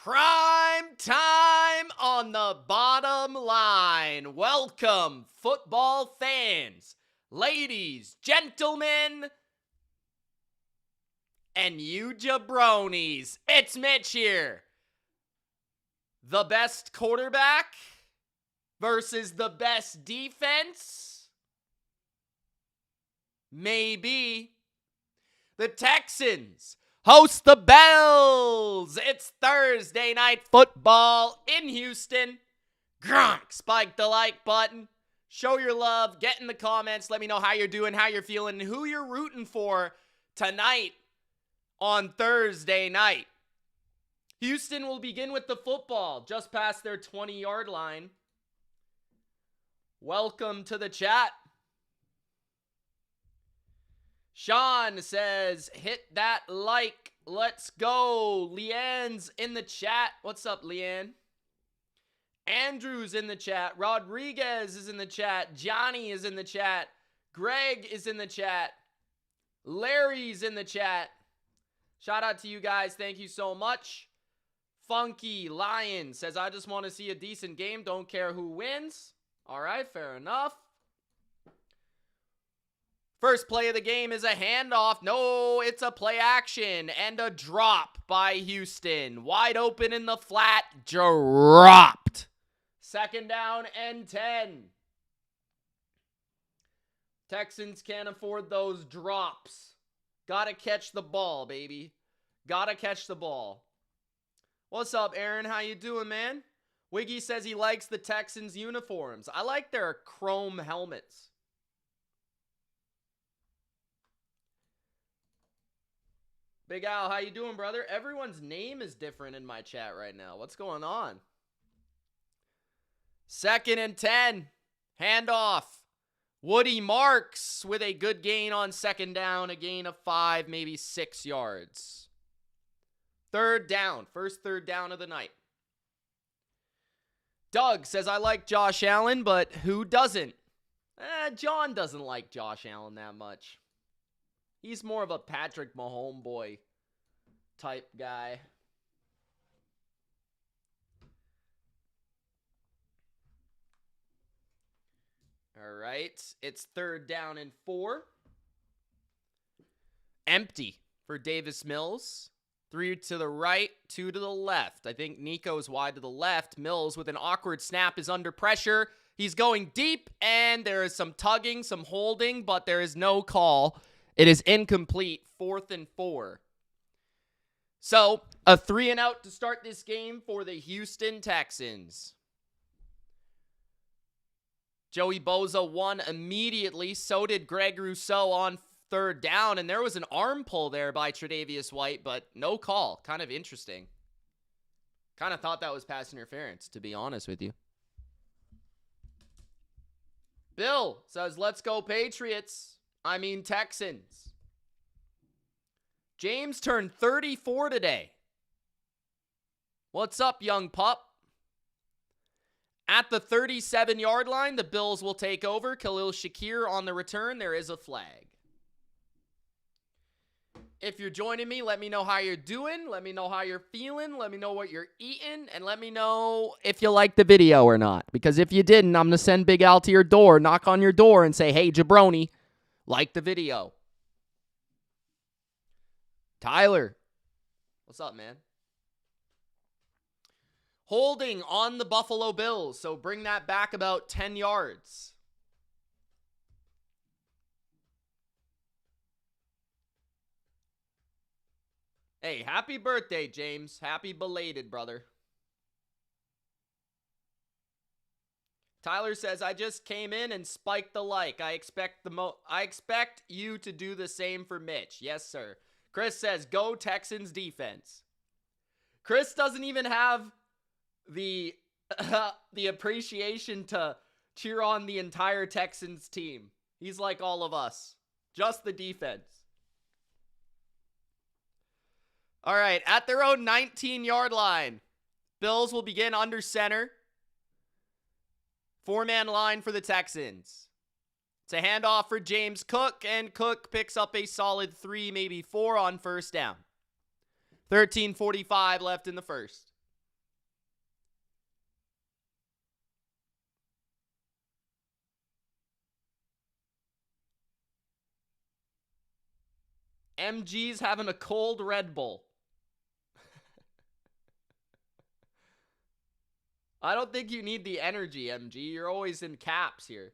Prime time on the bottom line. Welcome, football fans, ladies, gentlemen, and you jabronis. It's Mitch here. The best quarterback versus the best defense? Maybe. The Texans host the Bells. It's Thursday night football in Houston. Gronk, spike the like button. Show your love. Get in the comments. Let me know how you're doing, how you're feeling, and who you're rooting for tonight on Thursday night. Houston will begin with the football just past their 20-yard line. Welcome to the chat. Sean says, hit that like. Let's go. Leanne's in the chat. What's up, Leanne? Andrew's in the chat. Rodriguez is in the chat. Johnny is in the chat. Greg is in the chat. Larry's in the chat. Shout out to you guys. Thank you so much. Funky Lion says, I just want to see a decent game. Don't care who wins. All right, fair enough. First play of the game is a handoff. No, it's a play action and a drop by Houston. Wide open in the flat. Dropped. Second down and 10. Texans can't afford those drops. Gotta catch the ball, baby. Gotta catch the ball. What's up, Aaron? How you doing, man? Wiggy says he likes the Texans uniforms. I like their chrome helmets. Big Al, how you doing, brother? Everyone's name is different in my chat right now. What's going on? Second and 10. Handoff. Woody Marks with a good gain on second down. A gain of 5, maybe 6 yards. Third down. First third down of the night. Doug says, I like Josh Allen, but who doesn't? John doesn't like Josh Allen that much. He's more of a Patrick Mahomes boy type guy. All right. It's third down and 4. Empty for Davis Mills. 3 to the right, 2 to the left. I think Nico's wide to the left. Mills with an awkward snap is under pressure. He's going deep, and there is some tugging, some holding, but there is no call. It is incomplete, 4th and 4. So, a 3 and out to start this game for the Houston Texans. Joey Bosa won immediately. So did Greg Rousseau on third down. And there was an arm pull there by Tre'Davious White, but no call. Kind of interesting. Kind of thought that was pass interference, to be honest with you. Bill says, let's go Patriots. I mean Texans. James turned 34 today. What's up, young pup? At the 37-yard line, the Bills will take over. Khalil Shakir on the return. There is a flag. If you're joining me, let me know how you're doing. Let me know how you're feeling. Let me know what you're eating. And let me know if you like the video or not. Because if you didn't, I'm going to send Big Al to your door, knock on your door, and say, hey, jabroni, like the video. Tyler, what's up, man? Holding on the Buffalo Bills, so bring that back about 10 yards. Hey, happy birthday, James. Happy belated, brother. Tyler says, I just came in and spiked the like. I expect you to do the same for Mitch. Yes, sir. Chris says, go Texans defense. Chris doesn't even have the appreciation to cheer on the entire Texans team. He's like all of us. Just the defense. All right, at their own 19-yard line, Bills will begin under center. 4-man line for the Texans. It's a handoff for James Cook, and Cook picks up a solid 3, maybe 4 on first down. 13:45 left in the first. MG's having a cold Red Bull. I don't think you need the energy, MG. You're always in caps here.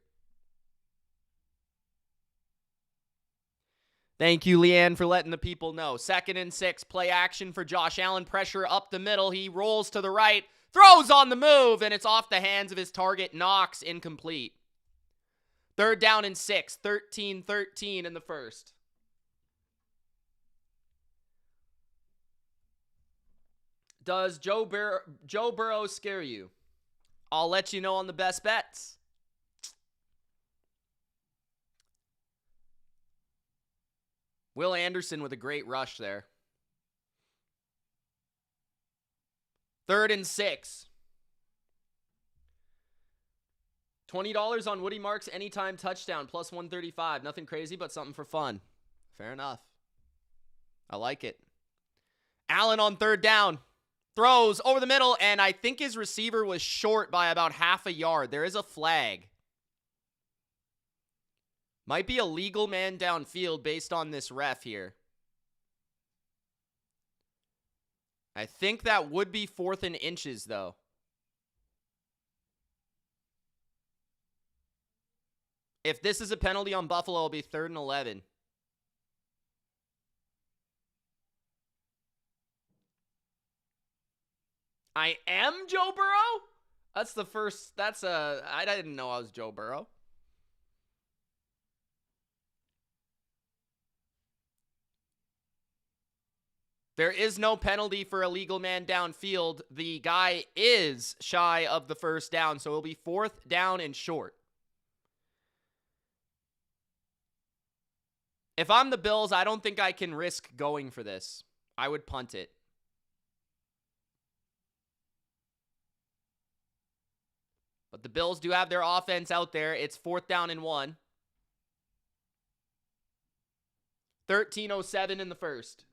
Thank you, Leanne, for letting the people know. 2nd and 6, play action for Josh Allen. Pressure up the middle. He rolls to the right, throws on the move, and it's off the hands of his target. Knox, incomplete. 3rd down and 6, 13-13 in the first. Does Joe Burrow scare you? I'll let you know on the best bets. Will Anderson with a great rush there. 3rd and 6. $20 on Woody Marks anytime touchdown, plus 135. Nothing crazy, but something for fun. Fair enough. I like it. Allen on 3rd down. Throws over the middle, and I think his receiver was short by about half a yard. There is a flag. Might be a legal man downfield based on this ref here. I think that would be 4th and inches, though. If this is a penalty on Buffalo, it'll be 3rd and 11. I am Joe Burrow? That's the first, I didn't know I was Joe Burrow. There is no penalty for a legal man downfield. The guy is shy of the 1st down, so it'll be 4th down and short. If I'm the Bills, I don't think I can risk going for this. I would punt it. But the Bills do have their offense out there. It's 4th down and 1. 13:07 in the first.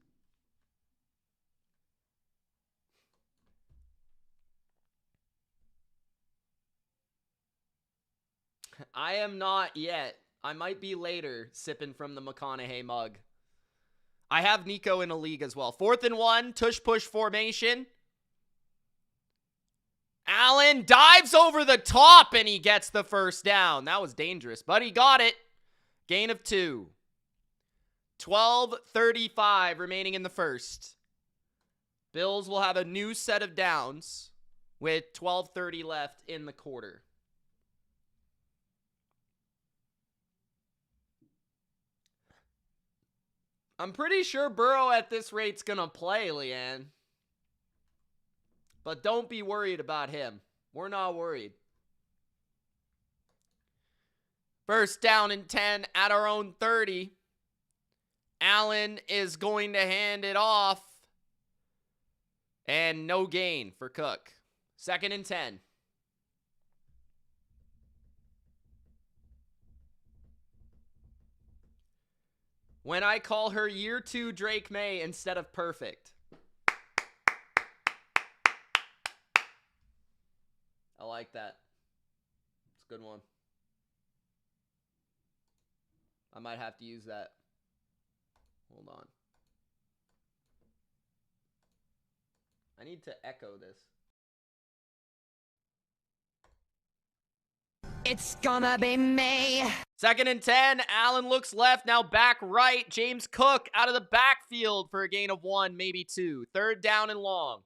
I am not yet. I might be later sipping from the McConaughey mug. I have Nico in a league as well. 4th and 1, tush-push formation. Allen dives over the top, and he gets the 1st down. That was dangerous, but he got it. Gain of 2. 12:35 remaining in the first. Bills will have a new set of downs with 12:30 left in the quarter. I'm pretty sure Burrow at this rate's going to play, Leanne. But don't be worried about him. We're not worried. 1st down and 10 at our own 30. Allen is going to hand it off. And no gain for Cook. 2nd and 10. When I call her year 2 Drake May instead of perfect. I like that. It's a good one. I might have to use that. Hold on. I need to echo this. It's gonna be me. 2nd and 10. Allen looks left, now back right. James Cook out of the backfield for a gain of 1, maybe 2. 3rd down and long.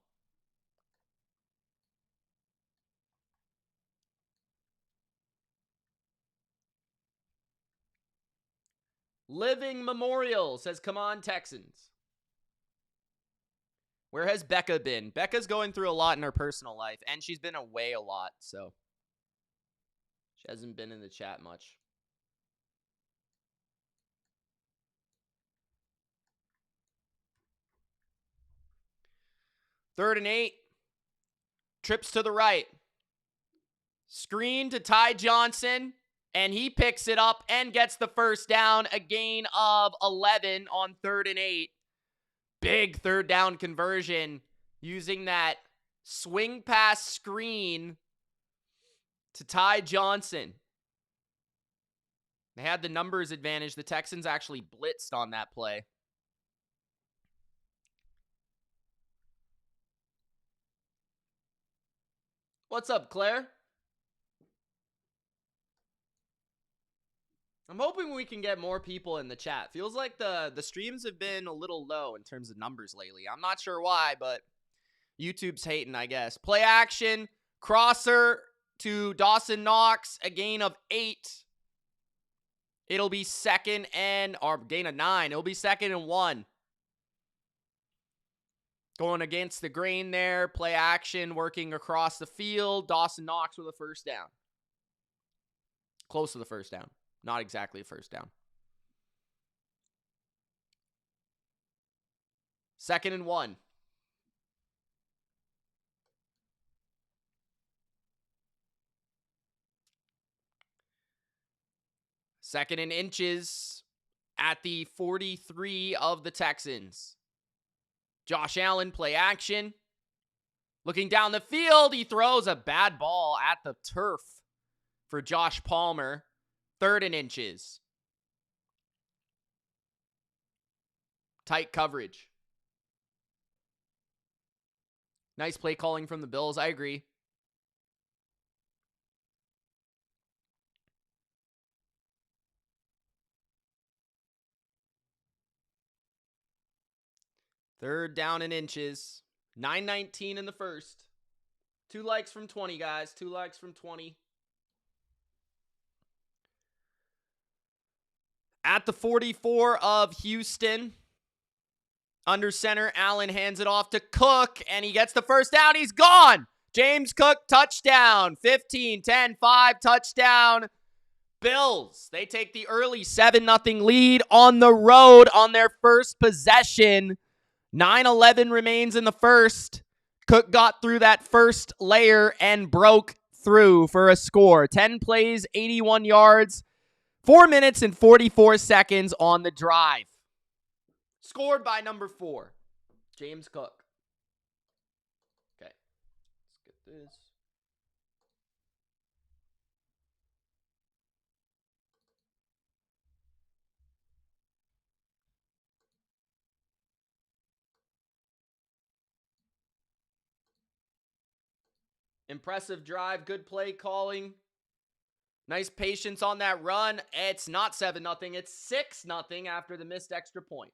Living Memorial says, come on, Texans. Where has Becca been? Becca's going through a lot in her personal life, and she's been away a lot, so she hasn't been in the chat much. Third and 8. Trips to the right. Screen to Ty Johnson, and he picks it up and gets the 1st down. A gain of 11 on 3rd and 8. Big 3rd down conversion using that swing pass screen to Ty Johnson. They had the numbers advantage. The Texans actually blitzed on that play. What's up, Claire? I'm hoping we can get more people in the chat. Feels like the streams have been a little low in terms of numbers lately. I'm not sure why, but YouTube's hating, I guess. Play action. Crosser to Dawson Knox. A gain of 8. It'll be second and, or gain of 9. It'll be second and 1. Going against the grain there. Play action. Working across the field. Dawson Knox with a first down. Close to the first down. Not exactly a first down. Second and 1. Second and inches at the 43 of the Texans. Josh Allen, play action. Looking down the field, he throws a bad ball at the turf for Josh Palmer. Third and inches. Tight coverage. Nice play calling from the Bills. I agree. Third down and inches. 9:19 in the first. 2 likes from 20, guys. 2 likes from 20. At the 44 of Houston. Under center, Allen hands it off to Cook, and he gets the first down. He's gone. James Cook, touchdown. 15, 10, 5, touchdown. Bills, they take the early 7-0 lead on the road on their first possession. 9:11 remains in the first. Cook got through that first layer and broke through for a score. 10 plays, 81 yards, 4 minutes and 44 seconds on the drive. Scored by number 4, James Cook. Okay, let's get this. Impressive drive, good play calling. Nice patience on that run. It's not 7-0, it's 6-0 after the missed extra point.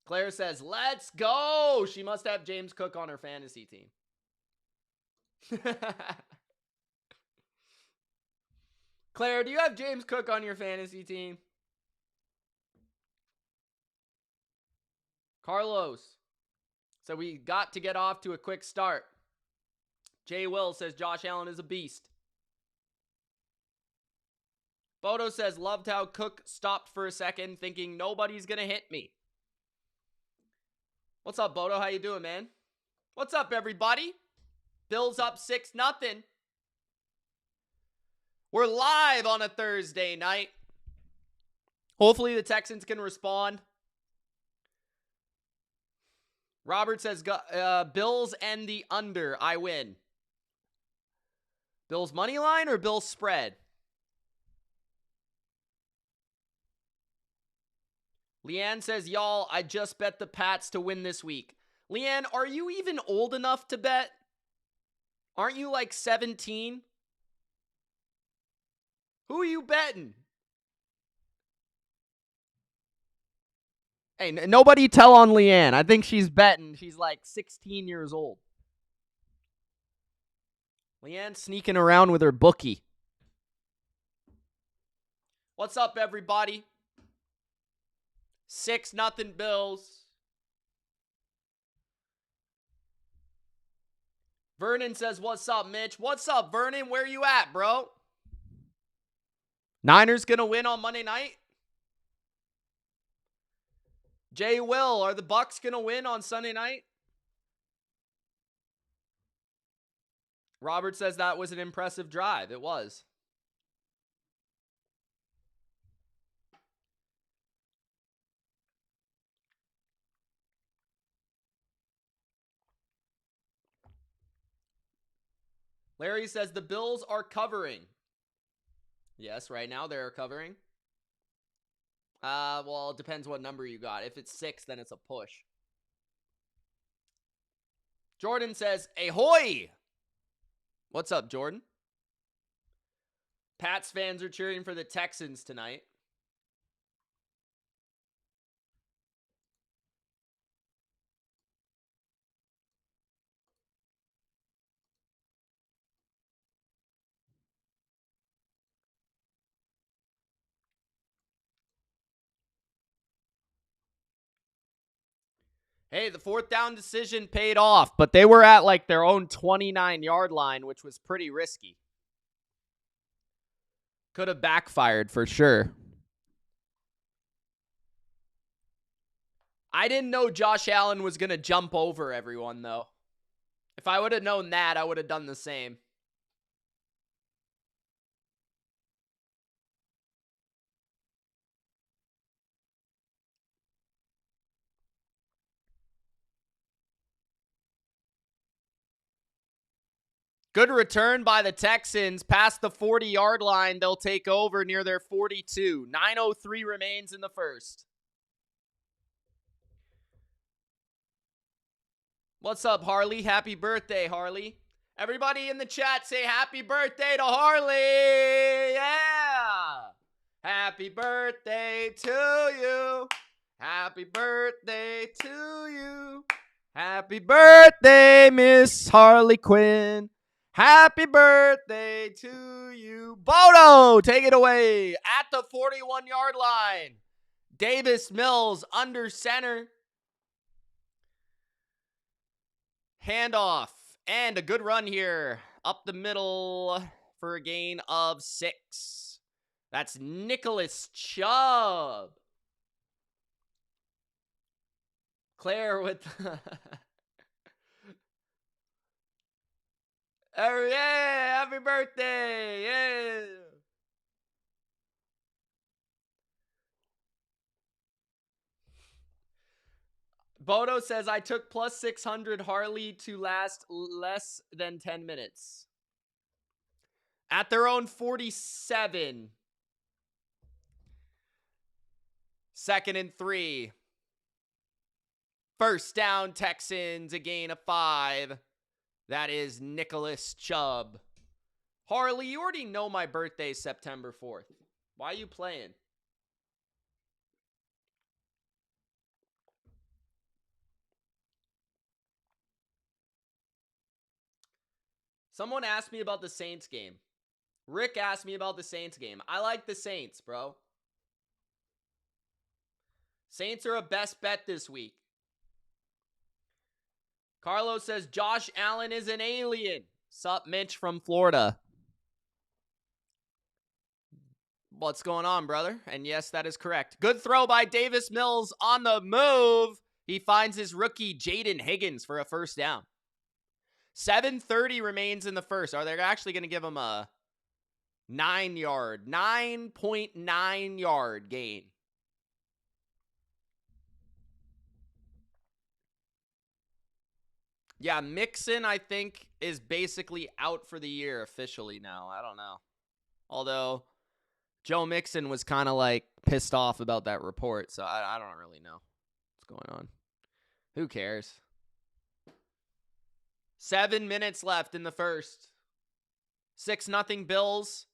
Claire says, let's go. She must have James Cook on her fantasy team. Claire, do you have James Cook on your fantasy team? Carlos. So we got to get off to a quick start. Jay Will says Josh Allen is a beast. Bodo says, loved how Cook stopped for a second thinking nobody's going to hit me. What's up, Bodo? How you doing, man? What's up, everybody? Bills up 6-0. We're live on a Thursday night. Hopefully the Texans can respond. Robert says, Bills and the under. I win. Bills money line or Bills spread? Leanne says, y'all, I just bet the Pats to win this week. Leanne, are you even old enough to bet? Aren't you like 17? Who are you betting? Hey, nobody tell on Leanne. I think she's betting. She's like 16 years old. Leanne sneaking around with her bookie. What's up, everybody? 6-0 Bills. Vernon says, what's up, Mitch? What's up, Vernon? Where you at, bro? Niners gonna win on Monday night? Jay Will, are the Bucks gonna win on Sunday night? Robert says that was an impressive drive. It was. Larry says the Bills are covering. Yes, right now they're covering. Well, it depends what number you got. If it's 6, then it's a push. Jordan says, ahoy! What's up, Jordan? Pats fans are cheering for the Texans tonight. Hey, the 4th down decision paid off, but they were at like their own 29-yard line, which was pretty risky. Could have backfired for sure. I didn't know Josh Allen was going to jump over everyone, though. If I would have known that, I would have done the same. Good return by the Texans. Past the 40-yard line, they'll take over near their 42. 9:03 remains in the first. What's up, Harley? Happy birthday, Harley. Everybody in the chat say happy birthday to Harley. Yeah. Happy birthday to you. Happy birthday to you. Happy birthday, Miss Harley Quinn. Happy birthday to you. Bodo, take it away at the 41-yard line. Davis Mills under center. Handoff. And a good run here. Up the middle for a gain of 6. That's Nicholas Chubb. Claire with... Oh, yeah, happy birthday. Yeah. Bodo says, I took plus 600 Harley to last less than 10 minutes. At their own 47. 2nd and 3. First down, Texans, a gain of 5. That is Nicholas Chubb. Harley, you already know my birthday is September 4th. Why are you playing? Someone asked me about the Saints game. Rick asked me about the Saints game. I like the Saints, bro. Saints are a best bet this week. Carlos says, Josh Allen is an alien. Sup, Mitch from Florida. What's going on, brother? And yes, that is correct. Good throw by Davis Mills on the move. He finds his rookie, Jaden Higgins, for a first down. 7:30 remains in the first. Are they actually going to give him a 9.9 yard gain? Yeah, Mixon, I think, is basically out for the year officially now. I don't know. Although, Joe Mixon was kind of like pissed off about that report, so I don't really know what's going on. Who cares? 7 minutes left in the first. 6-0 Bills.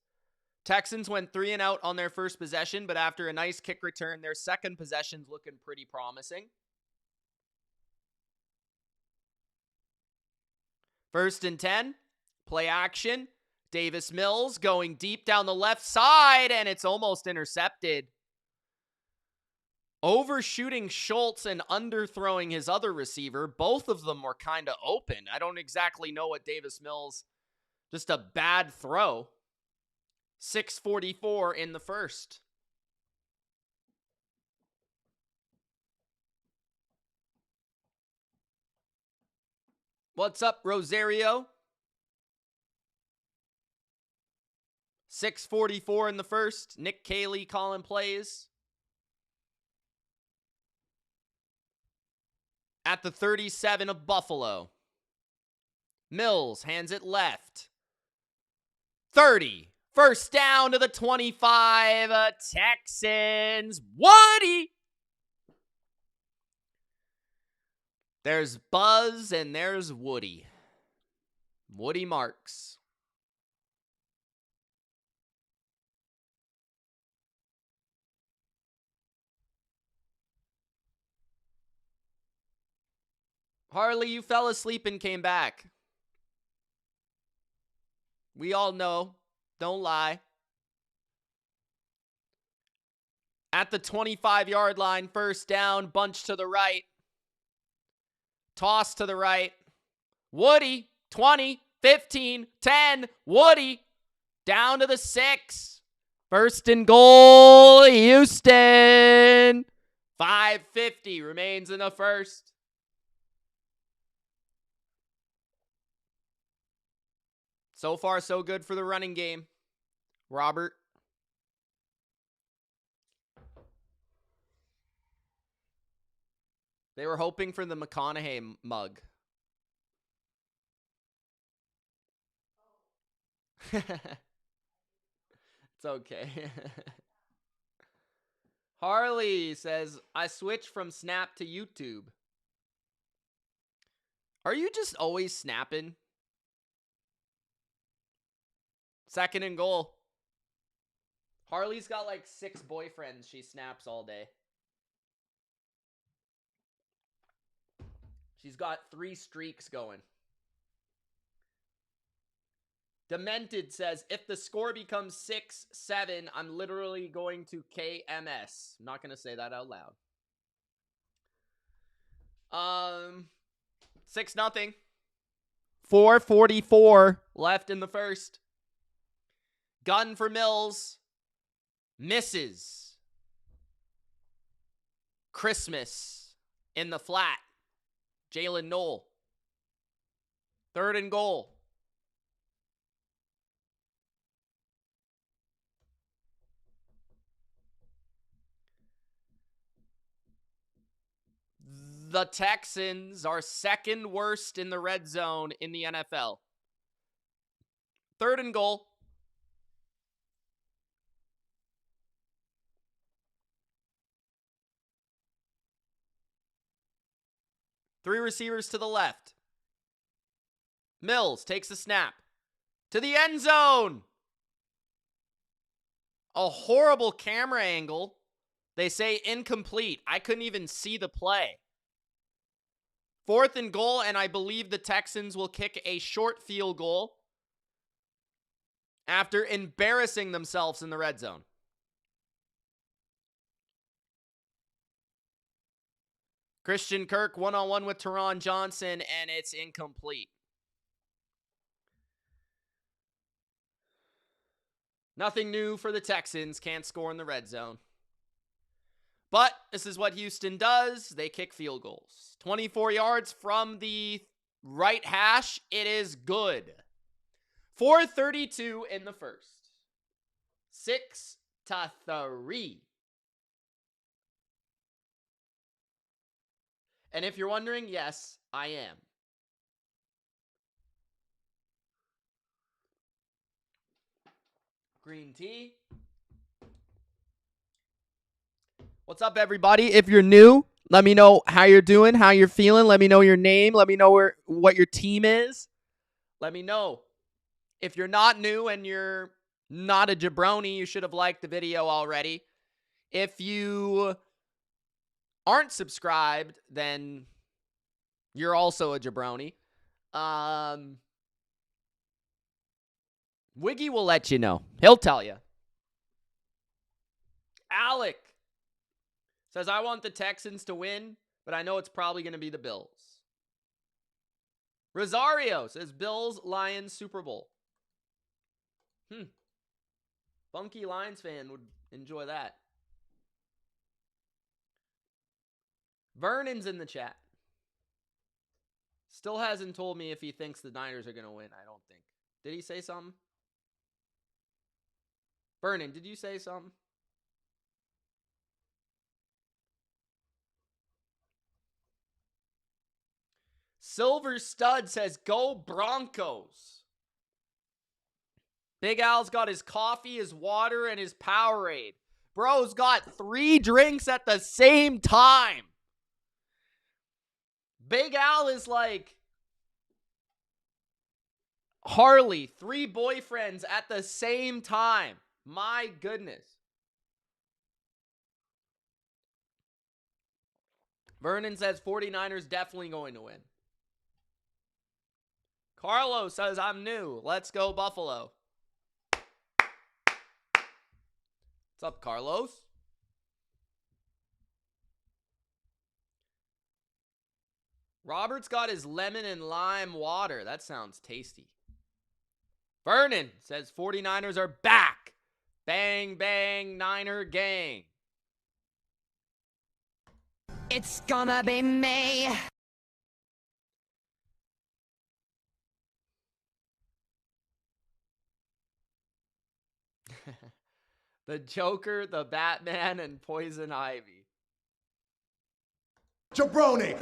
Texans went 3 and out on their first possession, but after a nice kick return, their second possession's looking pretty promising. 1st and 10. Play action. Davis Mills going deep down the left side, and it's almost intercepted. Overshooting Schultz and underthrowing his other receiver. Both of them were kind of open. I don't exactly know what Davis Mills, just a bad throw. 6:44 in the first. What's up, Rosario? 6:44 in the first. Nick Caley calling plays. At the 37 of Buffalo. Mills hands it left. 30. First down to the 25. Texans. Woody. There's Buzz and there's Woody. Woody Marks. Harley, you fell asleep and came back. We all know. Don't lie. At the 25-yard line, first down, bunch to the right. Toss to the right. Woody, 20, 15, 10. Woody, down to the 6. First and goal, Houston. 5:50 remains in the first. So far, so good for the running game. Robert. They were hoping for the McConaughey mug. It's okay. Harley says, I switched from Snap to YouTube. Are you just always snapping? Second and goal. Harley's got like 6 boyfriends she snaps all day. She's got 3 streaks going. Demented says, if the score becomes 6-7, I'm literally going to KMS. I'm not going to say that out loud. 6-0. 4:44 left in the first. Gun for Mills. Misses. Christmas in the flat. Jalen Knoll. Third and goal. The Texans are second worst in the red zone in the NFL. Third and goal. Three receivers to the left. Mills takes the snap. To the end zone. A horrible camera angle. They say incomplete. I couldn't even see the play. Fourth and goal, and I believe the Texans will kick a short field goal after embarrassing themselves in the red zone. Christian Kirk one-on-one with Teron Johnson, and it's incomplete. Nothing new for the Texans. Can't score in the red zone. But this is what Houston does. They kick field goals. 24 yards from the right hash. It is good. 4:32 in the first. 6-3. And if you're wondering, yes, I am. Green tea. What's up, everybody? If you're new, let me know how you're doing, how you're feeling. Let me know your name. Let me know what your team is. Let me know. If you're not new and you're not a jabroni, you should have liked the video already. If you aren't subscribed, then you're also a jabroni. Wiggy will let you know. He'll tell you. Alec says, I want the Texans to win, but I know it's probably going to be the Bills. Rosario says, Bills, Lions, Super Bowl. Funky Lions fan would enjoy that. Vernon's in the chat. Still hasn't told me if he thinks the Niners are going to win, I don't think. Did he say something? Vernon, did you say something? Silver Stud says, go Broncos. Big Al's got his coffee, his water, and his Powerade. Bro's got 3 drinks at the same time. Big Al is like Harley, 3 boyfriends at the same time. My goodness. Vernon says 49ers definitely going to win. Carlos says I'm new. Let's go Buffalo. What's up, Carlos? Robert's got his lemon and lime water. That sounds tasty. Vernon says 49ers are back. Bang, bang, Niner gang. It's gonna be me. The Joker, the Batman, and Poison Ivy. Jabroni,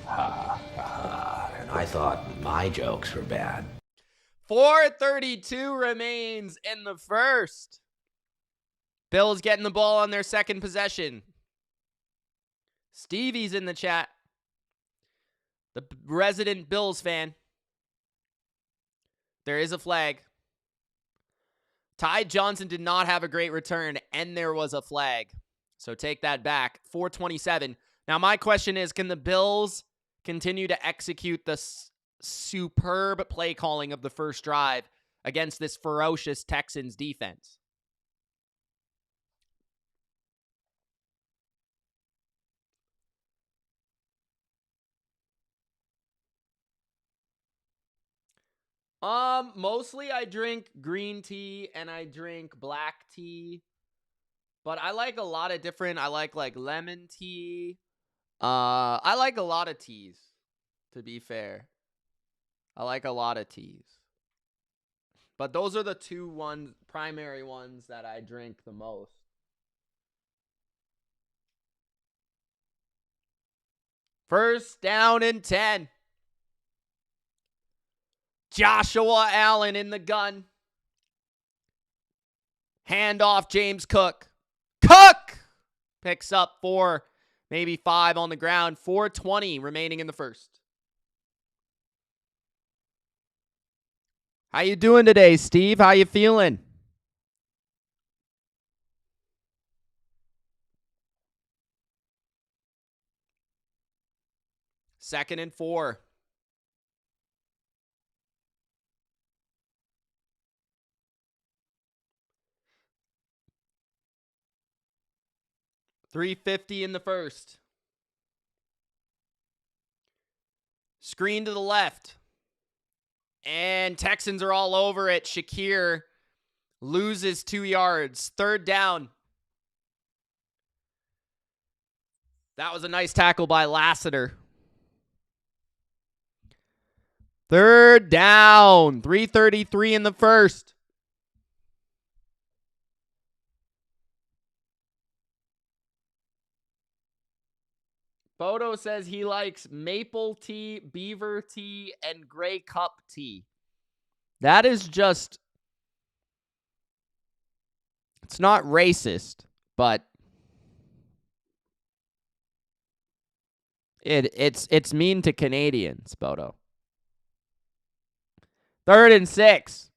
And I thought my jokes were bad. 4:32 remains in the first. Bills getting the ball on their second possession. Stevie's in the chat. The resident Bills fan. There is a flag. Ty Johnson did not have a great return, and there was a flag. So take that back. 4:27. Now, my question is, can the Bills continue to execute the superb play calling of the first drive against this ferocious Texans defense? Mostly I drink green tea and I drink black tea. But I like a lot of different, I like lemon tea. I like a lot of teas, to be fair. I like a lot of teas. But those are the primary ones that I drink the most. First down and 10. Joshua Allen in the gun. Hand off James Cook. Cook picks up 4, maybe 5 on the ground. 4:20 remaining in the first. How you doing today, Steve? How you feeling? Second and 4. $3.50 in the first. Screen to the left. And Texans are all over it. Shakir loses 2 yards. Third down. That was a nice tackle by Lassiter. Third down. 3:33 in the first. Bodo says he likes maple tea, beaver tea, and gray cup tea. That is just... It's not racist, but... It's mean to Canadians, Bodo. 3rd and 6.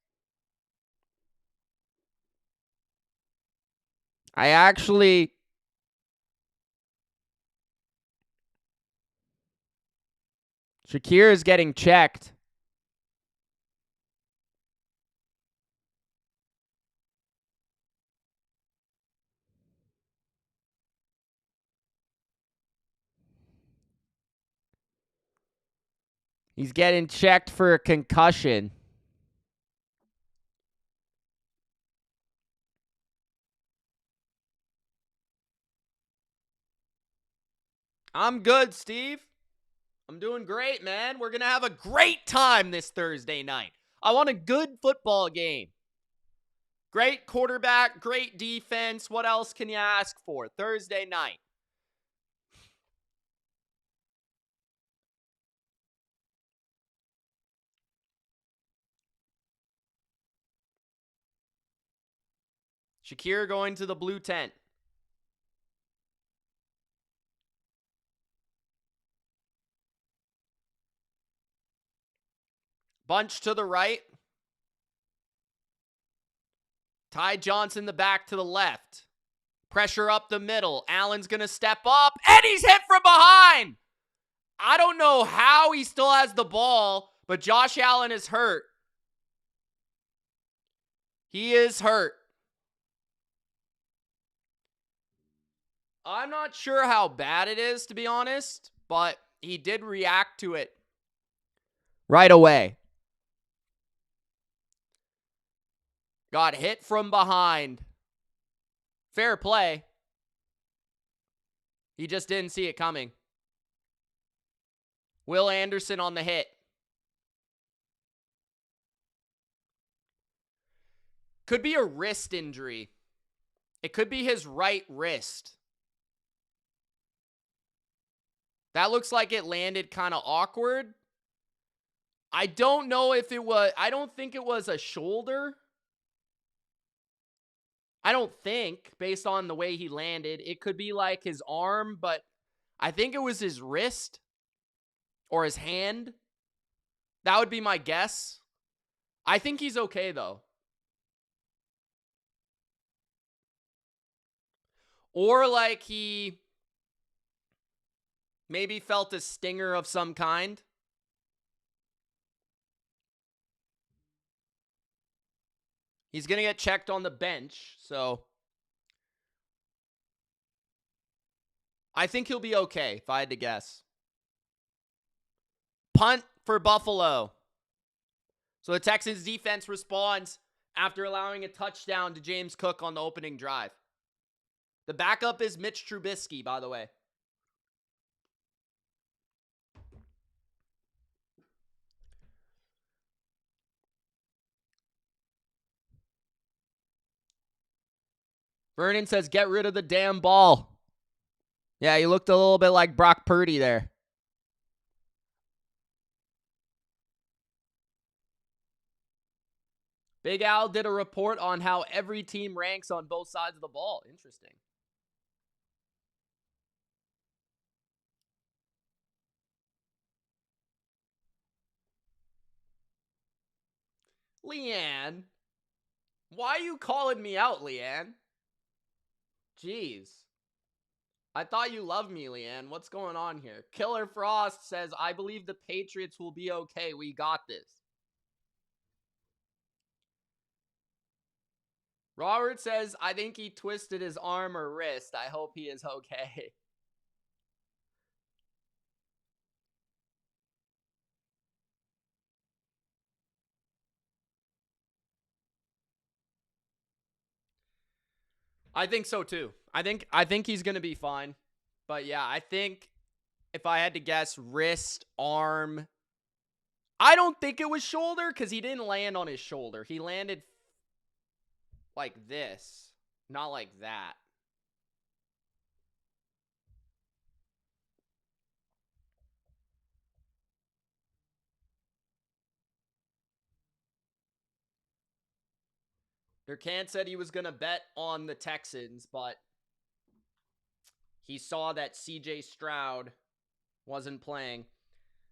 I actually... Shakir is getting checked. He's getting checked for a concussion. I'm good, Steve. I'm doing great, man. We're going to have a great time this Thursday night. I want a good football game. Great quarterback, great defense. What else can you ask for? Thursday night. Shakir going to the blue tent. Bunch to the right. Ty Johnson the back to the left. Pressure up the middle. Allen's going to step up, and he's hit from behind. I don't know how he still has the ball, but Josh Allen is hurt. He is hurt. I'm not sure how bad it is, to be honest, but he did react to it right away. Got hit from behind. Fair play. He just didn't see it coming. Will Anderson on the hit. Could be a wrist injury. It could be his right wrist. That looks like it landed kind of awkward. I don't know if it was, I don't think it was a shoulder. I don't think, based on the way he landed. It could be like his arm, but I think it was his wrist or his hand. That would be my guess. I think he's okay, though. Or like he maybe felt a stinger of some kind. He's going to get checked on the bench, so I think he'll be okay, if I had to guess. Punt for Buffalo. So the Texans defense responds after allowing a touchdown to James Cook on the opening drive. The backup is Mitch Trubisky, by the way. Vernon says, get rid of the damn ball. Yeah, he looked a little bit like Brock Purdy there. Big Al did a report on how every team ranks on both sides of the ball. Interesting. Leanne. Why are you calling me out, Leanne? Jeez. I thought you loved me, Leanne. What's going on here? Killer Frost says, I believe the Patriots will be okay. We got this. Robert says, I think he twisted his arm or wrist. I hope he is okay. I think so too. I think he's going to be fine. But yeah, I think if I had to guess, wrist, arm. I don't think it was shoulder because he didn't land on his shoulder. He landed like this, not like that. Durkant said he was going to bet on the Texans, but he saw that CJ Stroud wasn't playing.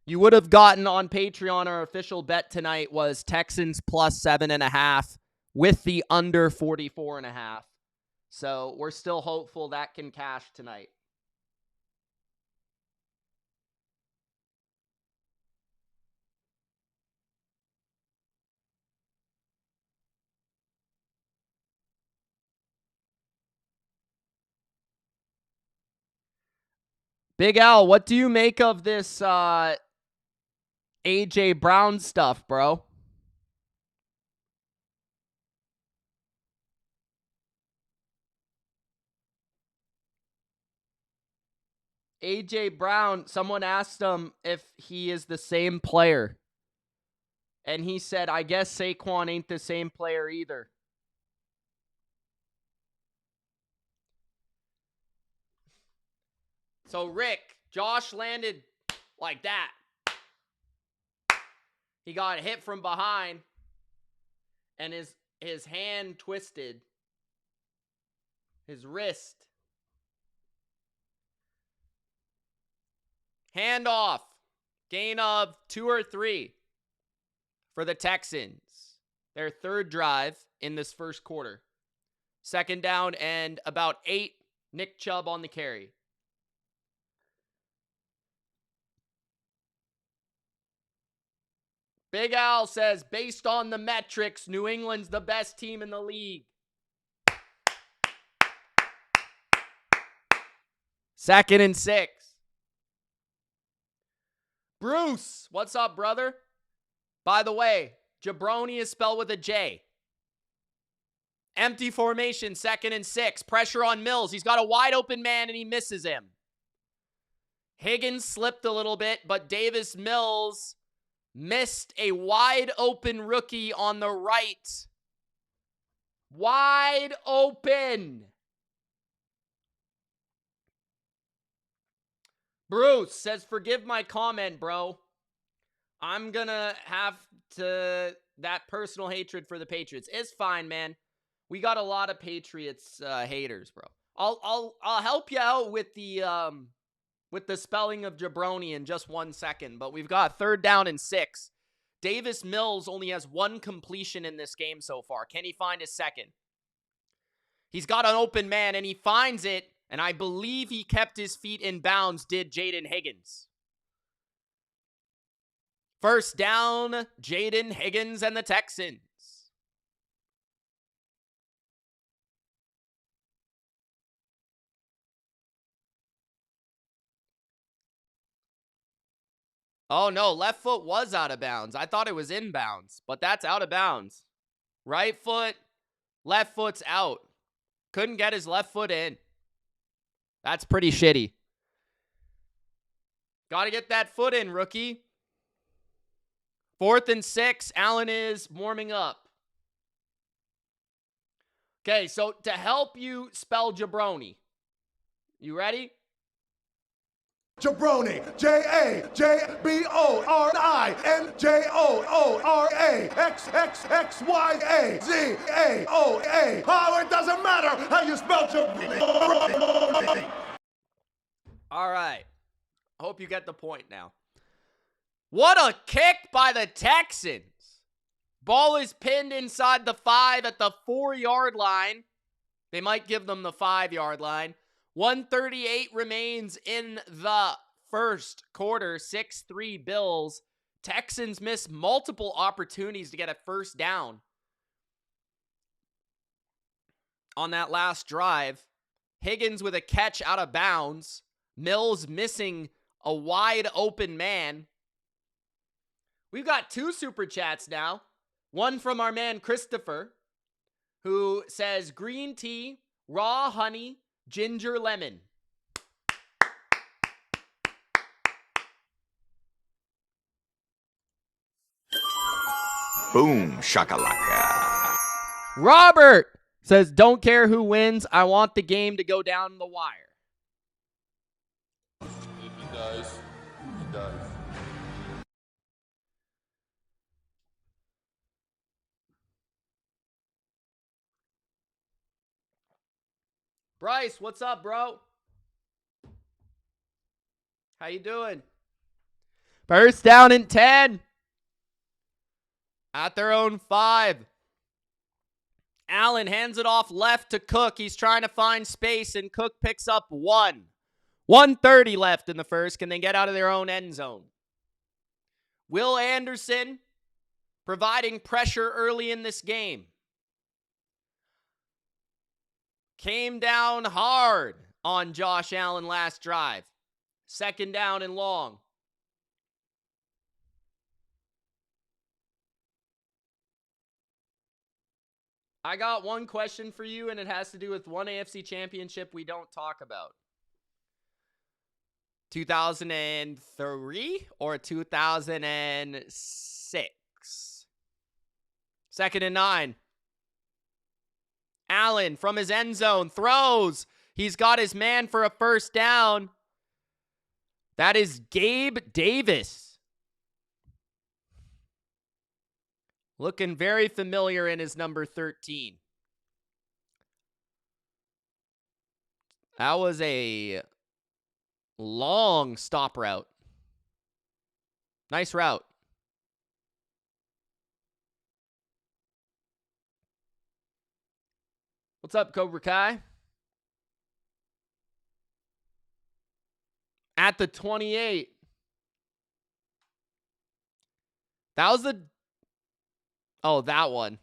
You would have gotten on Patreon, our official bet tonight was Texans plus 7.5 with the under 44.5. So we're still hopeful that can cash tonight. Big Al, what do you make of this A.J. Brown stuff, bro? A.J. Brown, someone asked him if he is the same player. And he said, I guess Saquon ain't the same player either. So Rick, Josh landed like that. He got hit from behind and his hand twisted. His wrist. Handoff. Gain of 2 or 3 for the Texans. Their third drive in this first quarter. Second down and about 8. Nick Chubb on the carry. Big Al says, based on the metrics, New England's the best team in the league. Second and 6. Bruce, what's up, brother? By the way, Jabroni is spelled with a J. Empty formation, second and 6. Pressure on Mills. He's got a wide open man and he misses him. Higgins slipped a little bit, but Davis Mills missed a wide open rookie on the right. Wide open. Bruce says, forgive my comment, bro. I'm gonna have to that personal hatred for the Patriots. It's fine, man. We got a lot of Patriots haters, bro. I'll help you out with the spelling of Jabroni in just 1 second, but we've got third down and 6. Davis Mills only has 1 completion in this game so far. Can he find his second? He's got an open man and he finds it. And I believe he kept his feet in bounds, did Jaden Higgins. First down, Jaden Higgins and the Texans. Oh no, left foot was out of bounds. I thought it was in bounds, but that's out of bounds. Right foot, left foot's out. Couldn't get his left foot in. That's pretty shitty. Got to get that foot in, rookie. 4th and 6. Allen is warming up. Okay, so to help you spell Jabroni. You ready? Jabroni, Jabroni. Oh, it doesn't matter how you spell Jabroni. All right. Hope you get the point now. What a kick by the Texans. Ball is pinned inside the 5 at the 4-yard line. They might give them the 5-yard line. 1:38 remains in the first quarter. 6-3 Bills. Texans miss multiple opportunities to get a first down on that last drive. Higgins with a catch out of bounds. Mills missing a wide open man. We've got 2 super chats now. One from our man Christopher, who says green tea, raw honey, ginger lemon. Boom, shakalaka. Robert says, don't care who wins. I want the game to go down the wire. If he does, he does. Bryce, what's up, bro? How you doing? First down and 10. At their own 5. Allen hands it off left to Cook. He's trying to find space, and Cook picks up 1. 1:30 left in the first. Can they get out of their own end zone? Will Anderson providing pressure early in this game. Came down hard on Josh Allen last drive. Second down and long. I got one question for you, and it has to do with one AFC championship we don't talk about. 2003 or 2006? Second and 9. Allen from his end zone throws. He's got his man for a first down. That is Gabe Davis. Looking very familiar in his number 13. That was a long stop route. Nice route. What's up, Cobra Kai? At the 28. That was the... Oh, that one.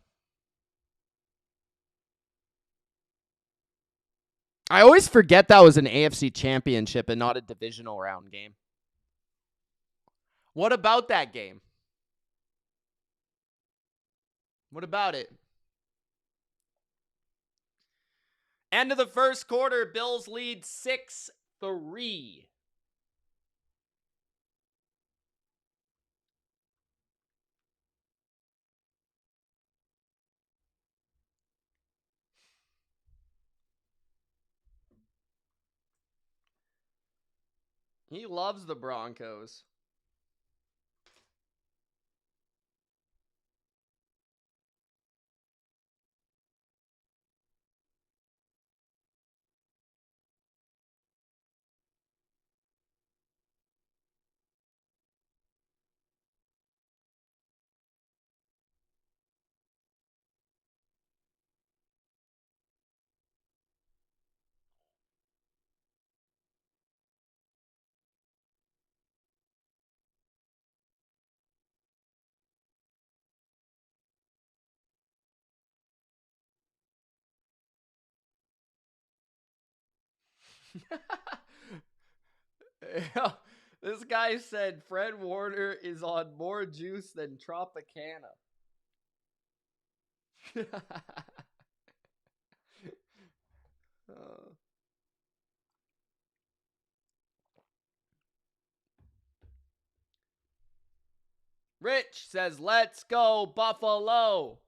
I always forget that was an AFC championship and not a divisional round game. What about that game? What about it? End of the first quarter, Bills lead 6-3. He loves the Broncos. This guy said Fred Warner is on more juice than Tropicana. Rich says, let's go, Buffalo.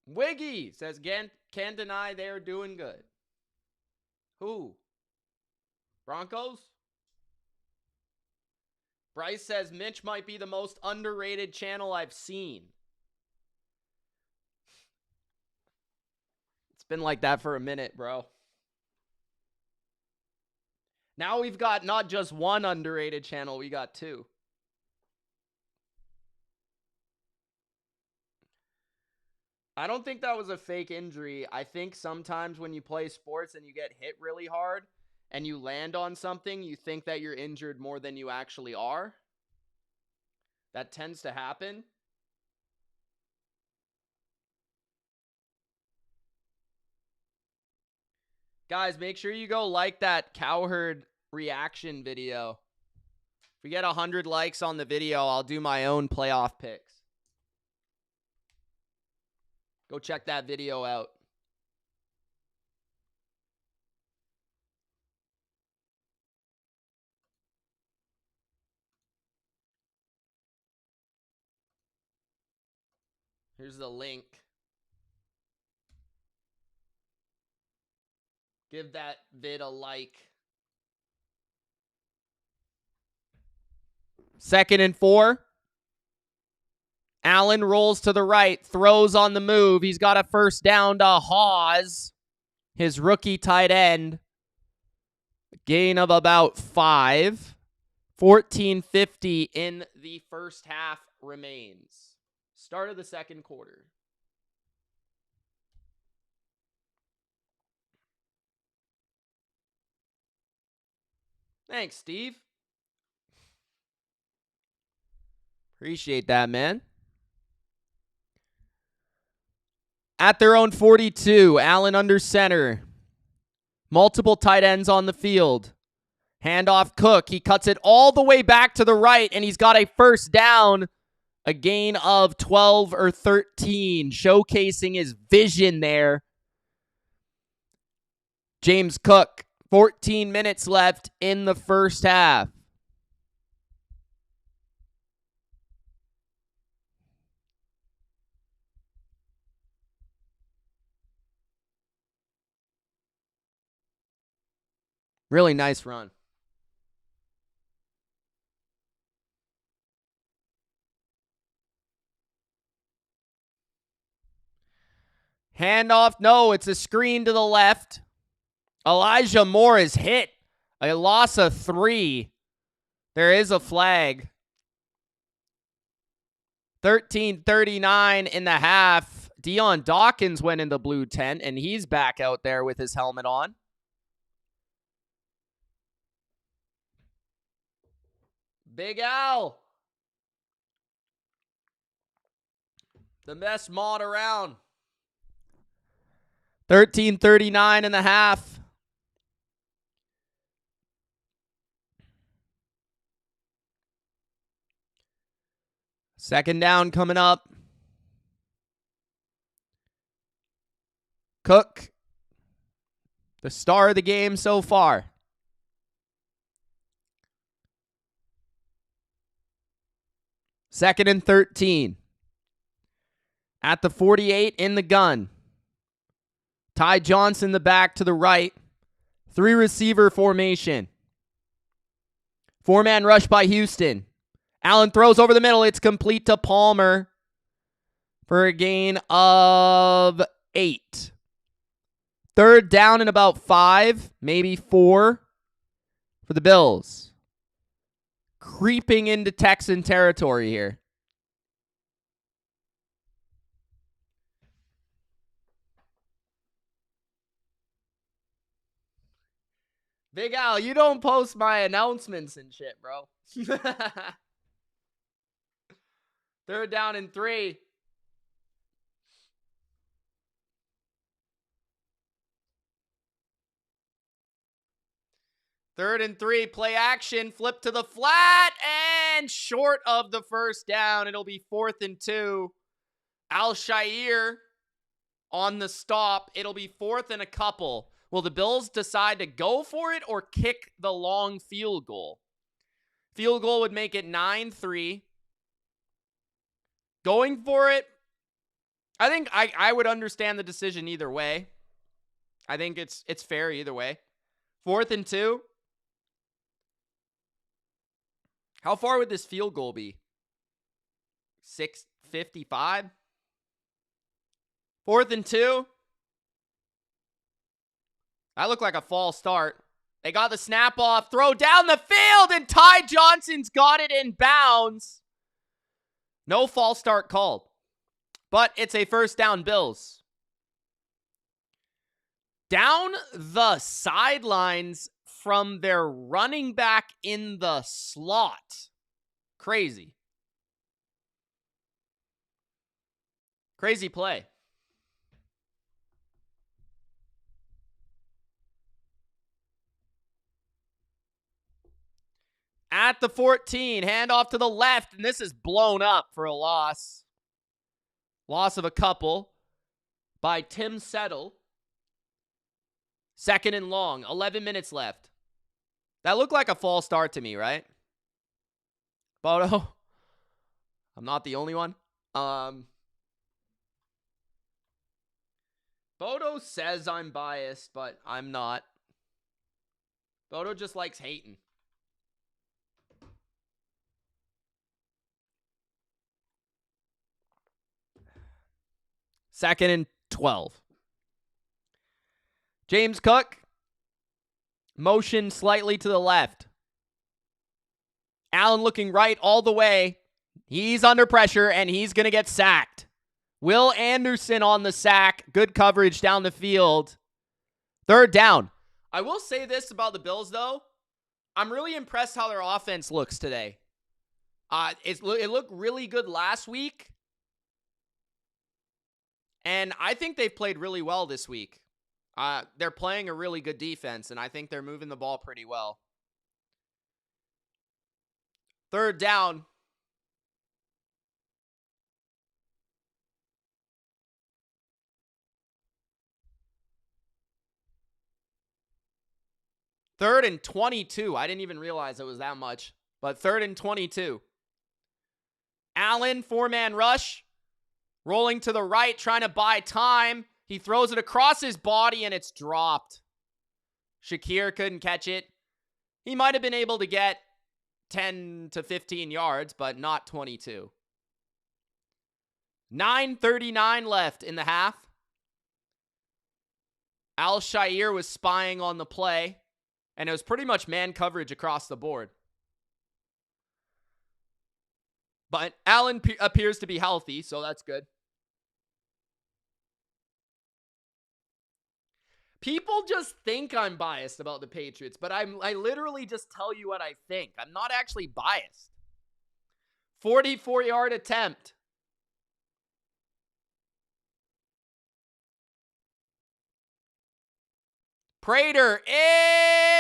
Wiggy says, can't deny they're doing good. Who? Broncos? Bryce says, Mitch might be the most underrated channel I've seen. It's been like that for a minute, bro. Now we've got not just one underrated channel, we got two. I don't think that was a fake injury. I think sometimes when you play sports and you get hit really hard and you land on something, you think that you're injured more than you actually are. That tends to happen. Guys, make sure you go like that Cowherd reaction video. If we get 100 likes on the video, I'll do my own playoff picks. Go check that video out. Here's the link. Give that vid a like. 2nd and 4. Allen rolls to the right, throws on the move. He's got a first down to Hawes, his rookie tight end. Gain of about 5. 14:50 in the first half remains. Start of the second quarter. Thanks, Steve. Appreciate that, man. At their own 42, Allen under center. Multiple tight ends on the field. Handoff Cook. He cuts it all the way back to the right, and he's got a first down. A gain of 12 or 13, showcasing his vision there. James Cook, 14 minutes left in the first half. Really nice run. Handoff. No, it's a screen to the left. Elijah Moore is hit. A loss of 3. There is a flag. 13:39 in the half. Dion Dawkins went in the blue tent, and he's back out there with his helmet on. Big Al. The best mod around. 13:39 in the half. Second down coming up. Cook, the star of the game so far. Second and 13. At the 48 in the gun. Ty Johnson the back to the right. 3 receiver formation. 4-man rush by Houston. Allen throws over the middle. It's complete to Palmer for a gain of 8. Third down and about 5, maybe 4 for the Bills. Creeping into Texan territory here. Big Al, you don't post my announcements and shit, bro. Third down and 3. Third and 3, play action, flip to the flat, and short of the first down. It'll be 4th and 2. Al-Shair on the stop. It'll be 4th and a couple. Will the Bills decide to go for it or kick the long field goal? Field goal would make it 9-3. Going for it, I think I would understand the decision either way. I think it's fair either way. 4th and 2. How far would this field goal be? 6:55? 4th and 2. That looked like a false start. They got the snap off, throw down the field, and Ty Johnson's got it in bounds. No false start called, but it's a first down Bills. Down the sidelines from their running back in the slot. Crazy. Crazy play. At the 14, handoff to the left, and this is blown up for a loss. Loss of a couple by Tim Settle. Second and long, 11 minutes left. That looked like a false start to me, right? Bodo? I'm not the only one. Bodo says I'm biased, but I'm not. Bodo just likes hating. Second and 12. James Cook. Motion slightly to the left. Allen looking right all the way. He's under pressure, and he's going to get sacked. Will Anderson on the sack. Good coverage down the field. Third down. I will say this about the Bills, though. I'm really impressed how their offense looks today. It looked really good last week. And I think they've played really well this week. They're playing a really good defense, and I think they're moving the ball pretty well. Third down. Third and 22. I didn't even realize it was that much. But third and 22. Allen, 4-man rush. Rolling to the right, trying to buy time. He throws it across his body, and it's dropped. Shakir couldn't catch it. He might have been able to get 10 to 15 yards, but not 22. 9:39 left in the half. Al-Shaair was spying on the play, and it was pretty much man coverage across the board. But Allen appears to be healthy, so that's good. People just think I'm biased about the Patriots, but I literally just tell you what I think. I'm not actually biased. 44-yard attempt. Prater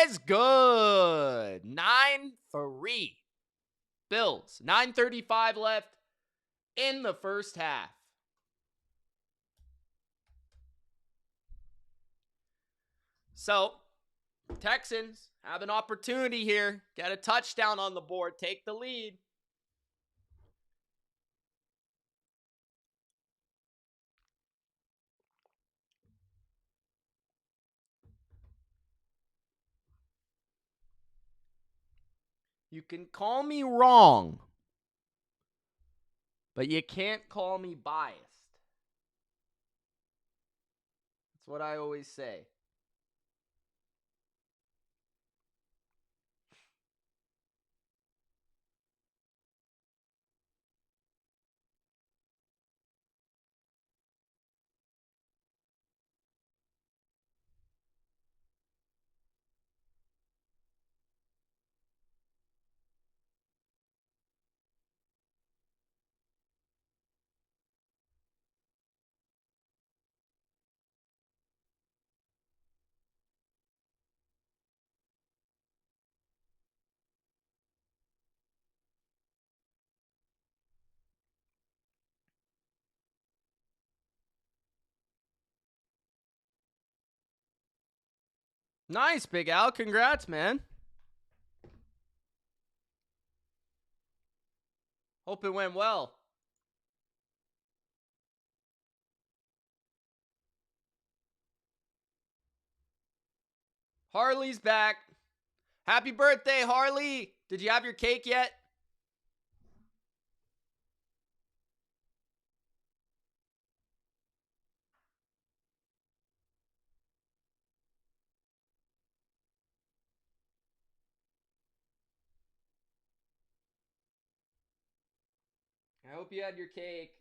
is good. 9-3. Bills. 9:35 left in the first half. So, Texans have an opportunity here. Get a touchdown on the board. Take the lead. You can call me wrong, but you can't call me biased. That's what I always say. Nice, Big Al. Congrats, man. Hope it went well. Harley's back. Happy birthday, Harley. Did you have your cake yet? I hope you had your cake.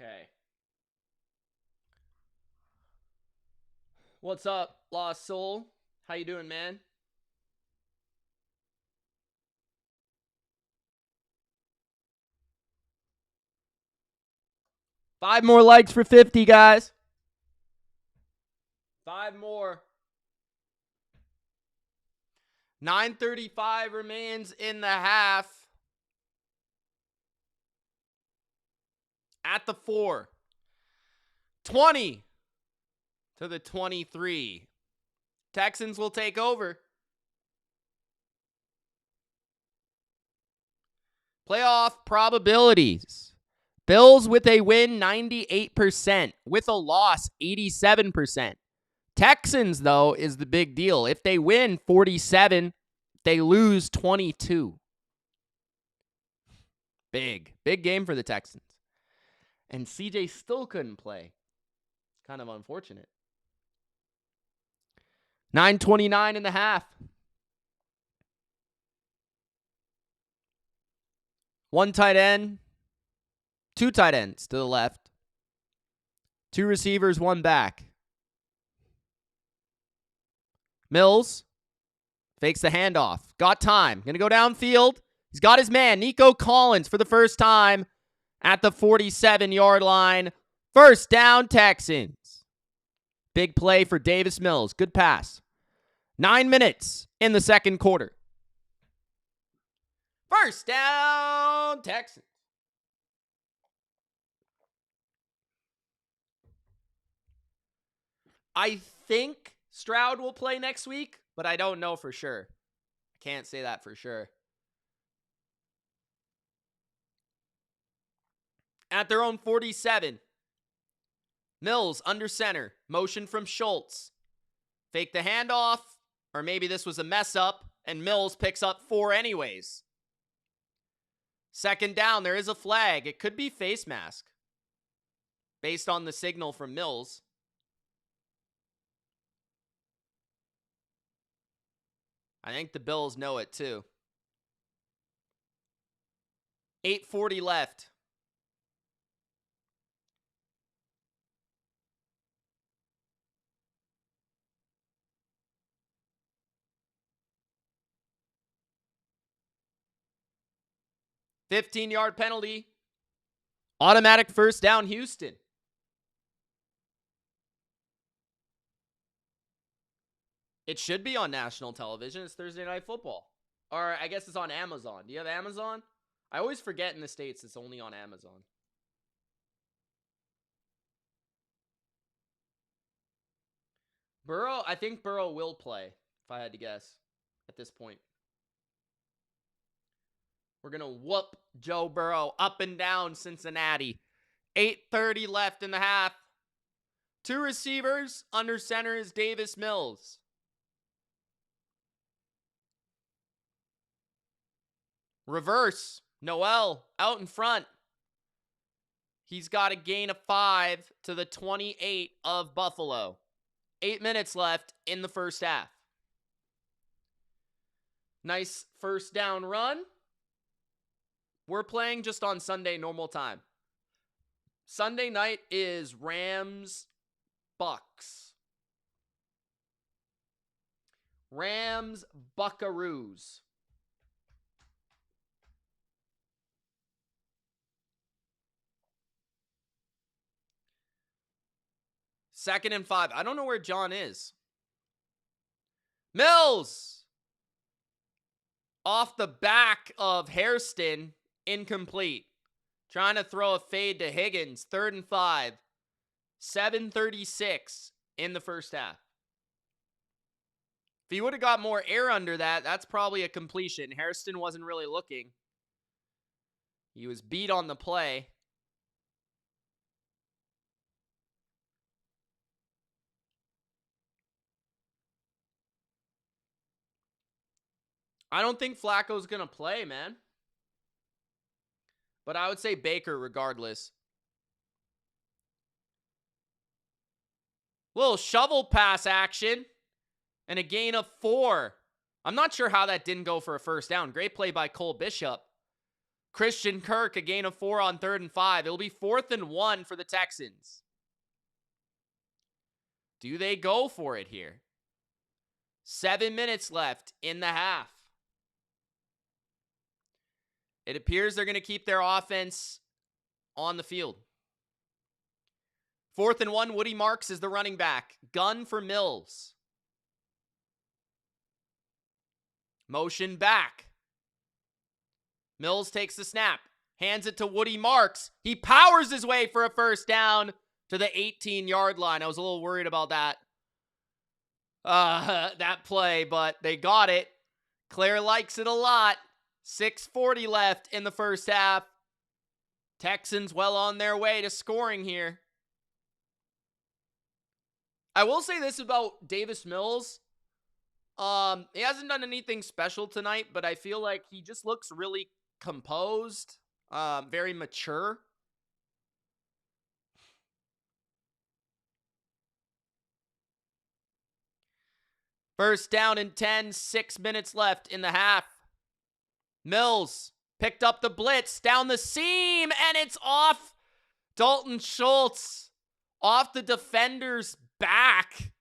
Okay. What's up, Lost Soul? How you doing, man? Five more likes for 50, guys. 5 more. 9:35 remains in the half. At the 4. 20 to the 23. Texans will take over. Playoff probabilities. Bills with a win, 98%. With a loss, 87%. Texans, though, is the big deal. If they win, 47. They lose, 22. Big game for the Texans. And CJ still couldn't play. Kind of unfortunate. 9:29 in the half. 1 tight end. 2 tight ends to the left. 2 receivers, 1 back. Mills fakes the handoff. Got time. Going to go downfield. He's got his man, Nico Collins, for the first time at the 47-yard line. First down, Texans. Big play for Davis Mills. Good pass. 9 minutes in the second quarter. First down, Texans. I think Stroud will play next week, but I don't know for sure. I can't say that for sure. At their own 47, Mills under center. Motion from Schultz. Fake the handoff, or maybe this was a mess up, and Mills picks up 4 anyways. Second down, there is a flag. It could be face mask based on the signal from Mills. I think the Bills know it too. 8:40 left. $15-yard penalty. Automatic first down, Houston. It should be on national television. It's Thursday Night Football. Or I guess it's on Amazon. Do you have Amazon? I always forget in the States it's only on Amazon. Burrow, I think Burrow will play, if I had to guess, at this point. We're going to whoop Joe Burrow up and down Cincinnati. 8:30 left in the half. 2 receivers. Under center is Davis Mills. Reverse. Noel out in front. He's got a gain of 5 to the 28 of Buffalo. 8 minutes left in the first half. Nice first down run. We're playing just on Sunday normal time. Sunday night is Rams Bucks. Rams Buckaroos. Second and 5. I don't know where John is. Mills. Off the back of Hairston. Incomplete. Trying to throw a fade to Higgins. 3rd and 5. 7:36 in the first half. If he would have got more air under that, that's probably a completion. Hairston wasn't really looking. He was beat on the play. I don't think Flacco's going to play, man. But I would say Baker regardless. Little shovel pass action. And a gain of 4. I'm not sure how that didn't go for a first down. Great play by Cole Bishop. Christian Kirk, a gain of 4 on 3rd and 5. It'll be 4th and 1 for the Texans. Do they go for it here? 7 minutes left in the half. It appears they're going to keep their offense on the field. 4th and 1, Woody Marks is the running back. Gun for Mills. Motion back. Mills takes the snap. Hands it to Woody Marks. He powers his way for a first down to the 18-yard line. I was a little worried about that play, but they got it. Claire likes it a lot. 6:40 left in the first half. Texans well on their way to scoring here. I will say this about Davis Mills. He hasn't done anything special tonight, but I feel like he just looks really composed, very mature. First down and 10, 6 minutes left in the half. Mills picked up the blitz down the seam, and it's off Dalton Schultz, off the defender's back.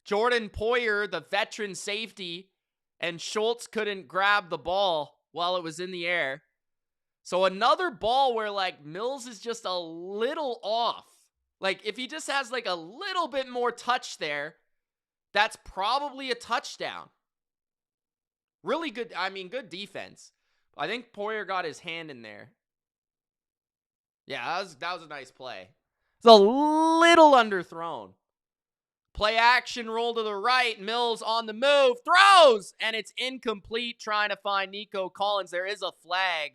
Jordan Poyer, the veteran safety, and Schultz couldn't grab the ball while it was in the air. So another ball where, like, Mills is just a little off. Like, if he just has, like, a little bit more touch there, that's probably a touchdown. Really good, good defense. I think Poyer got his hand in there. Yeah, that was a nice play. It's a little underthrown. Play action, roll to the right. Mills on the move, throws, and it's incomplete, trying to find Nico Collins. There is a flag.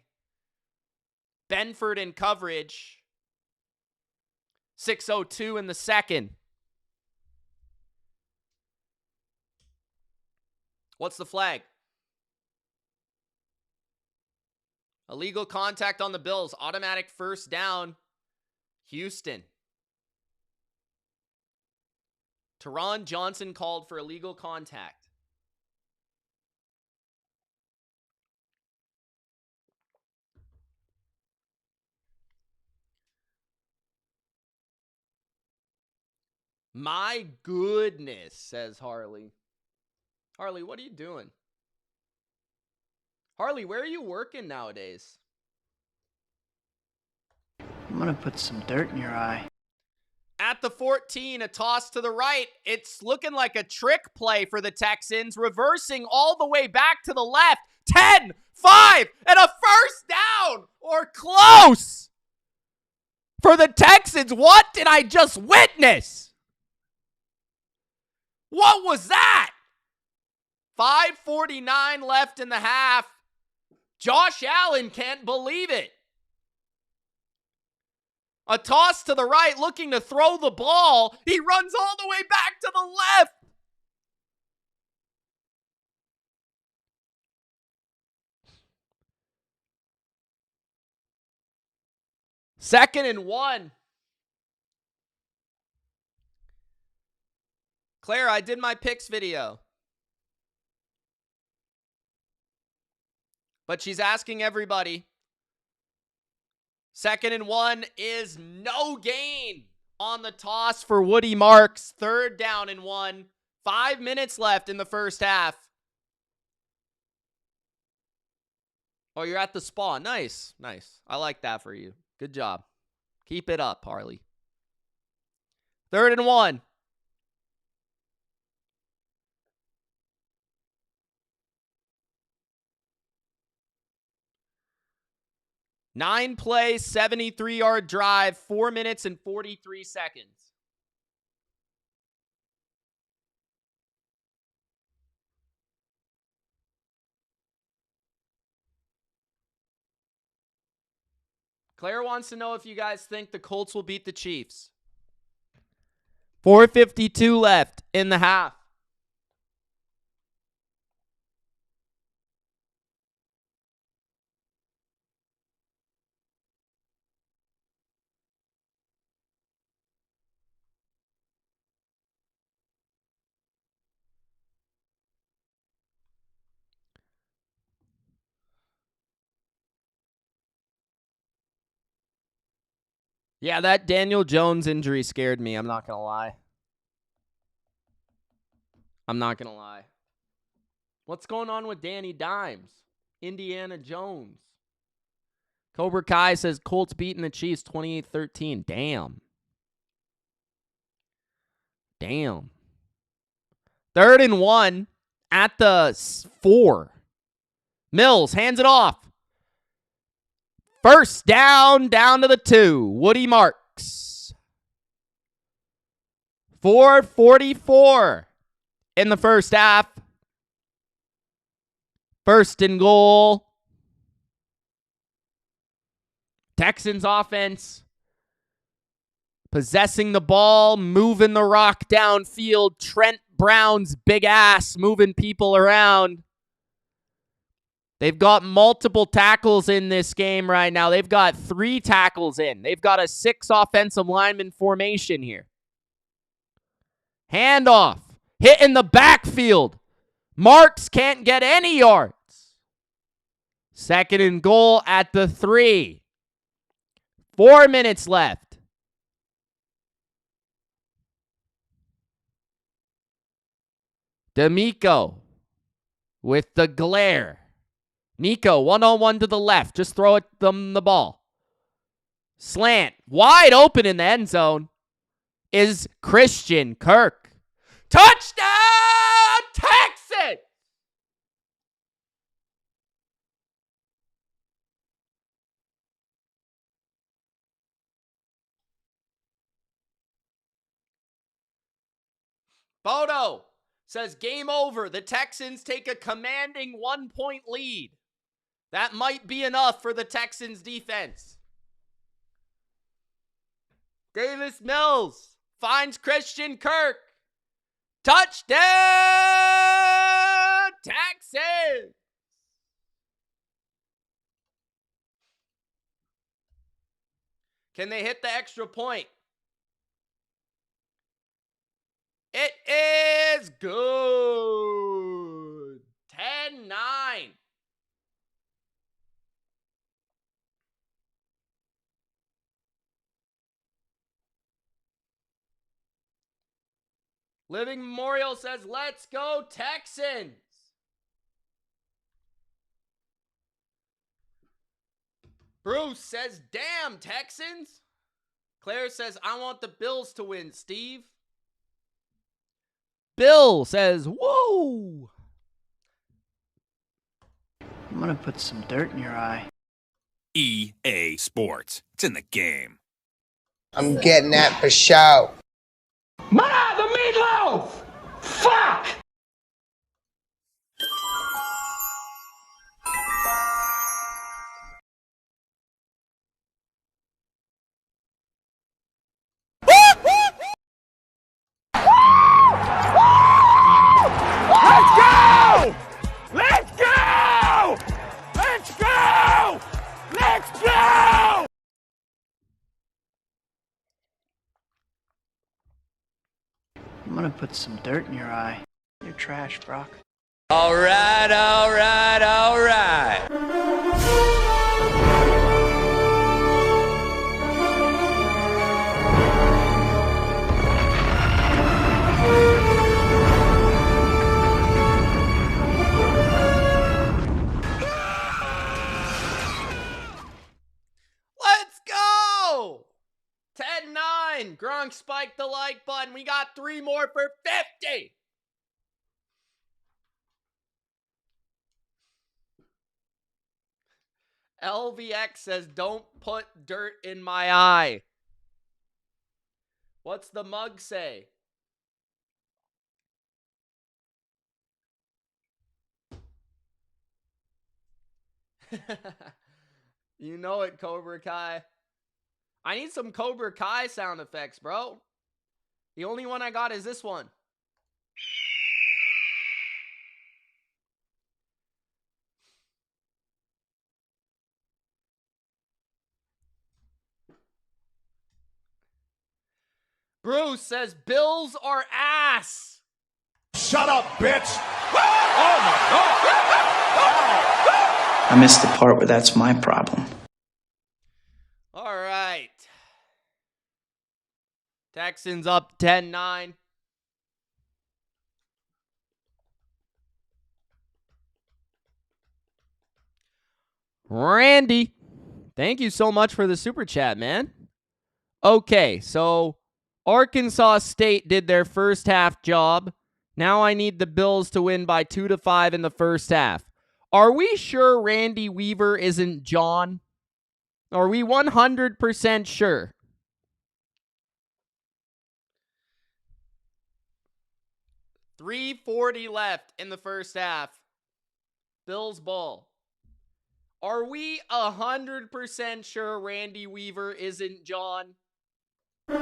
Benford in coverage. 6:02 in the second. What's the flag? Illegal contact on the Bills. Automatic first down. Houston. Teron Johnson called for illegal contact. My goodness, says Harley. Harley, what are you doing? Harley, where are you working nowadays? I'm gonna put some dirt in your eye. At the 14, a toss to the right. It's looking like a trick play for the Texans, reversing all the way back to the left. 10, 5, and a first down or close for the Texans. What did I just witness? What was that? 5:49 left in the half. Josh Allen can't believe it. A toss to the right, looking to throw the ball. He runs all the way back to the left. Second and 1. Claire, I did my picks video. But she's asking everybody. Second and 1 is no gain on the toss for Woody Marks. Third down and 1. 5 minutes left in the first half. Oh, you're at the spa. Nice. Nice. I like that for you. Good job. Keep it up, Harley. Third and 1. Nine play, 73-yard drive, 4 minutes and 43 seconds. Claire wants to know if you guys think the Colts will beat the Chiefs. 4:52 left in the half. Yeah, that Daniel Jones injury scared me. I'm not going to lie. What's going on with Danny Dimes? Indiana Jones. Cobra Kai says Colts beating the Chiefs 28-13. Damn. Third and 1 at the 4. Mills hands it off. First down to the 2. Woody Marks. 4:44 in the first half. First and goal. Texans offense possessing the ball, moving the rock downfield. Trent Brown's big ass moving people around. They've got multiple tackles in this game right now. They've got 3 tackles in. They've got a 6 offensive lineman formation here. Handoff. Hit in the backfield. Marks can't get any yards. Second and goal at the 3. 4 minutes left. D'Amico with the glare. Nico, one-on-one to the left. Just throw them the ball. Slant. Wide open in the end zone. is Christian Kirk. Touchdown, Texans! Bodo says game over. The Texans take a commanding 1-point lead. That might be enough for the Texans defense. Davis Mills finds Christian Kirk. Touchdown, Texans! Can they hit the extra point? It is good. 10-9. Living Memorial says, let's go Texans. Bruce says, damn Texans. Claire says, I want the Bills to win, Steve. Bill says, whoa. I'm gonna put some dirt in your eye. EA Sports. It's in the game. I'm getting that for show. Man, the meatloaf! Fuck! Let's go! Let's go! Let's go! Let's go! I'm gonna put some dirt in your eye. You're trash, Brock. All right, all right, all right. Let's go! 10-9. Gronk spiked the like button. We got 3 more for 50. LVX says, don't put dirt in my eye. What's the mug say? You know it, Cobra Kai. I need some Cobra Kai sound effects, bro. The only one I got is this one. Bruce says, Bills are ass. Shut up, bitch! I missed the part where that's my problem. All right. Texans up 10-9. Randy, thank you so much for the super chat, man. Okay, so Arkansas State did their first half job. Now I need the Bills to win by 2-5 in the first half. Are we sure Randy Weaver isn't John? Are we 100% sure? .340 left in the first half. Bills ball. Are we 100% sure Randy Weaver isn't John? I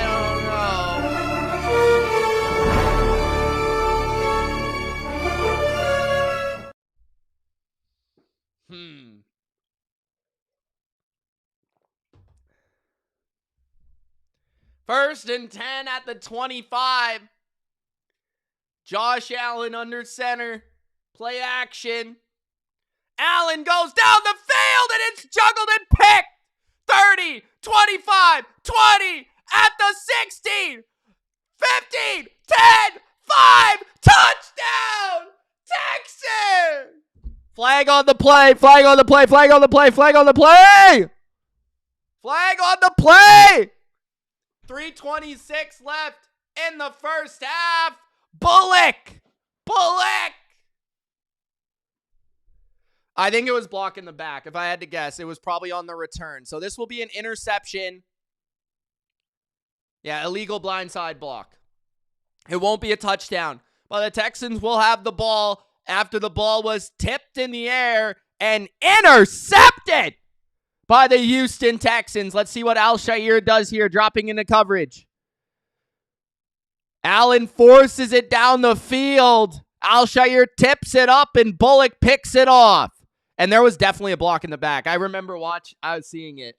don't know. First and 10 at the 25. Josh Allen under center. Play action. Allen goes down the field and it's juggled and picked. 30, 25, 20, at the 16, 15, 10, 5, touchdown, Texans! Flag on the play. Flag on the play. Flag on the play. Flag on the play. Flag on the play. 3:26 left in the first half. Bullock. I think it was blocking the back. If I had to guess, it was probably on the return. So this will be an interception. Yeah, illegal blindside block. It won't be a touchdown. But the Texans will have the ball after the ball was tipped in the air and intercepted by the Houston Texans. Let's see what Al-Shaair does here, dropping into coverage. Allen forces it down the field. Al-Shaair tips it up and Bullock picks it off. And there was definitely a block in the back. I remember I was seeing it.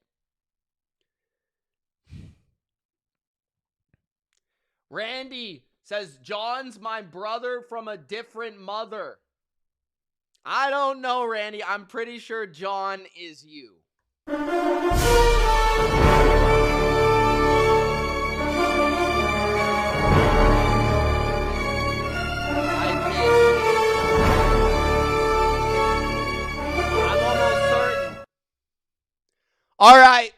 Randy says, John's my brother from a different mother. I don't know, Randy. I'm pretty sure John is you. All right.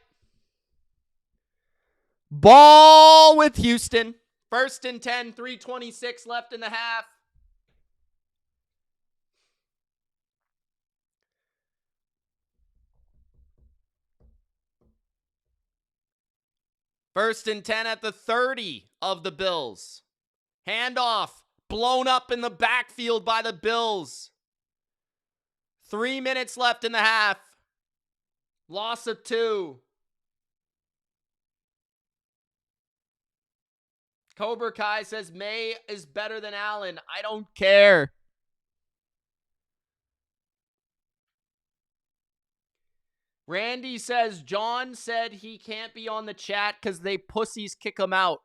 Ball with Houston. 1st and 10, 3:26 left in the half. First and 10 at the 30 of the Bills. Handoff. Blown up in the backfield by the Bills. 3 minutes left in the half. Loss of 2. Cobra Kai says May is better than Allen. I don't care. Randy says John said he can't be on the chat because they pussies kick him out.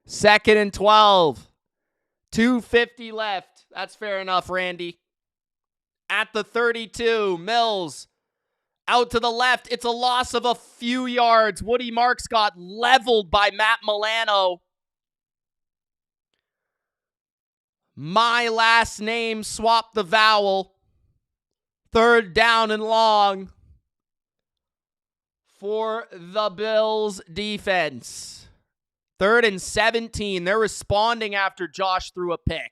2nd and 12. 2:50 left. That's fair enough, Randy. At the 32, Mills. Out to the left. It's a loss of a few yards. Woody Marks got leveled by Matt Milano. My last name, swap the vowel. 3rd down and long for the Bills defense. 3rd and 17. They're responding after Josh threw a pick.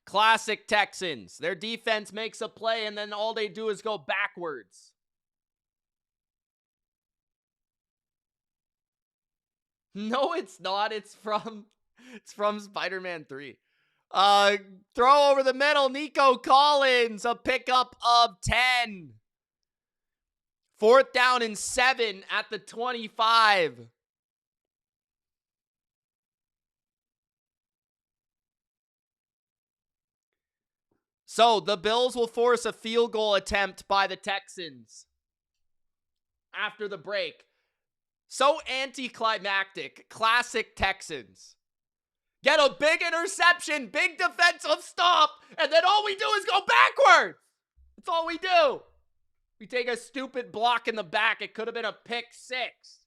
Classic Texans. Their defense makes a play, and then all they do is go backwards. No, it's not. It's from Spider-Man 3. Throw over the middle. Nico Collins, a pickup of 10. 4th down and 7 at the 25. So the Bills will force a field goal attempt by the Texans after the break. So anticlimactic. Classic Texans. Get a big interception, big defensive stop, and then all we do is go backwards. That's all we do. We take a stupid block in the back. It could have been a pick 6.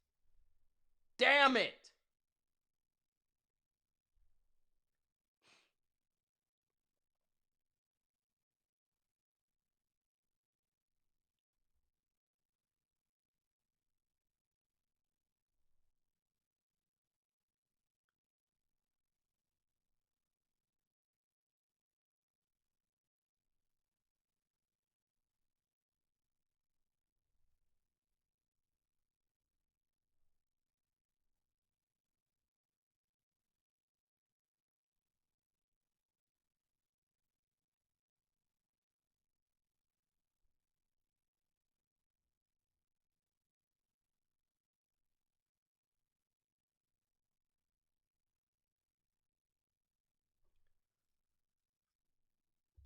Damn it.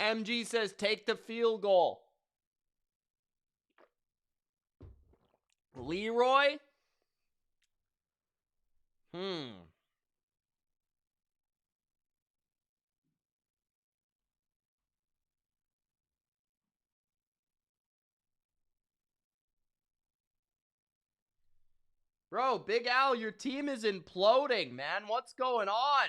MG says take the field goal. Leroy? Bro, Big Al, your team is imploding, man. What's going on?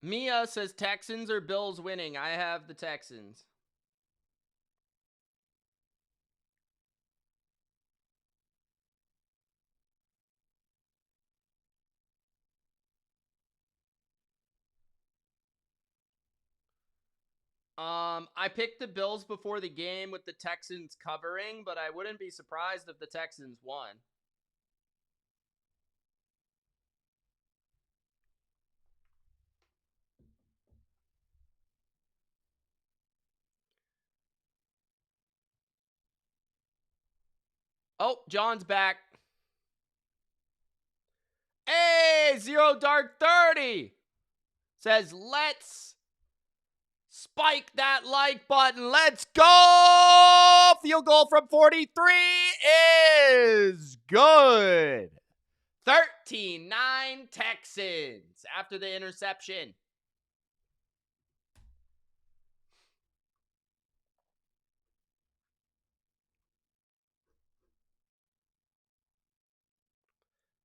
Mia says Texans or Bills winning. I have the Texans. I picked the Bills before the game with the Texans covering, but I wouldn't be surprised if the Texans won. Oh, John's back. Hey, Zero Dark 30 says, let's spike that like button. Let's go! Field goal from 43 is good. 13-9 Texans after the interception.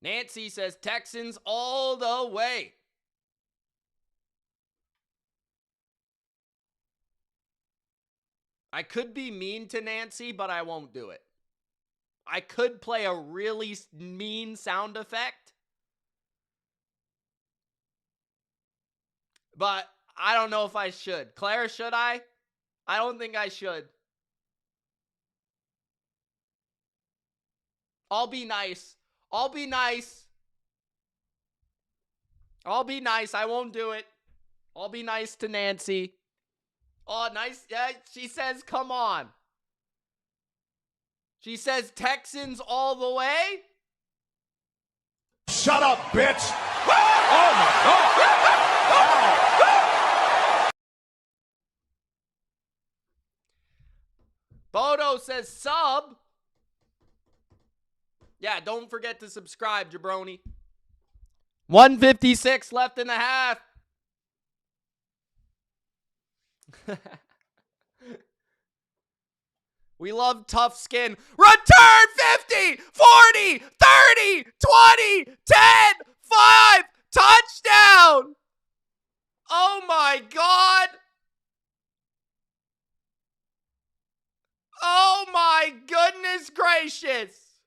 Nancy says Texans all the way. I could be mean to Nancy, but I won't do it. I could play a really mean sound effect, but I don't know if I should. Claire, should I? I don't think I should. I'll be nice. I'll be nice. I'll be nice. I won't do it. I'll be nice to Nancy. Oh, nice. Yeah, she says, come on. She says Texans all the way. Shut up, bitch! Oh my God! Bodo says sub. Yeah, don't forget to subscribe, jabroni. 156 left in the half. We love tough skin. Return 50, 40, 30, 20, 10, 5. Touchdown. Oh my God. Oh my goodness gracious.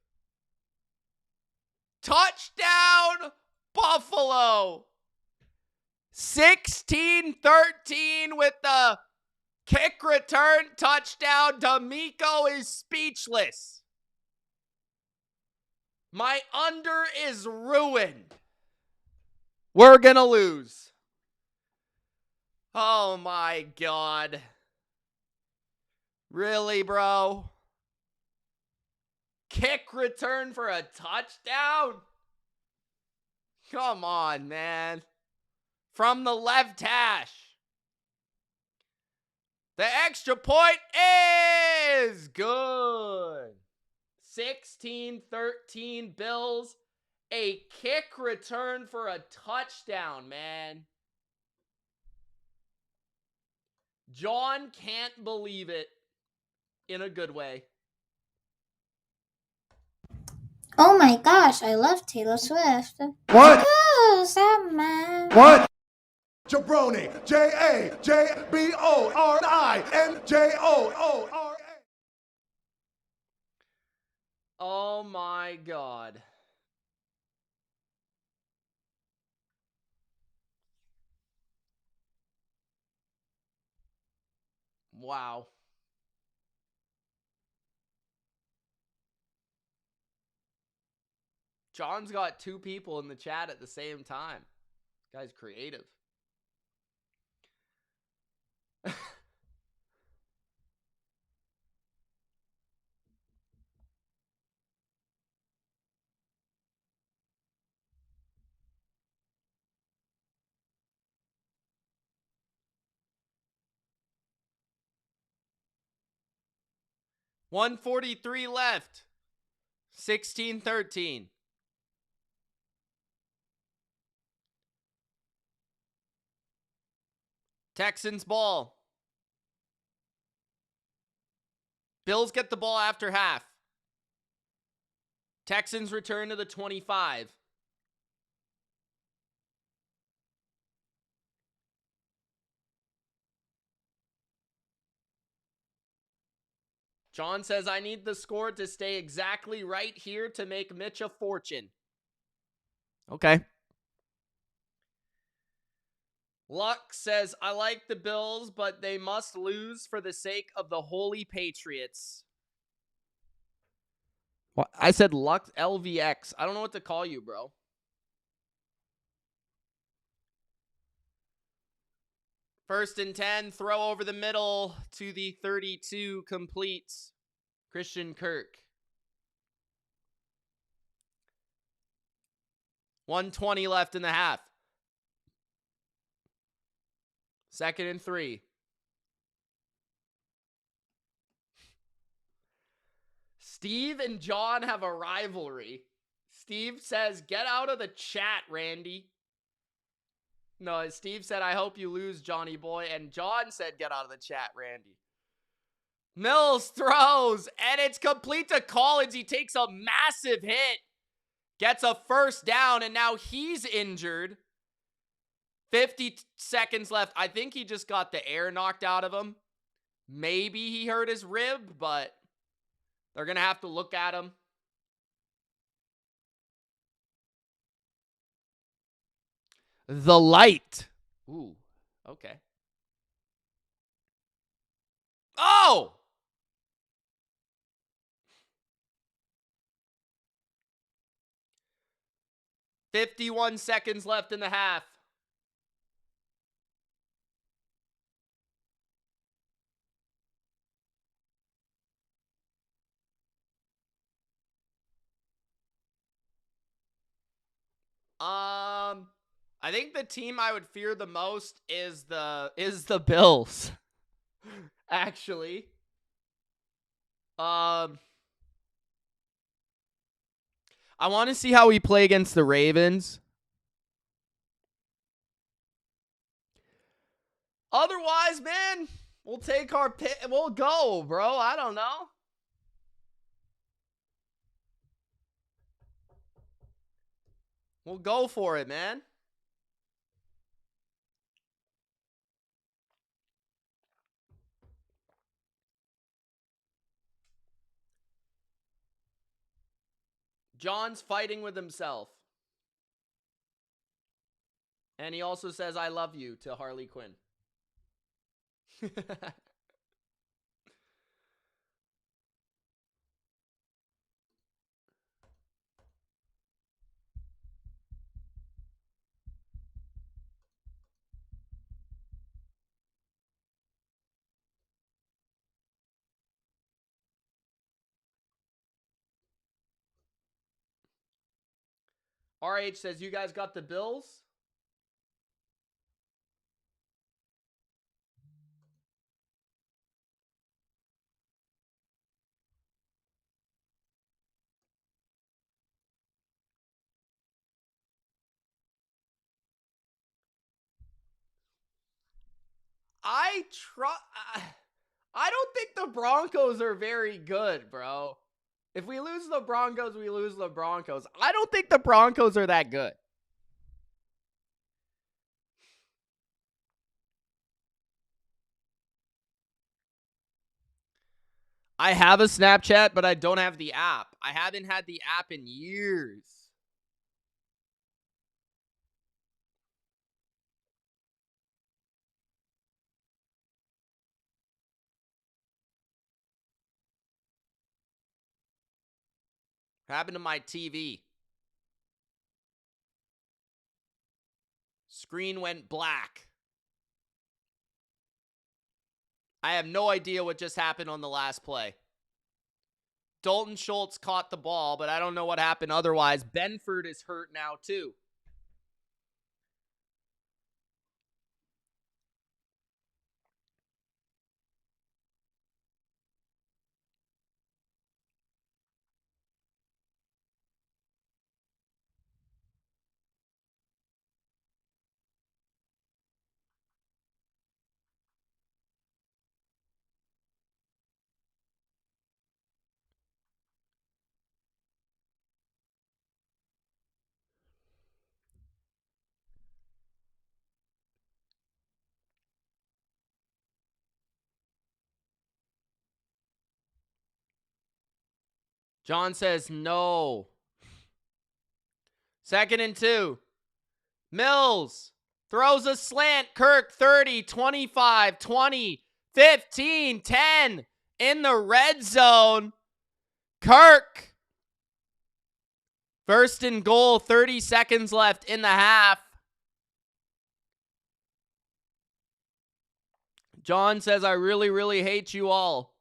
Touchdown, Buffalo. 16-13 with the kick return touchdown. D'Amico is speechless. My under is ruined. We're gonna lose. Oh my God. Really, bro? Kick return for a touchdown? Come on, man. From the left hash. The extra point is good. 16-13 Bills. A kick return for a touchdown, man. John can't believe it in a good way. Oh my gosh, I love Taylor Swift. What? Oh, that man. What? Jabroni. JAJBORINJOORA. Oh my God. Wow. John's got two people in the chat at the same time. This guy's creative. $143 left. 16-13. Texans ball. Bills get the ball after half. Texans return to the 25. John says, I need the score to stay exactly right here to make Mitch a fortune. Okay. Luck says, I like the Bills, but they must lose for the sake of the holy Patriots. What? I said Luck LVX. I don't know what to call you, bro. First and 10, throw over the middle to the 32, complete. Christian Kirk. 1:20 left in the half. Second and 3. Steve and John have a rivalry. Steve says, get out of the chat, Randy. No, Steve said, I hope you lose, Johnny boy. And John said, get out of the chat, Randy. Mills throws, and it's complete to Collins. He takes a massive hit. Gets a first down, and now he's injured. 50 seconds left. I think he just got the air knocked out of him. Maybe he hurt his rib, but they're going to have to look at him. The light. Ooh, okay. Oh! "51 seconds left in the half. I think the team I would fear the most is the Bills. Actually. I want to see how we play against the Ravens. Otherwise, man, we'll take our pick. We'll go, bro. I don't know. We'll go for it, man. John's fighting with himself. And he also says, I love you to Harley Quinn. RH says, you guys got the Bills? I don't think the Broncos are very good, bro. If we lose the Broncos, we lose the Broncos. I don't think the Broncos are that good. I have a Snapchat, but I don't have the app. I haven't had the app in years. What happened to my TV? Screen went black. I have no idea what just happened on the last play. Dalton Schultz caught the ball, but I don't know what happened otherwise. Benford is hurt now, too. John says no. 2nd and 2. Mills throws a slant. Kirk 30, 25, 20, 15, 10 in the red zone. Kirk. 1st and goal, 30 seconds left in the half. John says, I really, really hate you all.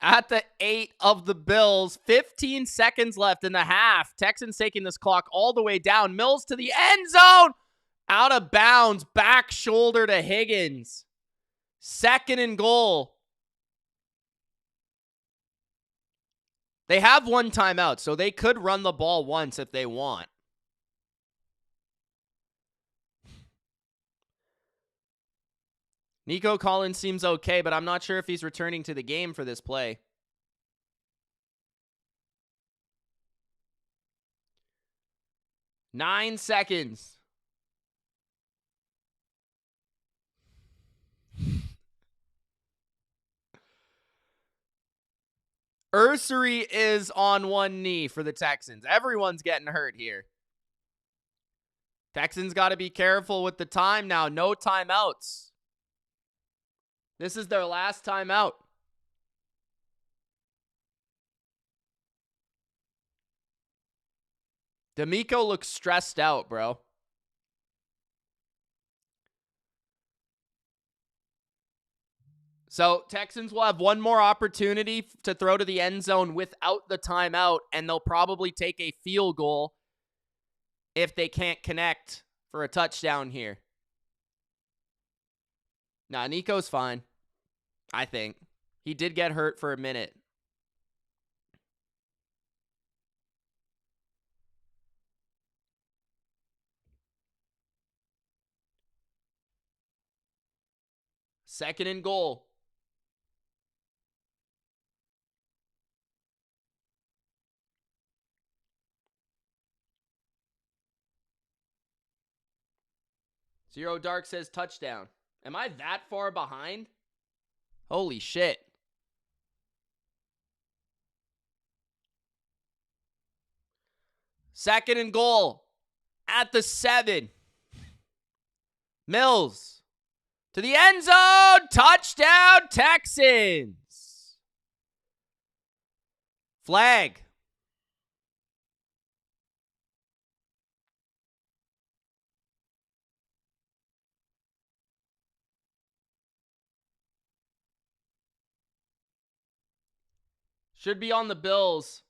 At the 8 of the Bills, 15 seconds left in the half. Texans taking this clock all the way down. Mills to the end zone. Out of bounds. Back shoulder to Higgins. 2nd and goal. They have one timeout, so they could run the ball once if they want. Nico Collins seems okay, but I'm not sure if he's returning to the game for this play. Nine seconds. Ursery is on one knee for the Texans. Everyone's getting hurt here. Texans got to be careful with the time now. No timeouts. This is their last timeout. D'Amico looks stressed out, bro. So Texans will have one more opportunity to throw to the end zone without the timeout, and they'll probably take a field goal if they can't connect for a touchdown here. Nah, Nico's fine, I think. He did get hurt for a minute. Second and goal. Zero Dark says touchdown. Am I that far behind? Holy shit. Second and goal at the 7. Mills to the end zone. Touchdown, Texans. Flag. Should be on the Bills.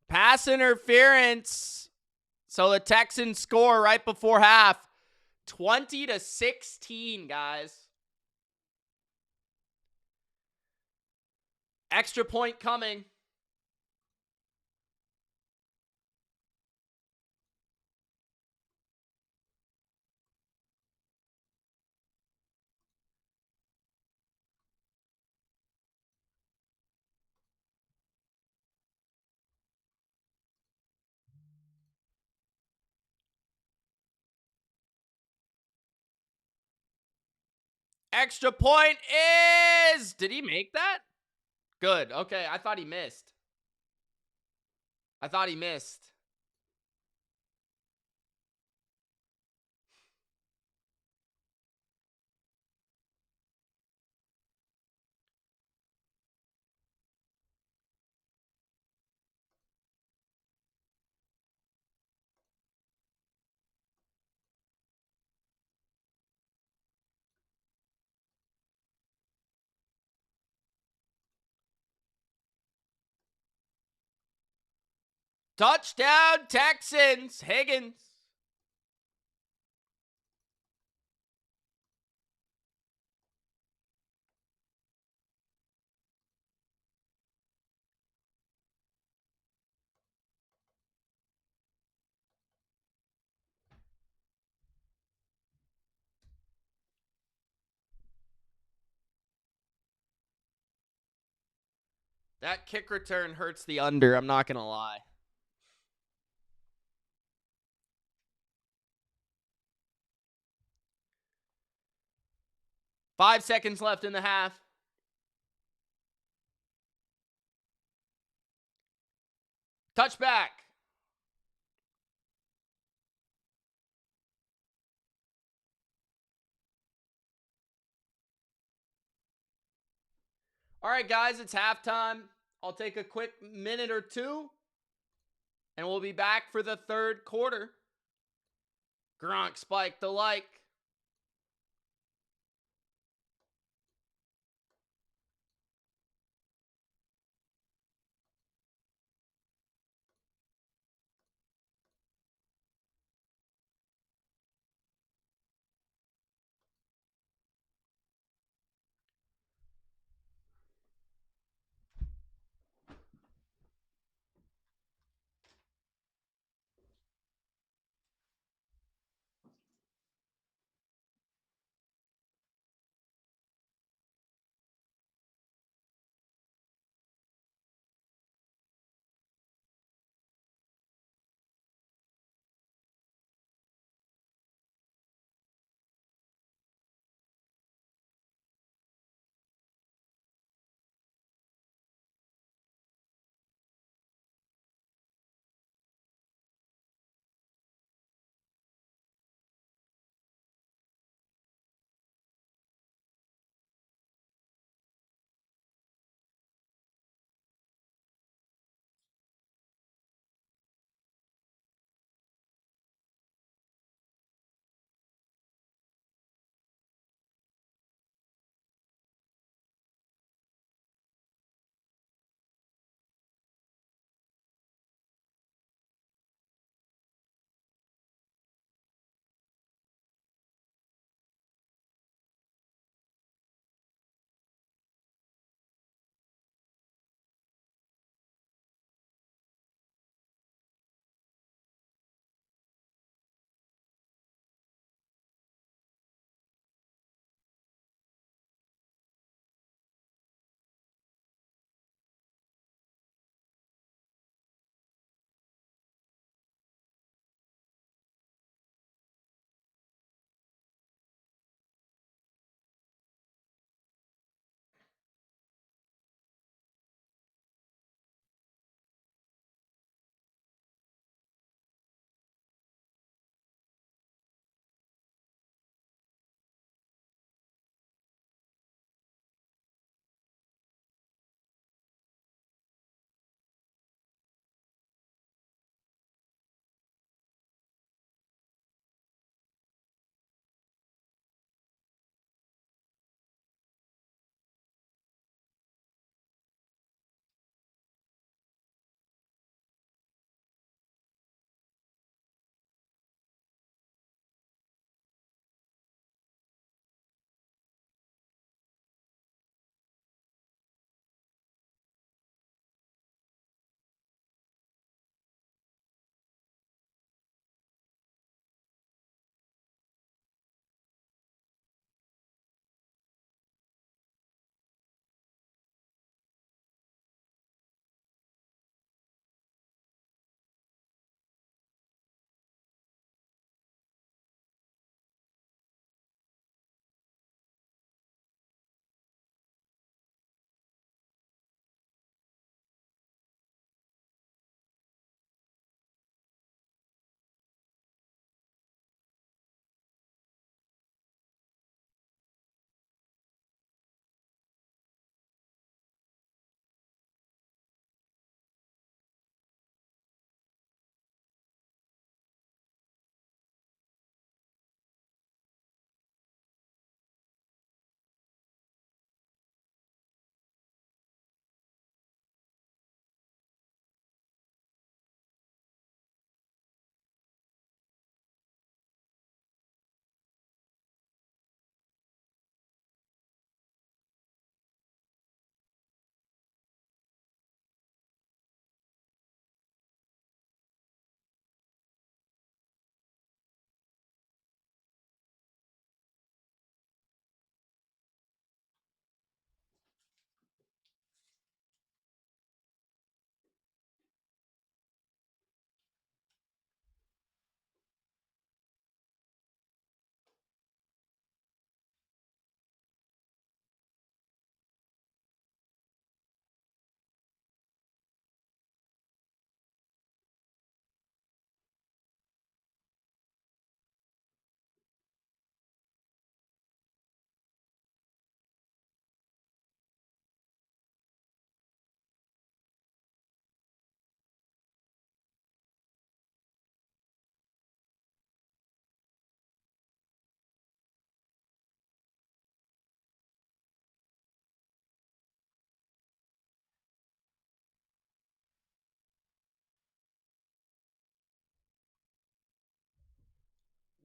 Pass interference. So the Texans score right before half. 20-16, guys. Extra point coming. Extra point is... Did he make that? Good. Okay, I thought he missed. Touchdown, Texans. Higgins. That kick return hurts the under, I'm not going to lie. 5 seconds left in the half. Touchback. All right, guys, it's halftime. I'll take a quick minute or two, and we'll be back for the third quarter. Gronk spiked the like.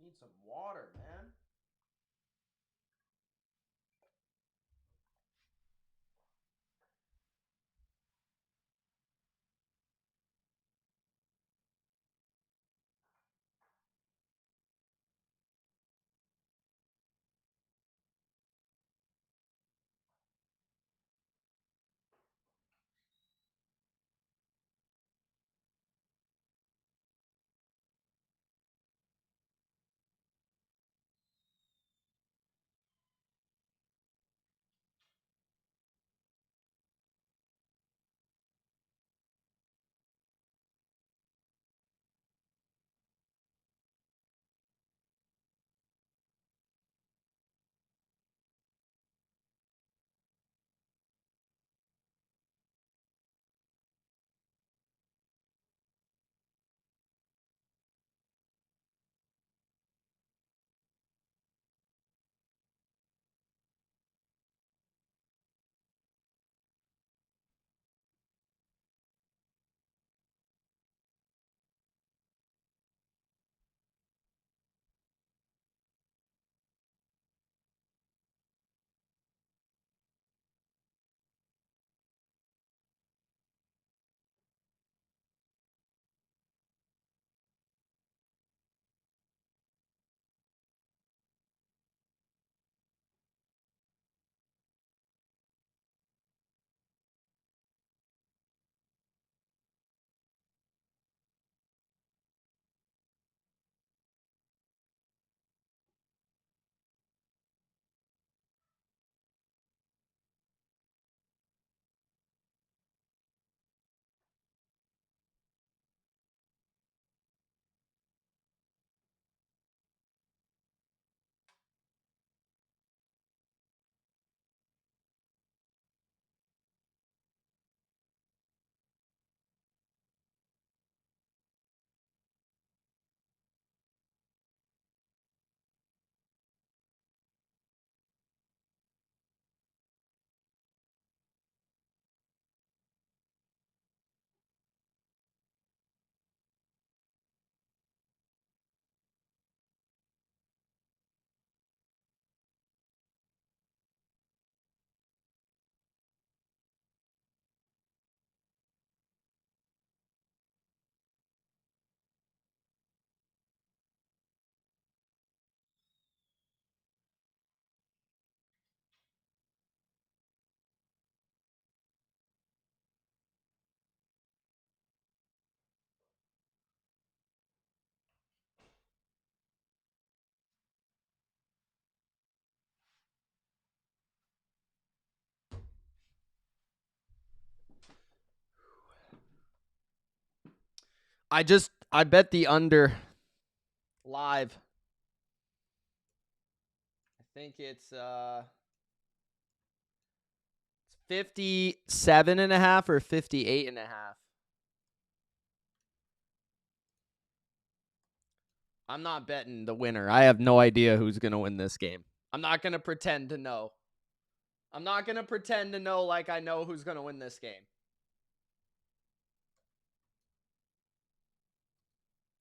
Need some water, man. I bet the under live. I think it's 57.5 or 58.5. I'm not betting the winner. I have no idea who's going to win this game. I'm not going to pretend to know. I'm not going to pretend to know like I know who's going to win this game.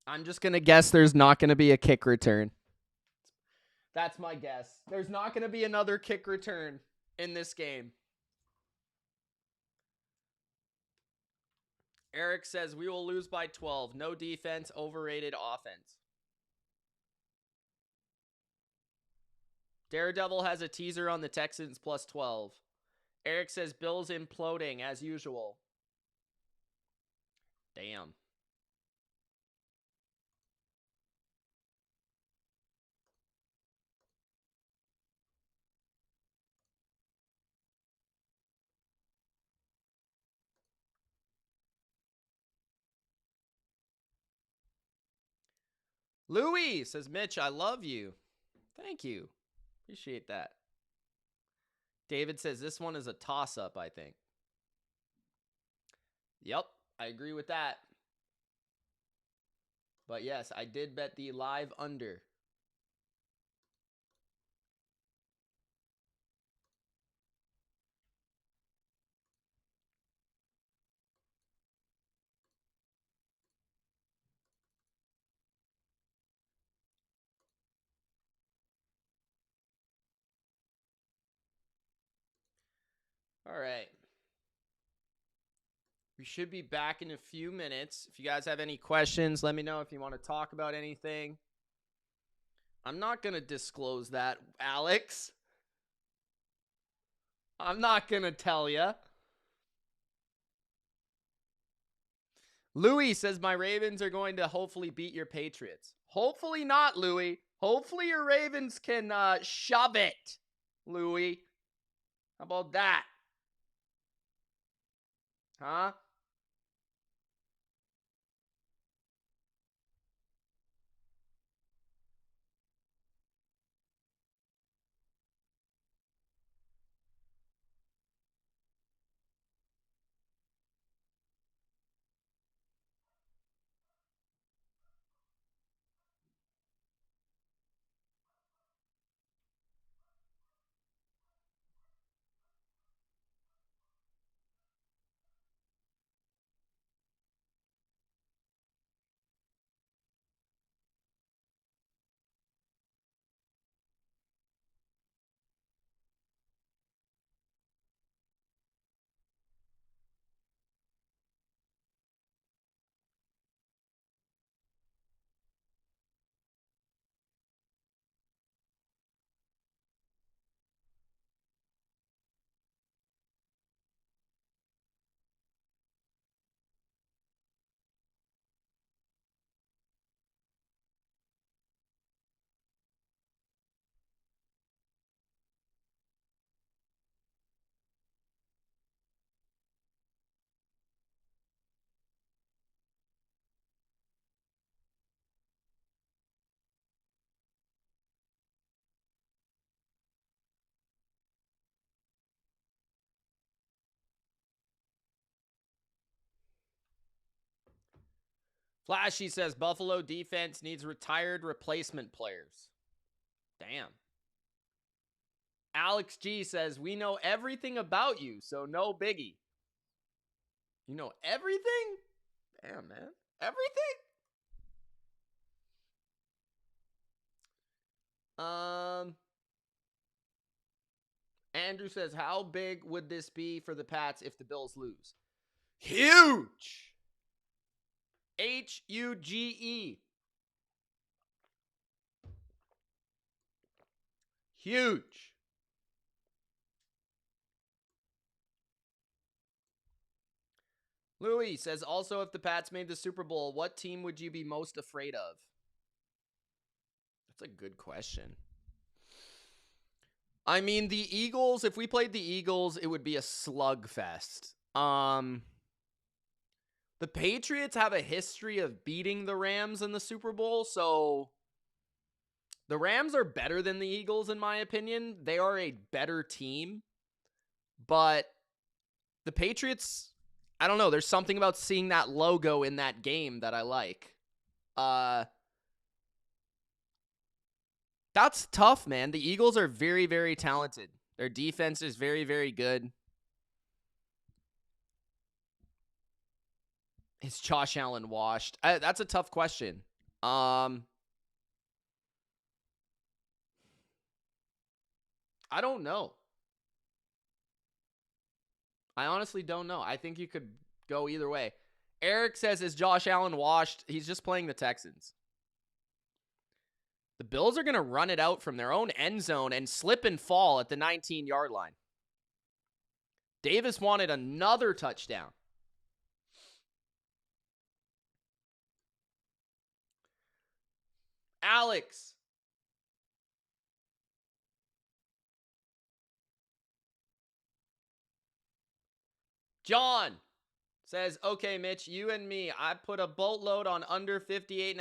I'm just going to guess there's not going to be a kick return. That's my guess. There's not going to be another kick return in this game. Eric says we will lose by 12. No defense, overrated offense. Daredevil has a teaser on the Texans plus 12. Eric says Bills imploding as usual. Damn. Louis says, Mitch, I love you. Thank you. Appreciate that. David says this one is a toss-up, I think. Yep, I agree with that. But yes, I did bet the live under. All right. We should be back in a few minutes. If you guys have any questions, let me know if you want to talk about anything. I'm not going to disclose that, Alex. I'm not going to tell you. Louis says my Ravens are going to hopefully beat your Patriots. Hopefully not, Louis. Hopefully your Ravens can shove it, Louis. How about that? Huh? Flashy says Buffalo defense needs retired replacement players. Damn. Alex G says we know everything about you, so no biggie. You know everything? Damn, man. Everything? Andrew says, how big would this be for the Pats if the Bills lose? Huge. Huge. Huge. Louis says, also, if the Pats made the Super Bowl, what team would you be most afraid of? That's a good question. I mean, the Eagles, if we played the Eagles, it would be a slugfest. The Patriots have a history of beating the Rams in the Super Bowl, so the Rams are better than the Eagles, in my opinion. They are a better team, but the Patriots, I don't know. There's something about seeing that logo in that game that I like. That's tough, man. The Eagles are very, very talented. Their defense is very, very good. Is Josh Allen washed? That's a tough question. I don't know. I honestly don't know. I think you could go either way. Eric says, is Josh Allen washed? He's just playing the Texans. The Bills are going to run it out from their own end zone and slip and fall at the 19-yard line. Davis wanted another touchdown. Alex. John says, okay, Mitch, you and me, I put a boatload on under 58.5.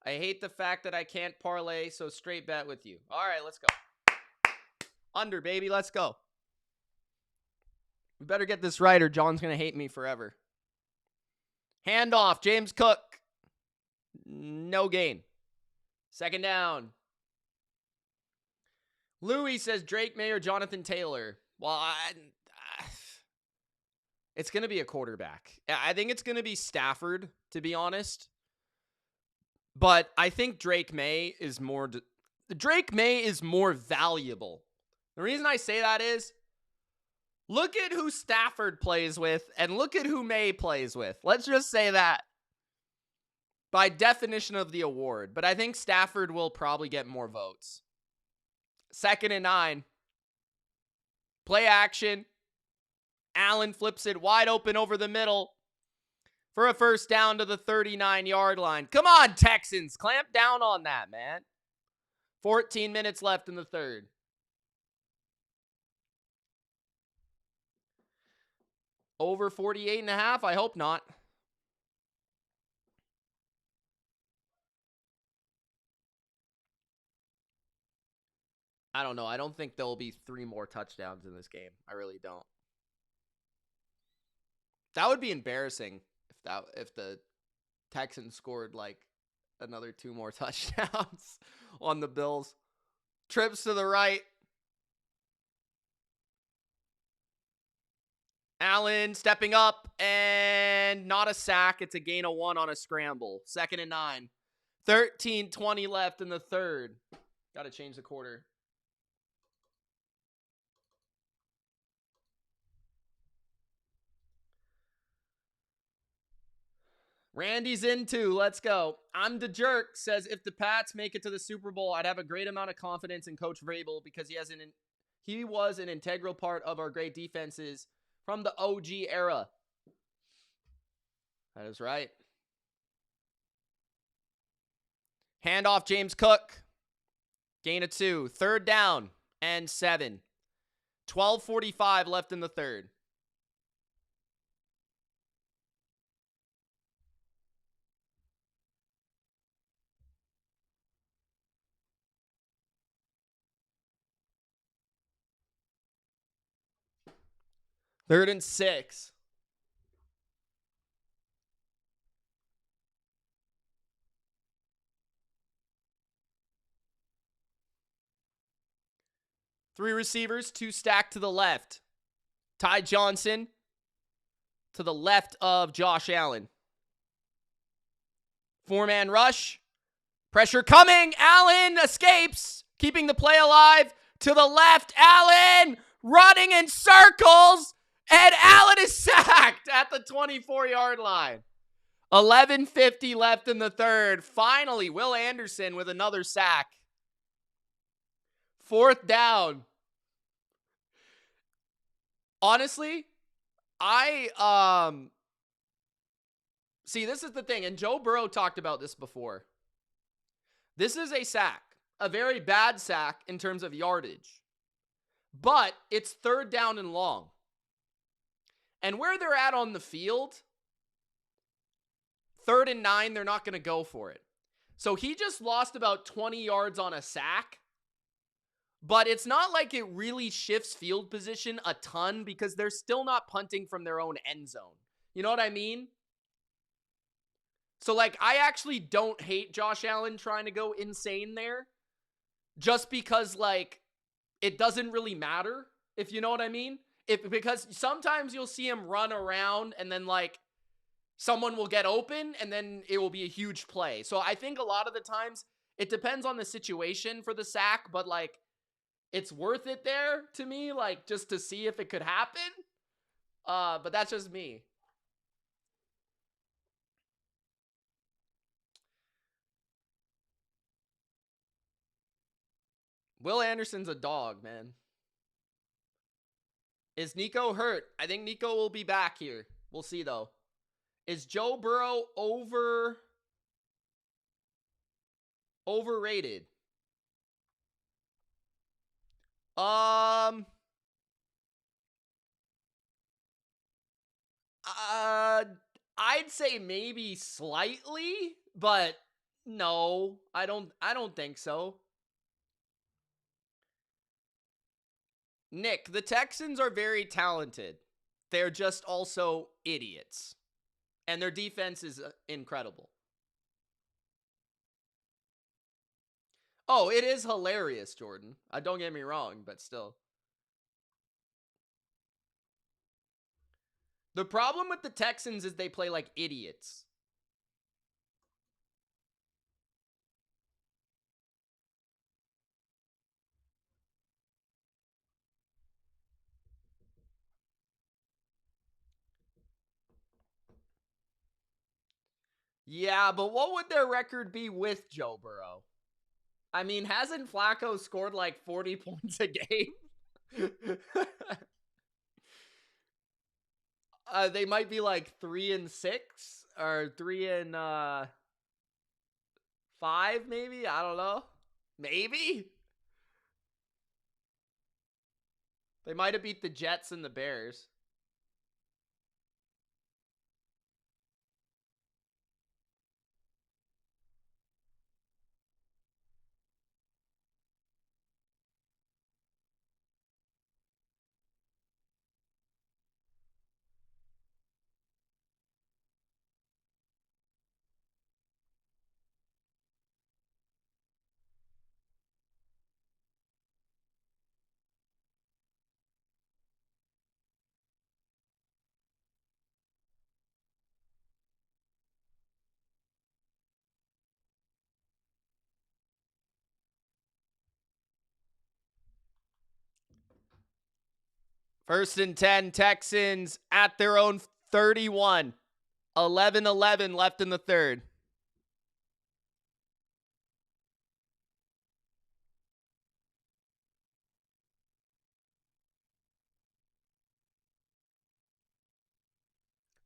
I hate the fact that I can't parlay, so straight bet with you. All right, let's go. Under, baby, let's go. We better get this right or John's going to hate me forever. Handoff, James Cook. No gain. Second down. Louis says Drake May or Jonathan Taylor. Well, it's going to be a quarterback. I think it's going to be Stafford, to be honest. But I think Drake May is more valuable. The reason I say that is Look at who Stafford plays with and look at who May plays with. Let's just say that. By definition of the award. But I think Stafford will probably get more votes. 2nd and 9. Play action. Allen flips it wide open over the middle for a first down to the 39-yard line. Come on, Texans. Clamp down on that, man. 14 minutes left in the third. Over 48.5? I hope not. I don't know. I don't think there will be 3 more touchdowns in this game. I really don't. That would be embarrassing if the Texans scored like another 2 more touchdowns on the Bills. Trips to the right. Allen stepping up and not a sack. It's a gain of 1 on a scramble. 2nd and 9. 13:20 left in the third. Got to change the quarter. Randy's in too. Let's go. I'm the jerk. Says if the Pats make it to the Super Bowl, I'd have a great amount of confidence in Coach Vrabel because he was an integral part of our great defenses from the OG era. That is right. Handoff James Cook. Gain of 2. 3rd down and 7. 12:45 left in the third. Third and 6. Three receivers, 2 stacked to the left. Ty Johnson to the left of Josh Allen. 4-man rush. Pressure coming. Allen escapes, keeping the play alive. To the left, Allen running in circles. And Allen is sacked at the 24-yard line. 11:50 left in the third. Finally, Will Anderson with another sack. 4th down. Honestly, see, this is the thing, and Joe Burrow talked about this before. This is a sack, a very bad sack in terms of yardage, but it's 3rd down and long. And where they're at on the field, 3rd and 9, they're not going to go for it. So he just lost about 20 yards on a sack. But it's not like it really shifts field position a ton because they're still not punting from their own end zone. You know what I mean? So, like, I actually don't hate Josh Allen trying to go insane there. Just because, like, it doesn't really matter, if you know what I mean. Because sometimes you'll see him run around and then, like, someone will get open and then it will be a huge play. So I think a lot of the times it depends on the situation for the sack, but, like, it's worth it there to me, like, just to see if it could happen. But that's just me. Will Anderson's a dog, man. Is Nico hurt? I think Nico will be back here. We'll see, though. Is Joe Burrow overrated? I'd say maybe slightly, but no, I don't think so. Nick, the Texans are very talented. They're just also idiots. And their defense is incredible. Oh, it is hilarious, Jordan. Don't get me wrong, but still. The problem with the Texans is they play like idiots. Yeah, but what would their record be with Joe Burrow? I mean, hasn't Flacco scored like 40 points a game? They might be like 3-6 or 3-5, maybe. I don't know. Maybe they might have beat the Jets and the Bears. First and 10, Texans at their own 31. 11-11 left in the third.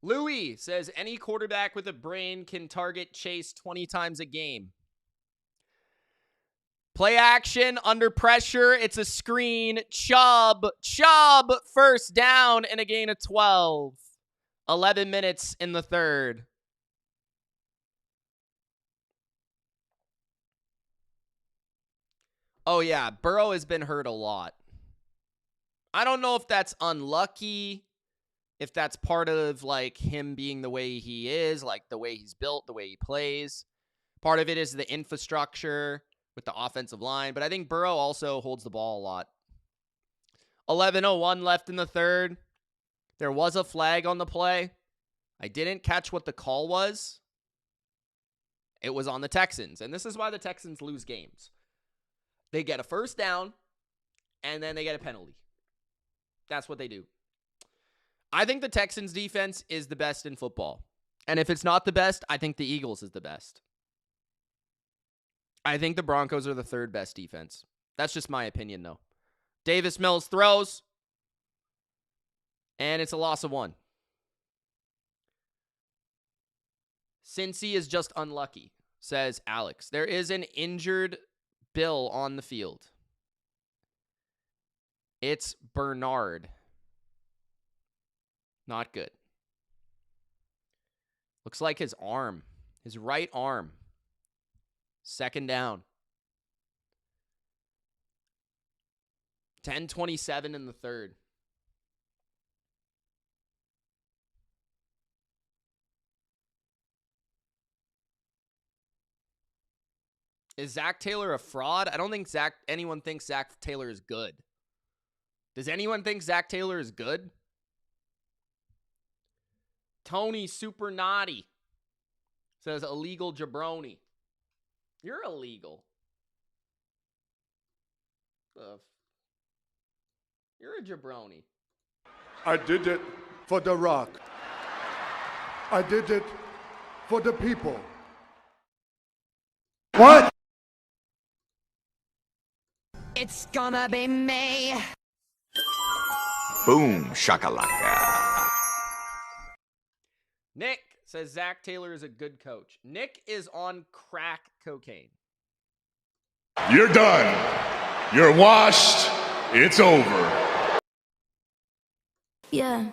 Louis says any quarterback with a brain can target Chase 20 times a game. Play action, under pressure, it's a screen. Chubb, first down and a gain of 12. 11 minutes in the third. Oh yeah, Burrow has been hurt a lot. I don't know if that's unlucky, if that's part of like him being the way he is, like the way he's built, the way he plays. Part of it is the infrastructure with the offensive line, but I think Burrow also holds the ball a lot. 11:01 left in the third. There was a flag on the play. I didn't catch what the call was. It was on the Texans, and this is why the Texans lose games. They get a first down, and then they get a penalty. That's what they do. I think the Texans defense is the best in football. And if it's not the best, I think the Eagles is the best. I think the Broncos are the third best defense. That's just my opinion, though. Davis Mills throws, and it's a loss of 1. Cincy is just unlucky, says Alex. There is an injured Bill on the field. It's Bernard. Not good. Looks like his arm, his right arm. Second down. 10:27 in the third. Is Zach Taylor a fraud? I don't think anyone thinks Zach Taylor is good. Does anyone think Zach Taylor is good? Tony Super Naughty says illegal jabroni. You're illegal. You're a jabroni. I did it for The Rock. I did it for the people. What? It's gonna be me. Boom, shakalaka. Nick says Zach Taylor is a good coach. Nick is on crack cocaine. You're done. You're washed. It's over. Yeah.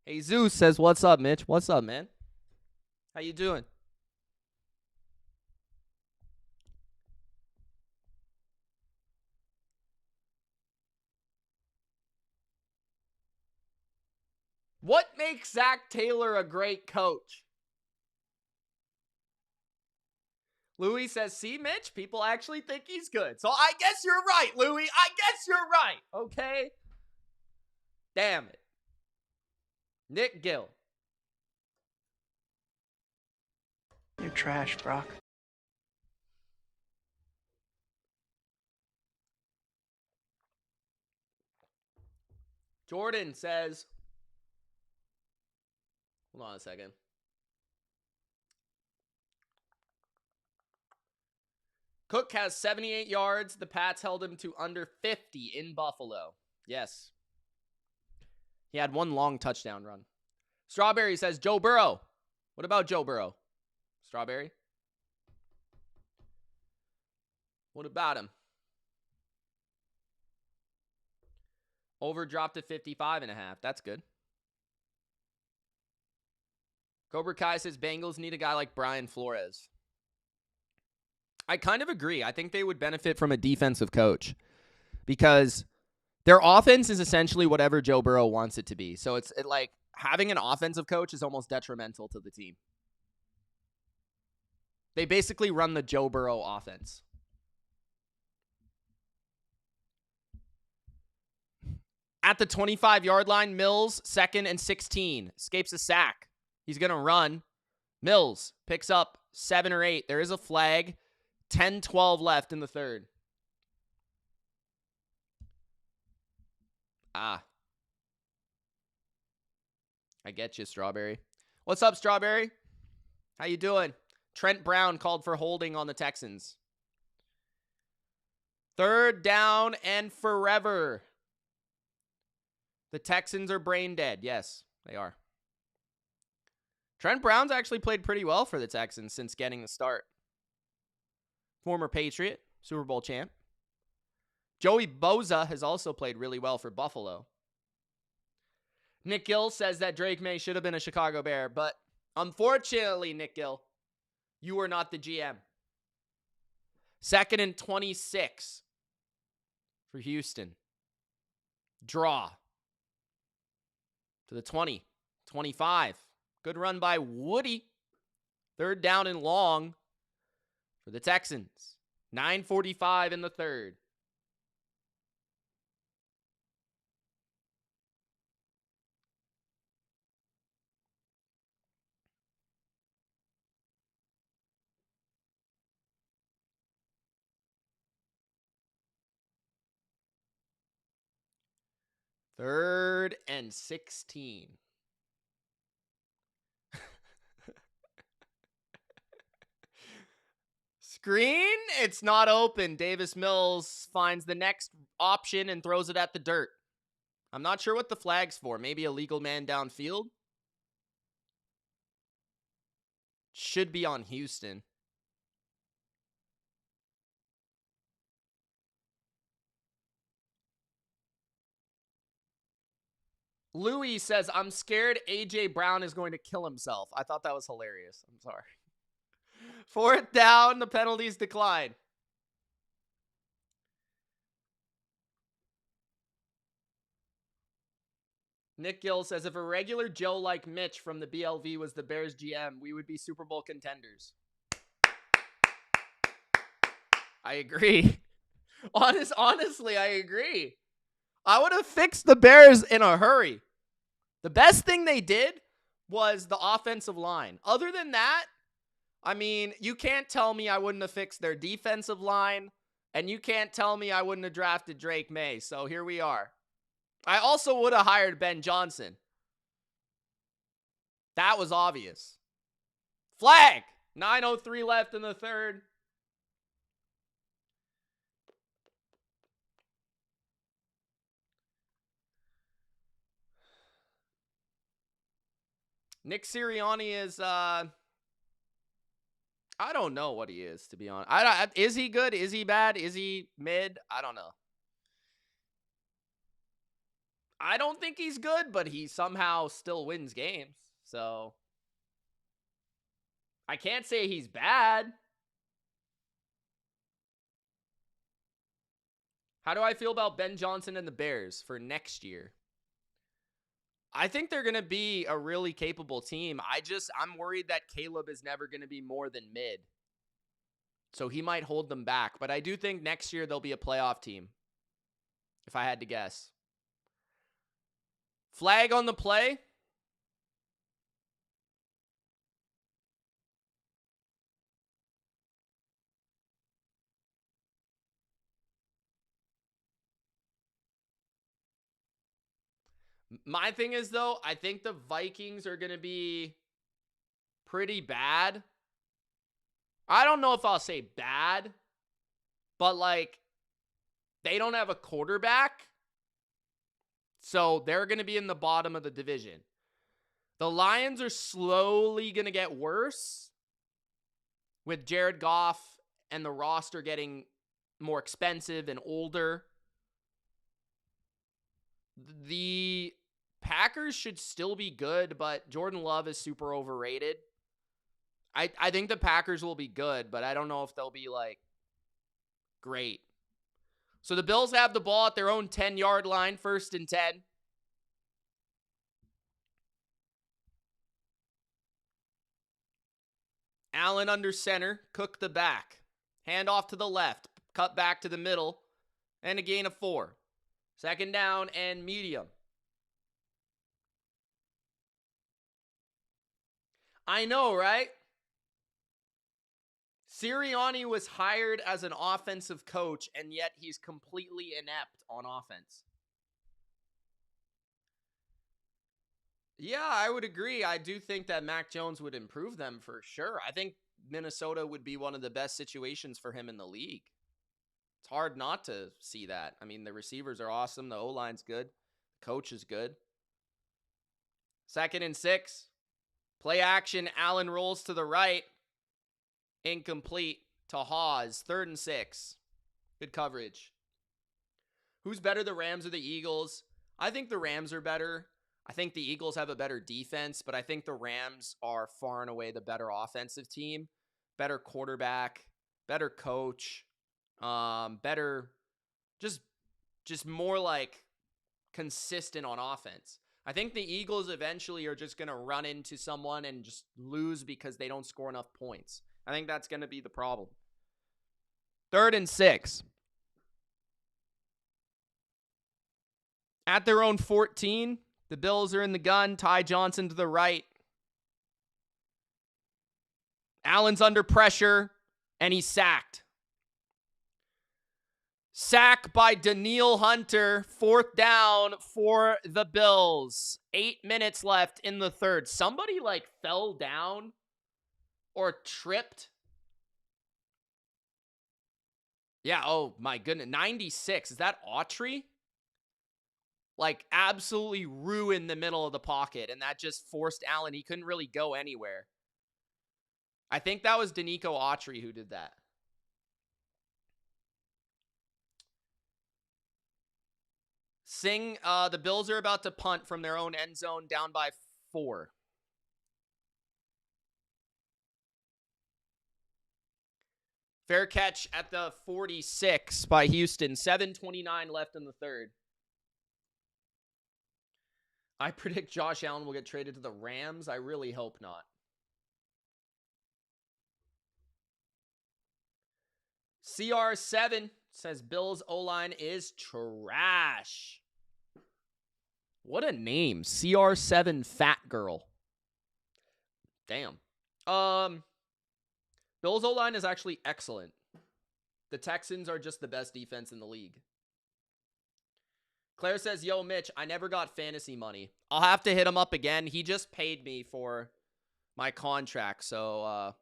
Hey, Zeus says, what's up, Mitch? What's up, man? How you doing? What makes Zach Taylor a great coach? Louis says, see, Mitch, people actually think he's good. So I guess you're right, Louis. I guess you're right. Okay? Damn it. Nick Gill. You're trash, Brock. Jordan says, Hold on a second. Cook has 78 yards. The Pats held him to under 50 in Buffalo. Yes. He had one long touchdown run. Strawberry says Joe Burrow. What about Joe Burrow? Strawberry? What about him? Over dropped to 55.5. That's good. Cobra Kai says Bengals need a guy like Brian Flores. I kind of agree. I think they would benefit from a defensive coach because their offense is essentially whatever Joe Burrow wants it to be. So it's like having an offensive coach is almost detrimental to the team. They basically run the Joe Burrow offense. At the 25-yard line, Mills, 2nd and 16. Escapes a sack. He's going to run. Mills picks up 7 or 8. There is a flag. 10-12 left in the third. I get you, Strawberry. What's up, Strawberry? How you doing? Trent Brown called for holding on the Texans. 3rd down and forever. The Texans are brain dead. Yes, they are. Trent Brown's actually played pretty well for the Texans since getting the start. Former Patriot, Super Bowl champ. Joey Bosa has also played really well for Buffalo. Nick Gill says that Drake May should have been a Chicago Bear, but unfortunately, Nick Gill, you are not the GM. 2nd and 26 for Houston. Draw to the 20, 25. Good run by Woody. 3rd down and long for the Texans. 9:45 in the third. Third and 16. Screen, it's not open. Davis Mills finds the next option and throws it at the dirt. I'm not sure what the flag's for. Maybe a legal man downfield. Should be on Houston. Louis says, I'm scared A.J. Brown is going to kill himself. I thought that was hilarious. I'm sorry. 4th down, the penalties decline. Nick Gill says, if a regular Joe like Mitch from the BLV was the Bears GM, we would be Super Bowl contenders. I agree. Honestly, I agree. I would have fixed the Bears in a hurry. The best thing they did was the offensive line. Other than that, I mean, you can't tell me I wouldn't have fixed their defensive line, and you can't tell me I wouldn't have drafted Drake May. So here we are. I also would have hired Ben Johnson. That was obvious. Flag! 9:03 left in the third. Nick Sirianni is, I don't know what he is, to be honest. Is he good? Is he bad? Is he mid? I don't know. I don't think he's good, but he somehow still wins games. So I can't say he's bad. How do I feel about Ben Johnson and the Bears for next year? I think they're going to be a really capable team. I'm worried that Caleb is never going to be more than mid. So he might hold them back. But I do think next year they'll be a playoff team, if I had to guess. Flag on the play. My thing is, though, I think the Vikings are going to be pretty bad. I don't know if I'll say bad, but like they don't have a quarterback. So they're going to be in the bottom of the division. The Lions are slowly going to get worse with Jared Goff and the roster getting more expensive and older. The Packers should still be good, but Jordan Love is super overrated. I think the Packers will be good, but I don't know if they'll be like great. So the Bills have the ball at their own 10-yard line, 1st and 10. Allen under center, Cook the back. Hand off to the left, cut back to the middle, and a gain of 4. 2nd down and medium. I know, right? Sirianni was hired as an offensive coach, and yet he's completely inept on offense. Yeah, I would agree. I do think that Mac Jones would improve them for sure. I think Minnesota would be one of the best situations for him in the league. It's hard not to see that. I mean, the receivers are awesome. The O-line's good. The coach is good. 2nd and 6. Play action. Allen rolls to the right. Incomplete to Hawes. 3rd and 6. Good coverage. Who's better, the Rams or the Eagles? I think the Rams are better. I think the Eagles have a better defense, but I think the Rams are far and away the better offensive team. Better quarterback, better coach, better, just more like consistent on offense. I think the Eagles eventually are just going to run into someone and just lose because they don't score enough points. I think that's going to be the problem. 3rd and 6. At their own 14, the Bills are in the gun. Ty Johnson to the right. Allen's under pressure, and he's sacked. Sack by Danielle Hunter. 4th down for the Bills. 8 minutes left in the 3rd. Somebody like fell down or tripped. Yeah, oh my goodness. 96. Is that Autry? Like absolutely ruined the middle of the pocket, and that just forced Allen. He couldn't really go anywhere. I think that was Danico Autry who did that. The Bills are about to punt from their own end zone down by 4. Fair catch at the 46 by Houston. 7:29 left in the 3rd. I predict Josh Allen will get traded to the Rams. I really hope not. CR7 says Bills O-line is trash. What a name. CR7 Fat Girl. Damn. Bills O-line is actually excellent. The Texans are just the best defense in the league. Claire says, yo, Mitch, I never got fantasy money. I'll have to hit him up again. He just paid me for my contract, so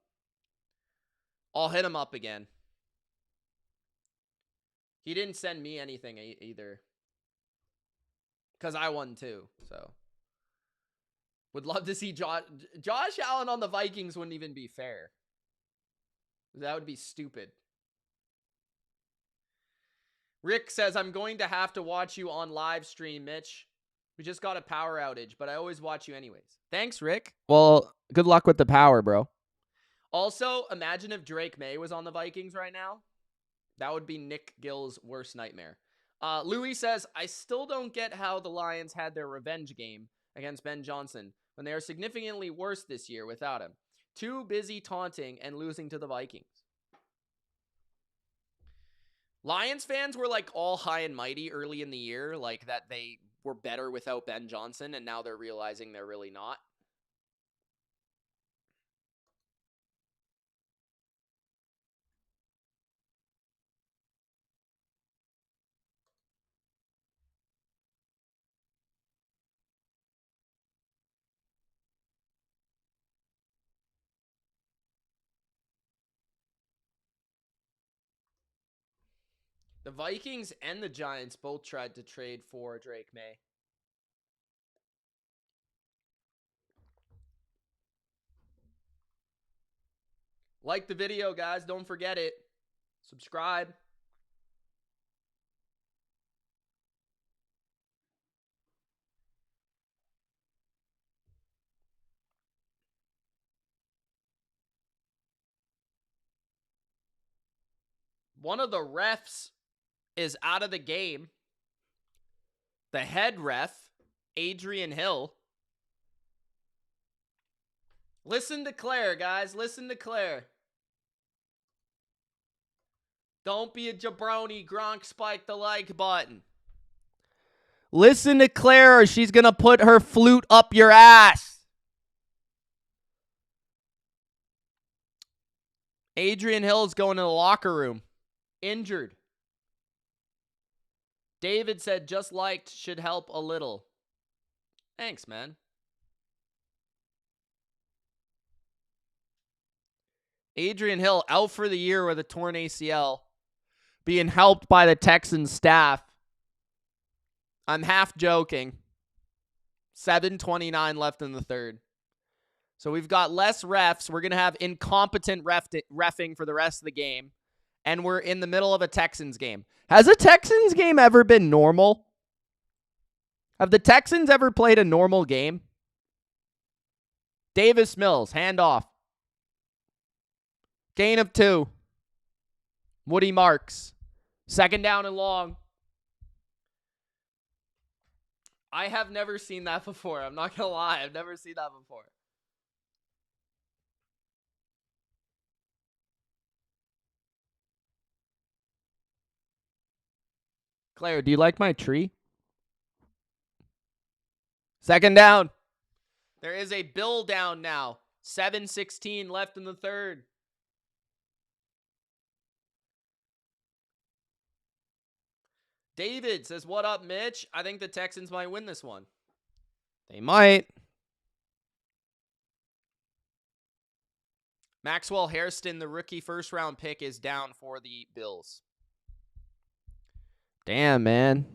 I'll hit him up again. He didn't send me anything either. Because I won too, so. Would love to see Josh Allen on the Vikings wouldn't even be fair. That would be stupid. Rick says, I'm going to have to watch you on live stream, Mitch. We just got a power outage, but I always watch you anyways. Thanks, Rick. Well, good luck with the power, bro. Also, imagine if Drake May was on the Vikings right now. That would be Nick Gill's worst nightmare. Louis says, I still don't get how the Lions had their revenge game against Ben Johnson when they are significantly worse this year without him. Too busy taunting and losing to the Vikings. Lions fans were like all high and mighty early in the year, like that they were better without Ben Johnson, and now they're realizing they're really not. The Vikings and the Giants both tried to trade for Drake May. Like the video, guys. Don't forget it. Subscribe. One of the refs is out of the game. The head ref, Adrian Hill. Listen to Claire, guys. Listen to Claire. Don't be a jabroni. Gronk spike the like button. Listen to Claire or she's going to put her flute up your ass. Adrian Hill's going to the locker room. Injured. David said just liked should help a little. Thanks, man. Adrian Hill out for the year with a torn ACL. Being helped by the Texans staff. I'm half joking. 7:29 left in the third. So we've got less refs. We're going to have incompetent reffing for the rest of the game. And we're in the middle of a Texans game. Has a Texans game ever been normal? Have the Texans ever played a normal game? Davis Mills, handoff. Gain of 2. Woody Marks. Second down and long. I have never seen that before. I'm not going to lie. I've never seen that before. Claire, do you like my tree? Second down. There is a bill down now. 7:16 left in the third. David says, what up, Mitch? I think the Texans might win this one. They might. Maxwell Hairston, the rookie first-round pick, is down for the Bills. Damn, man.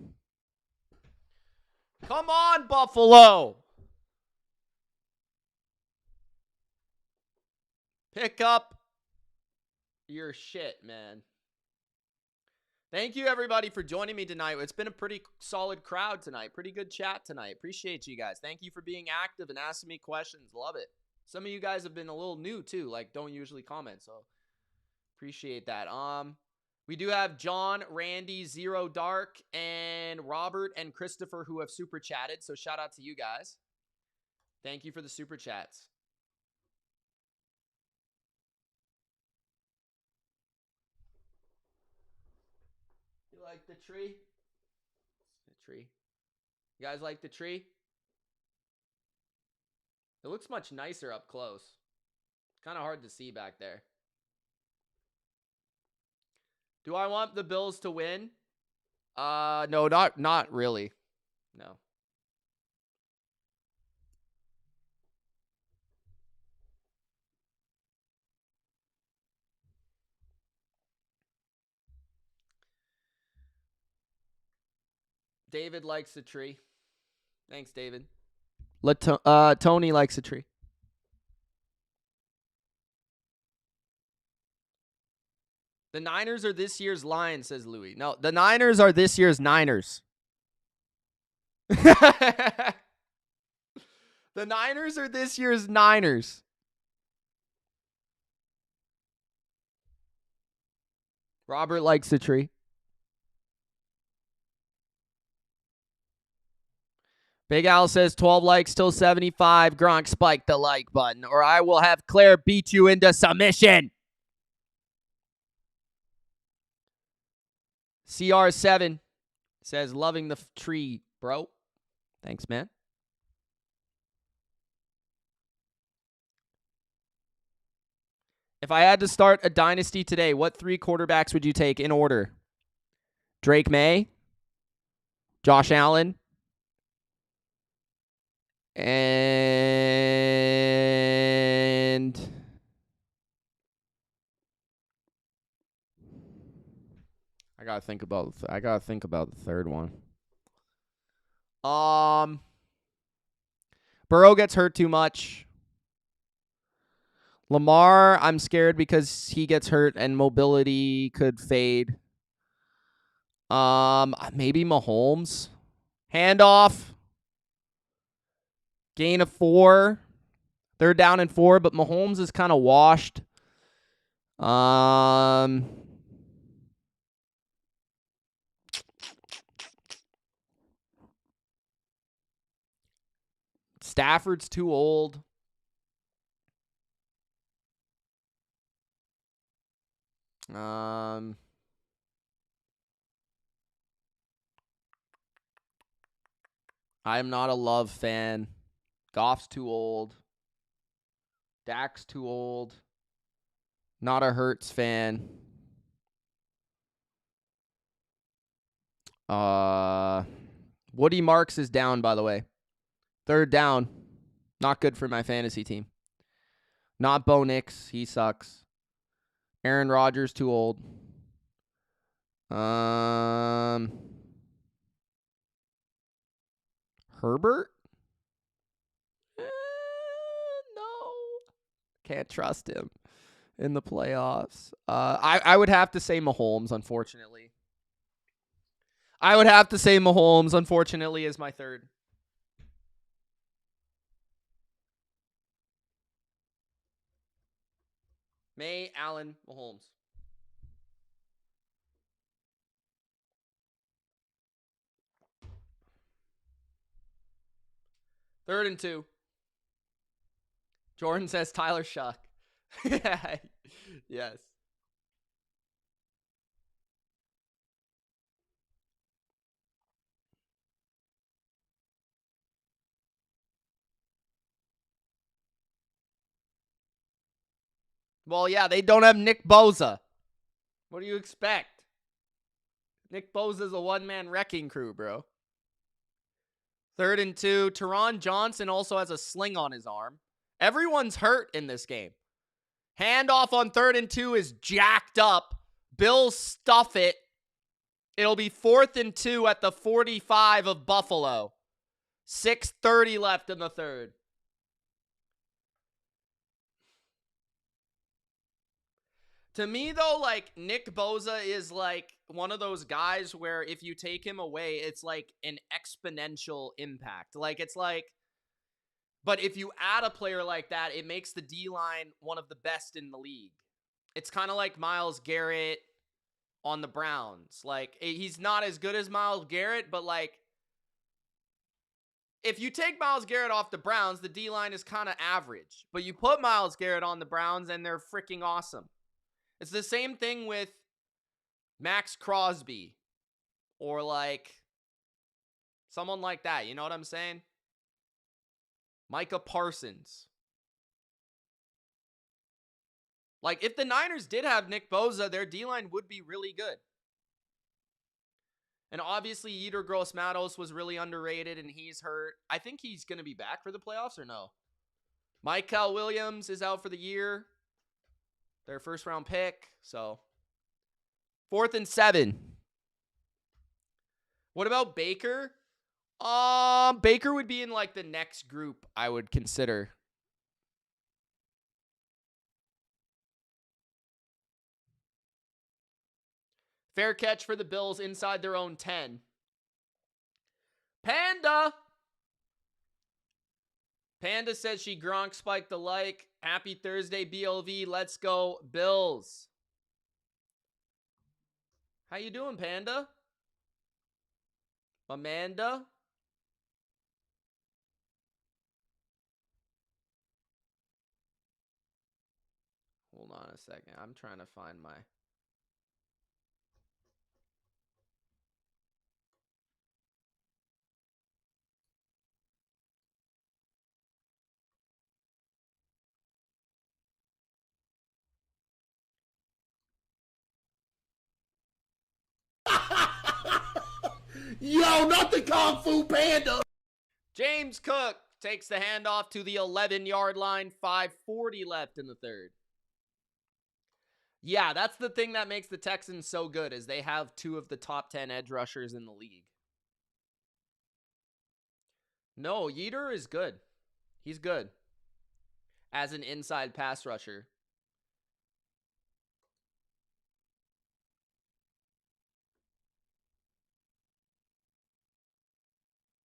Come on, Buffalo. Pick up your shit, man. Thank you, everybody, for joining me tonight. It's been a pretty solid crowd tonight. Pretty good chat tonight. Appreciate you guys. Thank you for being active and asking me questions. Love it. Some of you guys have been a little new, too. Like, don't usually comment, so appreciate that. We do have John, Randy, Zero Dark, and Robert and Christopher who have super chatted. So shout out to you guys. Thank you for the super chats. You like the tree? The tree. You guys like the tree? It looks much nicer up close. It's kind of hard to see back there. Do I want the Bills to win? No, not really. No. David likes the tree. Thanks, David. Tony likes the tree. The Niners are this year's Lions, says Louis. No, the Niners are this year's Niners. The Niners are this year's Niners. Robert likes the tree. Big Al says 12 likes till 75. Gronk spike the like button, or I will have Claire beat you into submission. CR7 says loving the tree, bro. Thanks, man. If I had to start a dynasty today, what 3 quarterbacks would you take in order? Drake May, Josh Allen, and I gotta think about the third one. Burrow gets hurt too much. Lamar, I'm scared because he gets hurt and mobility could fade. Maybe Mahomes. Handoff. Gain of 4. They're down in 4, but Mahomes is kind of washed. Stafford's too old. I am not a Love fan. Goff's too old. Dak's too old. Not a Hurts fan. Woody Marks is down, by the way. 3rd down. Not good for my fantasy team. Not Bo Nix. He sucks. Aaron Rodgers, too old. Herbert? No. Can't trust him in the playoffs. I would have to say Mahomes, unfortunately. I would have to say Mahomes, unfortunately, is my 3rd. May Allen Mahomes. Third and 2. Jordan says Tyler Shuck. Yes. Well, yeah, they don't have Nick Bosa. What do you expect? Nick Bosa's a one-man wrecking crew, bro. 3rd and 2. Teron Johnson also has a sling on his arm. Everyone's hurt in this game. Handoff on 3rd and 2 is jacked up. Bills stuff it. It'll be 4th and 2 at the 45 of Buffalo. 6:30 left in the 3rd. To me, though, like, Nick Bosa is, like, one of those guys where if you take him away, it's, like, an exponential impact. Like, it's like, but if you add a player like that, it makes the D-line one of the best in the league. It's kind of like Myles Garrett on the Browns. Like, he's not as good as Myles Garrett, but, like, if you take Myles Garrett off the Browns, the D-line is kind of average. But you put Myles Garrett on the Browns, and they're freaking awesome. It's the same thing with Max Crosby or, like, someone like that. You know what I'm saying? Micah Parsons. Like, if the Niners did have Nick Bosa, their D-line would be really good. And obviously, Yetur Gross-Matos was really underrated, and he's hurt. I think he's going to be back for the playoffs, or no? Michael Williams is out for the year. Their 1st-round pick. So, 4th and 7. What about Baker? Baker would be in, like, the next group I would consider. Fair catch for the Bills inside their own 10. Panda! Panda says she Gronk spiked the like. Happy Thursday, BLV. Let's go, Bills. How you doing, Panda? Amanda? Hold on a second. I'm trying to find my... Yo, not the Kung Fu Panda! James Cook takes the handoff to the 11-yard line. 5:40 left in the 3rd. Yeah, that's the thing that makes the Texans so good is they have 2 of the top 10 edge rushers in the league. No, Yetur is good. He's good as an inside pass rusher.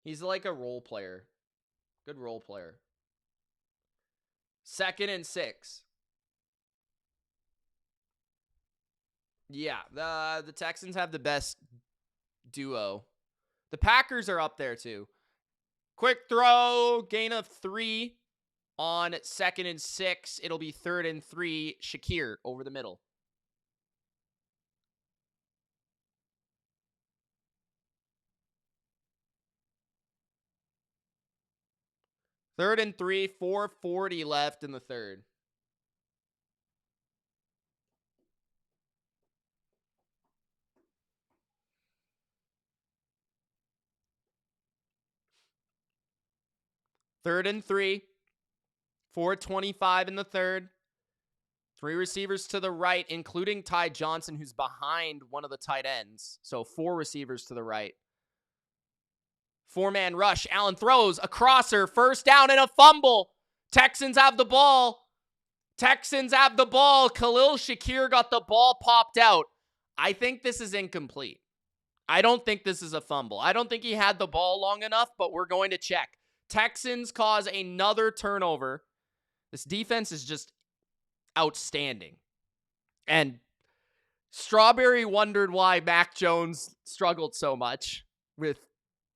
He's like a role player. Good role player. 2nd and 6. Yeah, the Texans have the best duo. The Packers are up there too. Quick throw, gain of 3 on 2nd and 6. It'll be 3rd and 3. Shakir over the middle. Third and 3, 4:40 left in the third. Third and 3, 4:25 in the third. 3 receivers to the right, including Ty Johnson, who's behind one of the tight ends. So 4 receivers to the right. 4-man rush. Allen throws a crosser. First down and a fumble. Texans have the ball. Texans have the ball. Khalil Shakir got the ball popped out. I think this is incomplete. I don't think this is a fumble. I don't think he had the ball long enough, but we're going to check. Texans cause another turnover. This defense is just outstanding. And Strawberry wondered why Mac Jones struggled so much with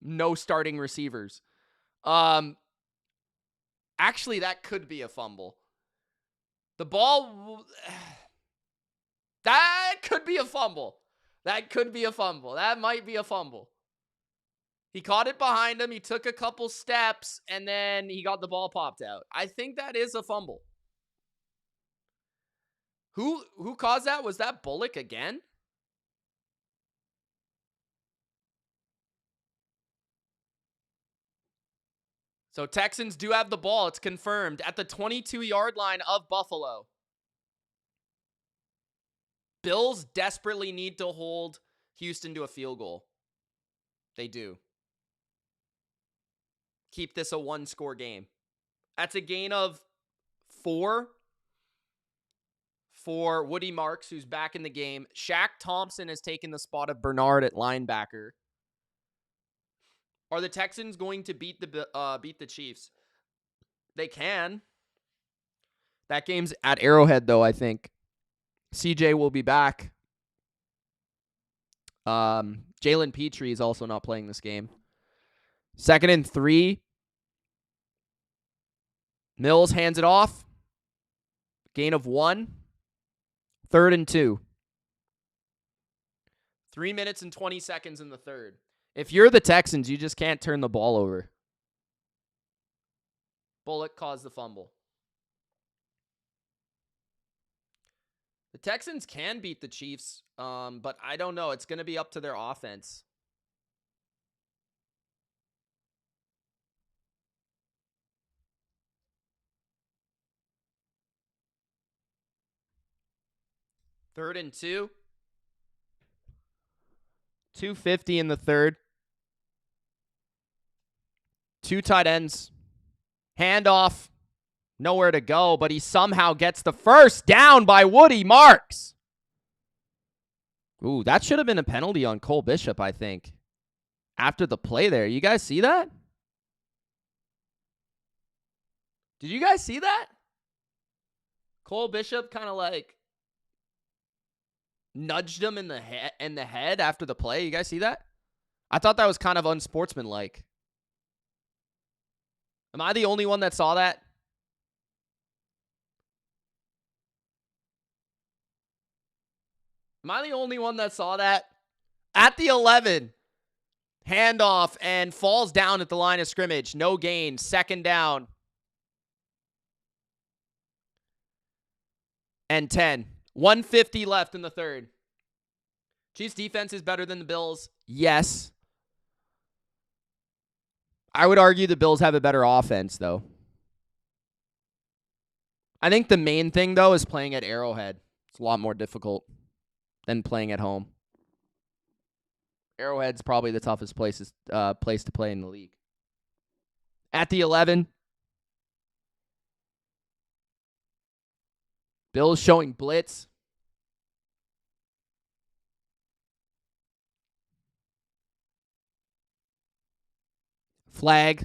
no starting receivers. Actually, that could be a fumble. The ball... That could be a fumble. That could be a fumble. That might be a fumble. He caught it behind him. He took a couple steps, and then he got the ball popped out. I think that is a fumble. Who caused that? Was that Bullock again? So Texans do have the ball. It's confirmed at the 22-yard line of Buffalo. Bills desperately need to hold Houston to a field goal. They do. Keep this a 1-score game. That's a gain of 4 for Woody Marks, who's back in the game. Shaq Thompson has taken the spot of Bernard at linebacker. Are the Texans going to beat the Chiefs? They can. That game's at Arrowhead, though, I think. CJ will be back. Jalen Petrie is also not playing this game. 2nd and 3. Mills hands it off. Gain of 1. 3rd and 2. 3 minutes and 20 seconds in the third. If you're the Texans, you just can't turn the ball over. Bullock caused the fumble. The Texans can beat the Chiefs, but I don't know. It's going to be up to their offense. Third and 2. 2:50 in the third. 2 tight ends. Handoff. Nowhere to go, but he somehow gets the first down by Woody Marks. Ooh, that should have been a penalty on Cole Bishop, I think. After the play there. You guys see that? Did you guys see that? Cole Bishop kind of like nudged him in the head after the play. You guys see that? I thought that was kind of unsportsmanlike. Am I the only one that saw that? Am I the only one that saw that? At the 11. Handoff and falls down at the line of scrimmage. No gain. 2nd down. And 10. 1:50 left in the third. Chiefs defense is better than the Bills. Yes. I would argue the Bills have a better offense, though. I think the main thing, though, is playing at Arrowhead. It's a lot more difficult than playing at home. Arrowhead's probably the toughest place to play in the league. At the 11, Bills showing blitz. Flag.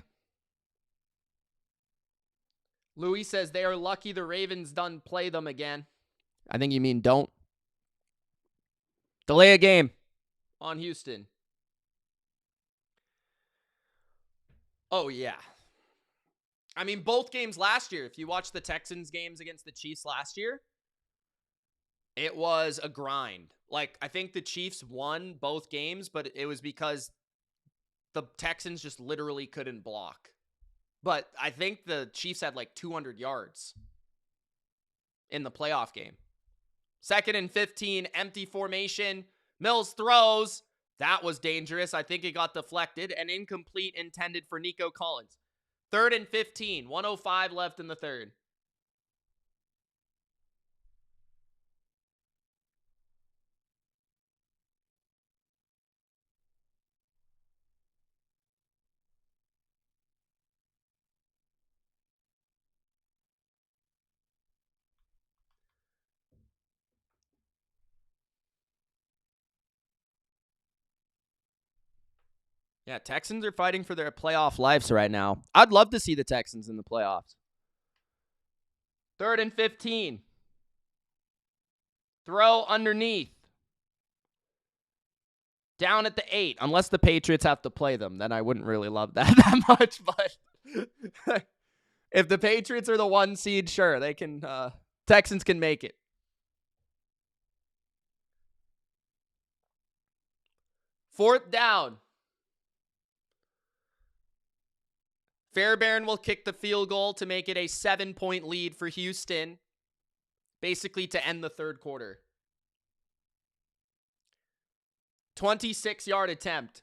Louis says they are lucky the Ravens done play them again. I think you mean don't. Delay a game on Houston. Oh, yeah. I mean, both games last year, if you watch the Texans games against the Chiefs last year, it was a grind. Like, I think the Chiefs won both games, but it was because the Texans just literally couldn't block. But I think the Chiefs had like 200 yards in the playoff game. 2nd and 15, empty formation. Mills throws. That was dangerous. I think it got deflected and incomplete, intended for Nico Collins. 3rd and 15, 1:05 left in the third. Yeah, Texans are fighting for their playoff lives right now. I'd love to see the Texans in the playoffs. 3rd and 15. Throw underneath. Down at the 8. Unless the Patriots have to play them, then I wouldn't really love that much. But if the Patriots are the 1 seed, sure, they can. Texans can make it. Fourth down. Fairbairn will kick the field goal to make it a 7-point lead for Houston, basically to end the third quarter. 26-yard attempt.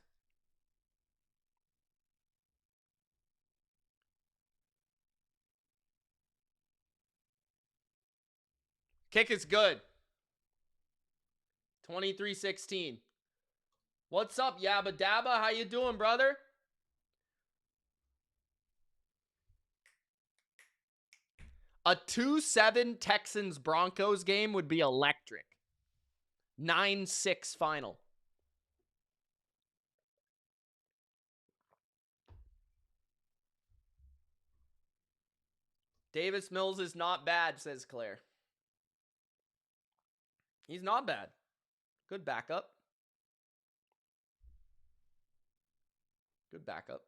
Kick is good. 23-16. What's up, Yabba Dabba? How you doing, brother? A 2-7 Texans-Broncos game would be electric. 9-6 final. Davis Mills is not bad, says Claire. He's not bad. Good backup. Good backup.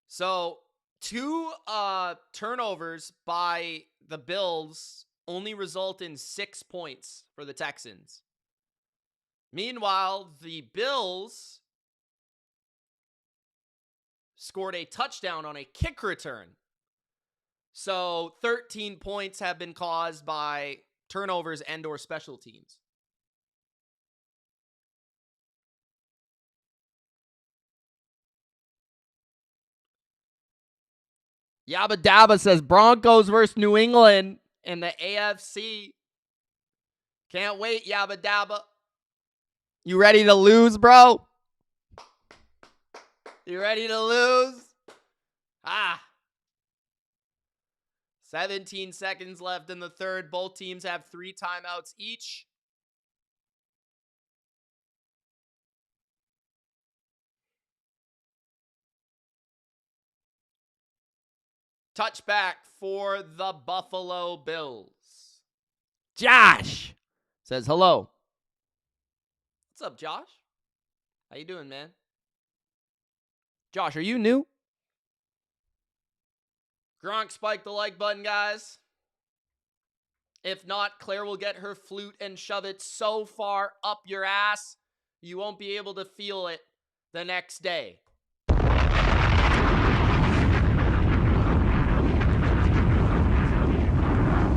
So, 2 turnovers by the Bills only result in 6 points for the Texans. Meanwhile, the Bills scored a touchdown on a kick return. So 13 points have been caused by turnovers and or special teams. Yabba Dabba says Broncos versus New England in the AFC. Can't wait, Yabba Dabba. You ready to lose, bro? You ready to lose? 17 seconds left in the third. Both teams have 3 timeouts each. Touchback for the Buffalo Bills. Josh says hello. What's up, Josh? How you doing, man? Josh, are you new? Gronk spiked the like button, guys. If not, Claire will get her flute and shove it so far up your ass, you won't be able to feel it the next day.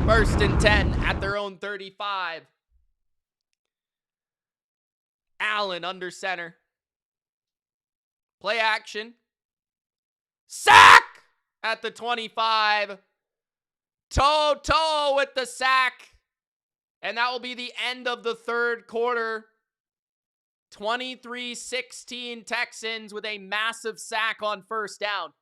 First and 10 at their own 35. Allen under center. Play action. Sack at the 25. Toto with the sack. And that will be the end of the third quarter. 23-16 Texans with a massive sack on first down.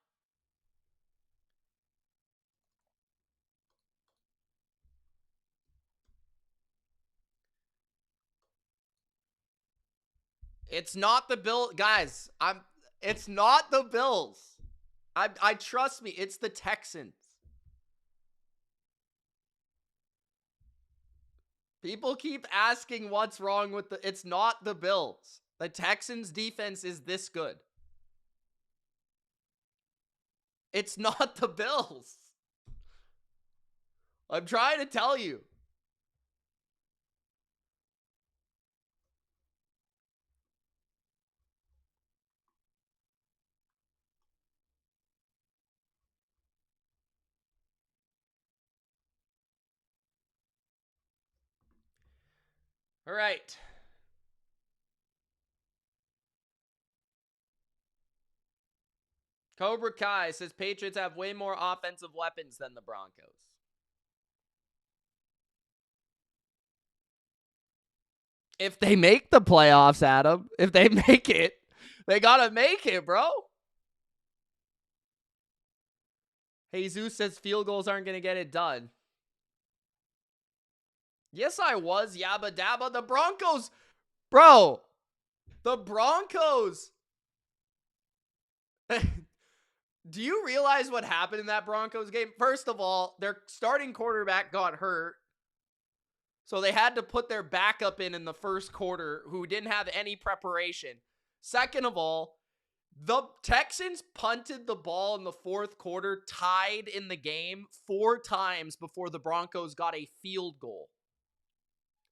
It's not the Bills, guys. It's not the Bills. I trust me, it's the Texans. People keep asking what's wrong with it's not the Bills. The Texans defense is this good. It's not the Bills. I'm trying to tell you. All right. Cobra Kai says Patriots have way more offensive weapons than the Broncos. If they make the playoffs, Adam, if they make it, they gotta make it, bro. Jesus says field goals aren't gonna get it done. Yes, I was, yabba dabba. The Broncos, bro. The Broncos. Do you realize what happened in that Broncos game? First of all, their starting quarterback got hurt. So they had to put their backup in the first quarter who didn't have any preparation. Second of all, the Texans punted the ball in the fourth quarter, tied in the game 4 times before the Broncos got a field goal.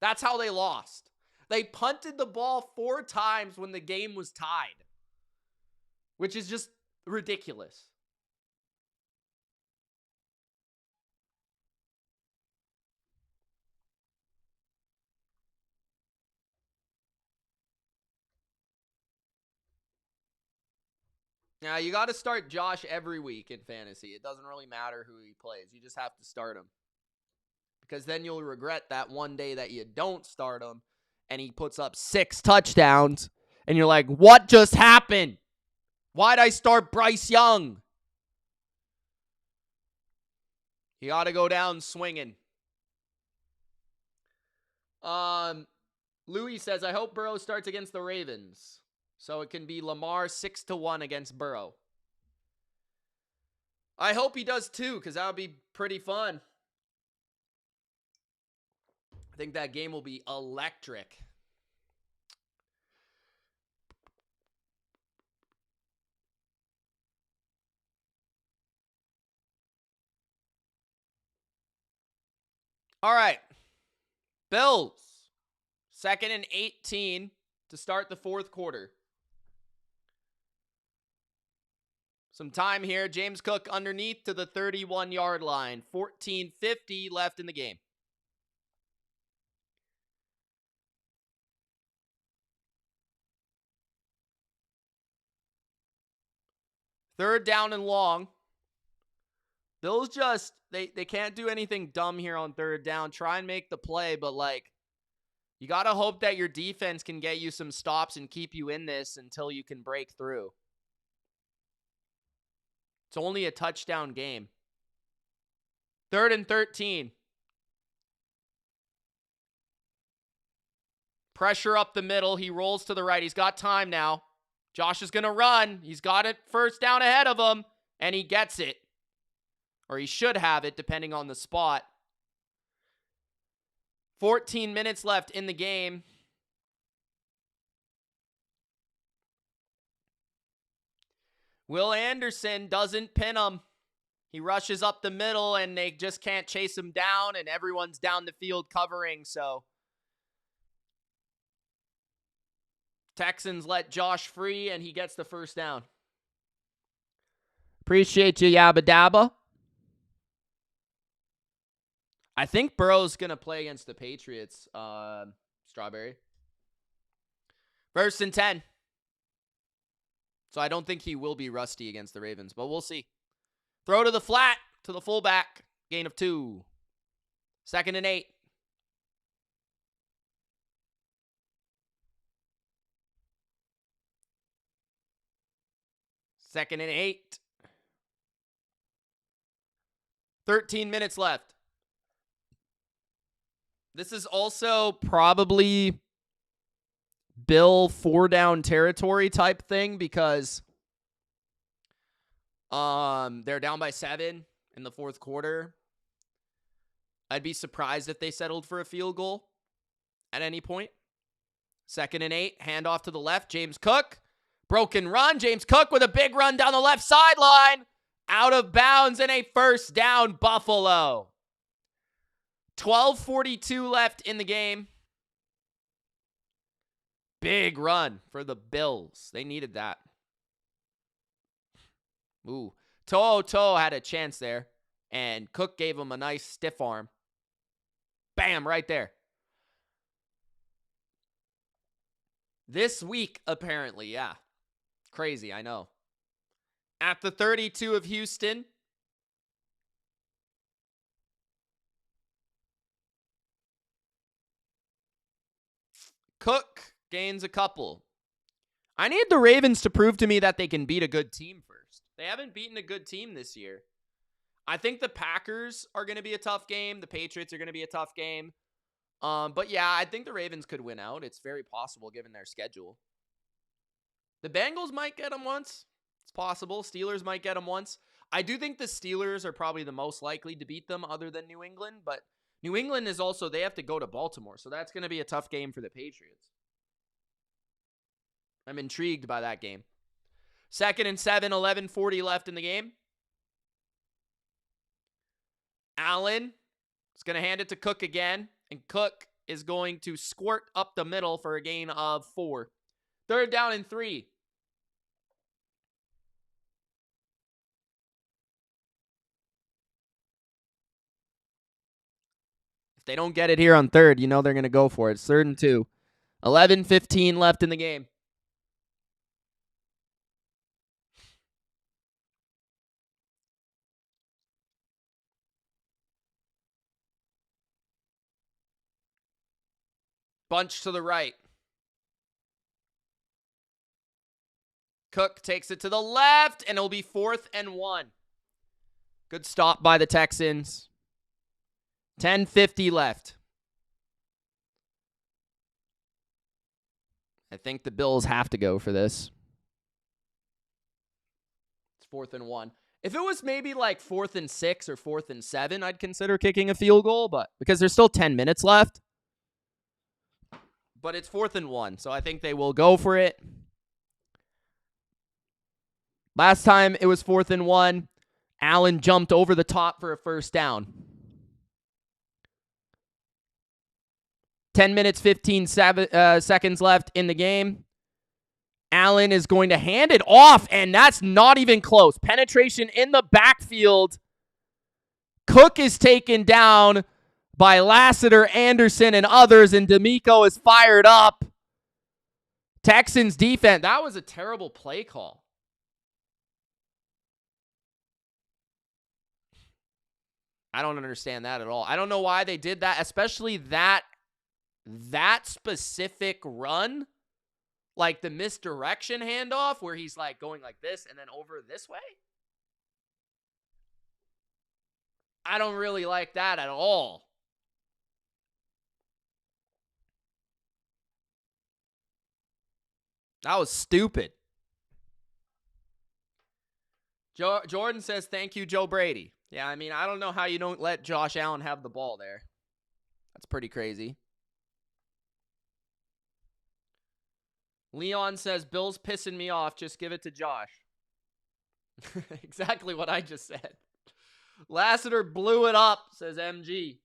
That's how they lost. They punted the ball 4 times when the game was tied, which is just ridiculous. Now, you got to start Josh every week in fantasy. It doesn't really matter who he plays. You just have to start him. Because then you'll regret that one day that you don't start him and he puts up 6 touchdowns and you're like, what just happened? Why'd I start Bryce Young? You got to go down swinging. Louis says, I hope Burrow starts against the Ravens. So it can be Lamar 6-1 against Burrow. I hope he does too, because that would be pretty fun. I think that game will be electric. All right. Bills. 2nd and 18 to start the fourth quarter. Some time here. James Cook underneath to the 31-yard line. 14:50 left in the game. Third down and long. Bills just, they can't do anything dumb here on third down. Try and make the play, but you got to hope that your defense can get you some stops and keep you in this until you can break through. It's only a touchdown game. 3rd and 13. Pressure up the middle. He rolls to the right. He's got time now. Josh is going to run. He's got it first down ahead of him, and he gets it. Or he should have it, depending on the spot. 14 minutes left in the game. Will Anderson doesn't pin him. He rushes up the middle, and they just can't chase him down, and everyone's down the field covering, so Texans let Josh free, and he gets the first down. Appreciate you, Yabba Dabba. I think Burrow's going to play against the Patriots, Strawberry. 1st and 10. So I don't think he will be rusty against the Ravens, but we'll see. Throw to the flat, to the fullback. Gain of 2. 2nd and 8. Second and 8. 13 minutes left. This is also probably Bill 4-down territory type thing because they're down by 7 in the fourth quarter. I'd be surprised if they settled for a field goal at any point. 2nd and 8, handoff to the left. James Cook, broken run. James Cook with a big run down the left sideline. Out of bounds and a first down, Buffalo. 12:42 left in the game. Big run for the Bills. They needed that. Ooh. To'o had a chance there, and Cook gave him a nice stiff arm. Bam, right there. This week, apparently, yeah. Crazy, I know. At the 32 of Houston. Cook gains a couple. I need the Ravens to prove to me that they can beat a good team first. They haven't beaten a good team this year. I think the Packers are going to be a tough game. The Patriots are going to be a tough game. But yeah, I think the Ravens could win out. It's very possible given their schedule. The Bengals might get them once. It's possible. Steelers might get them once. I do think the Steelers are probably the most likely to beat them other than New England. But New England is also, they have to go to Baltimore. So that's going to be a tough game for the Patriots. I'm intrigued by that game. 2nd and 7, 11:40 left in the game. Allen is going to hand it to Cook again. And Cook is going to squirt up the middle for a gain of 4. 3rd down and 3. If they don't get it here on 3rd, you know they're going to go for it. It's 3rd and 2. 11:15 left in the game. Bunch to the right. Cook takes it to the left, and it'll be 4th and 1. Good stop by the Texans. 10:50 left. I think the Bills have to go for this. It's 4th and 1. If it was maybe like 4th and 6 or 4th and 7, I'd consider kicking a field goal, but because there's still 10 minutes left. But it's 4th and 1, so I think they will go for it. Last time it was 4th and 1. Allen jumped over the top for a first down. 10 minutes, 15 seconds left in the game. Allen is going to hand it off, and that's not even close. Penetration in the backfield. Cook is taken down by Lassiter, Anderson, and others, and D'Amico is fired up. Texans defense, that was a terrible play call. I don't understand that at all. I don't know why they did that, especially that specific run. Like the misdirection handoff where he's like going like this and then over this way. I don't really like that at all. That was stupid. Jordan says, thank you, Joe Brady. Yeah, I mean, I don't know how you don't let Josh Allen have the ball there. That's pretty crazy. Leon says, Bill's pissing me off. Just give it to Josh. Exactly what I just said. Lassiter blew it up, says MG.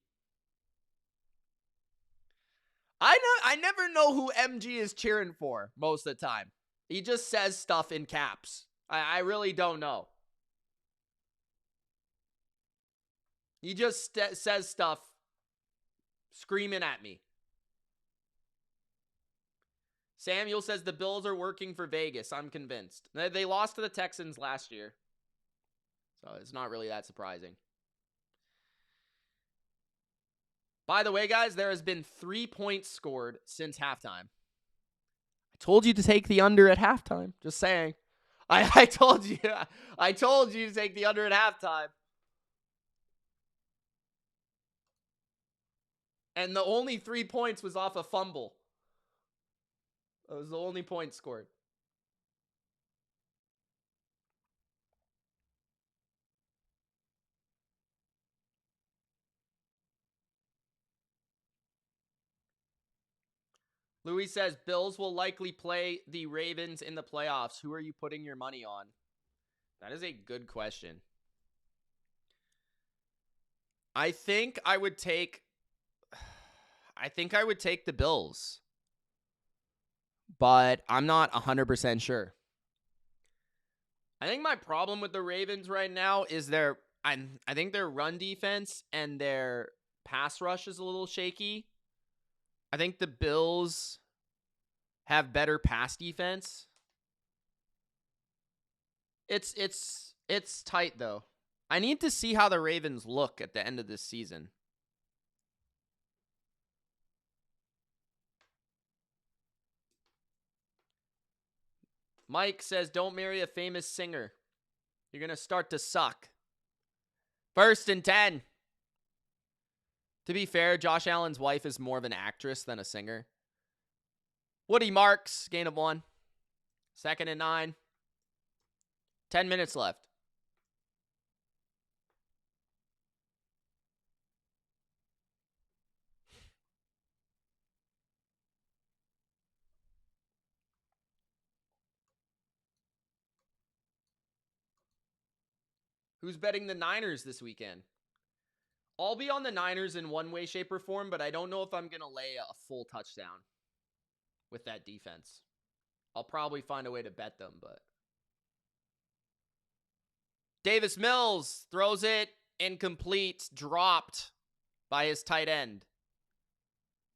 I never know who MG is cheering for most of the time. He just says stuff in caps. I really don't know. He just says stuff screaming at me. Samuel says the Bills are working for Vegas. I'm convinced. They lost to the Texans last year. So it's not really that surprising. By the way, guys, there has been 3 points scored since halftime. I told you to take the under at halftime. Just saying. I told you. I told you to take the under at halftime. And the only 3 points was off a fumble. That was the only point scored. Louis says, Bills will likely play the Ravens in the playoffs. Who are you putting your money on? That is a good question. I think I would take the Bills. But I'm not 100% sure. I think my problem with the Ravens right now is I think their run defense and their pass rush is a little shaky. I think the Bills have better pass defense. It's tight though. I need to see how the Ravens look at the end of this season. Mike says, don't marry a famous singer. You're going to start to suck. 1st and 10. To be fair, Josh Allen's wife is more of an actress than a singer. Woody Marks, gain of 1. 2nd and 9. 10 minutes left. Who's betting the Niners this weekend? I'll be on the Niners in one way, shape, or form, but I don't know if I'm going to lay a full touchdown with that defense. I'll probably find a way to bet them, but. Davis Mills throws it incomplete, dropped by his tight end.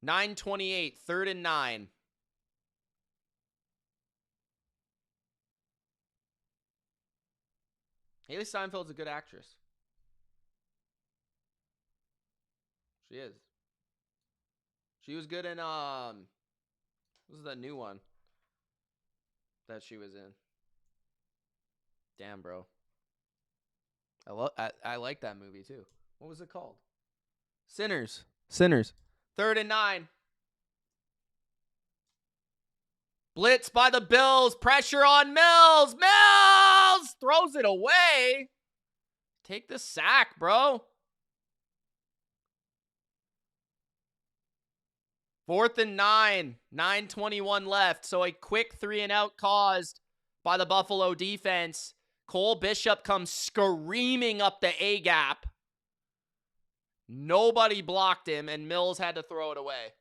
9:28, 3rd and 9. Haley Steinfeld's a good actress. She is. She was good in what was the new one that she was in? Damn, bro. I like that movie too. What was it called? Sinners. 3rd and 9. Blitz by the Bills. Pressure on Mills. Mills throws it away. Take the sack, bro. 4th and 9. 9:21 left. So a quick 3 and out caused by the Buffalo defense. Cole Bishop comes screaming up the A gap. Nobody blocked him, and Mills had to throw it away.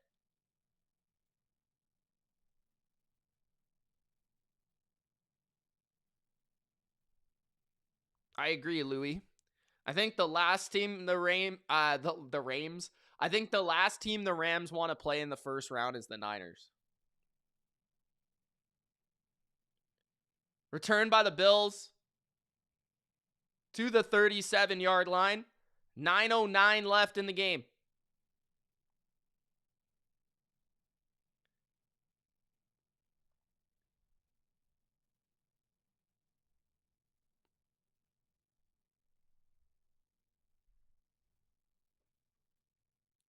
I agree, Louis. I think the last team the Rams I think the last team the Rams want to play in the first round is the Niners. Return by the Bills to the 37-yard line. 9:09 left in the game.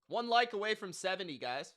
One like away from 70, guys.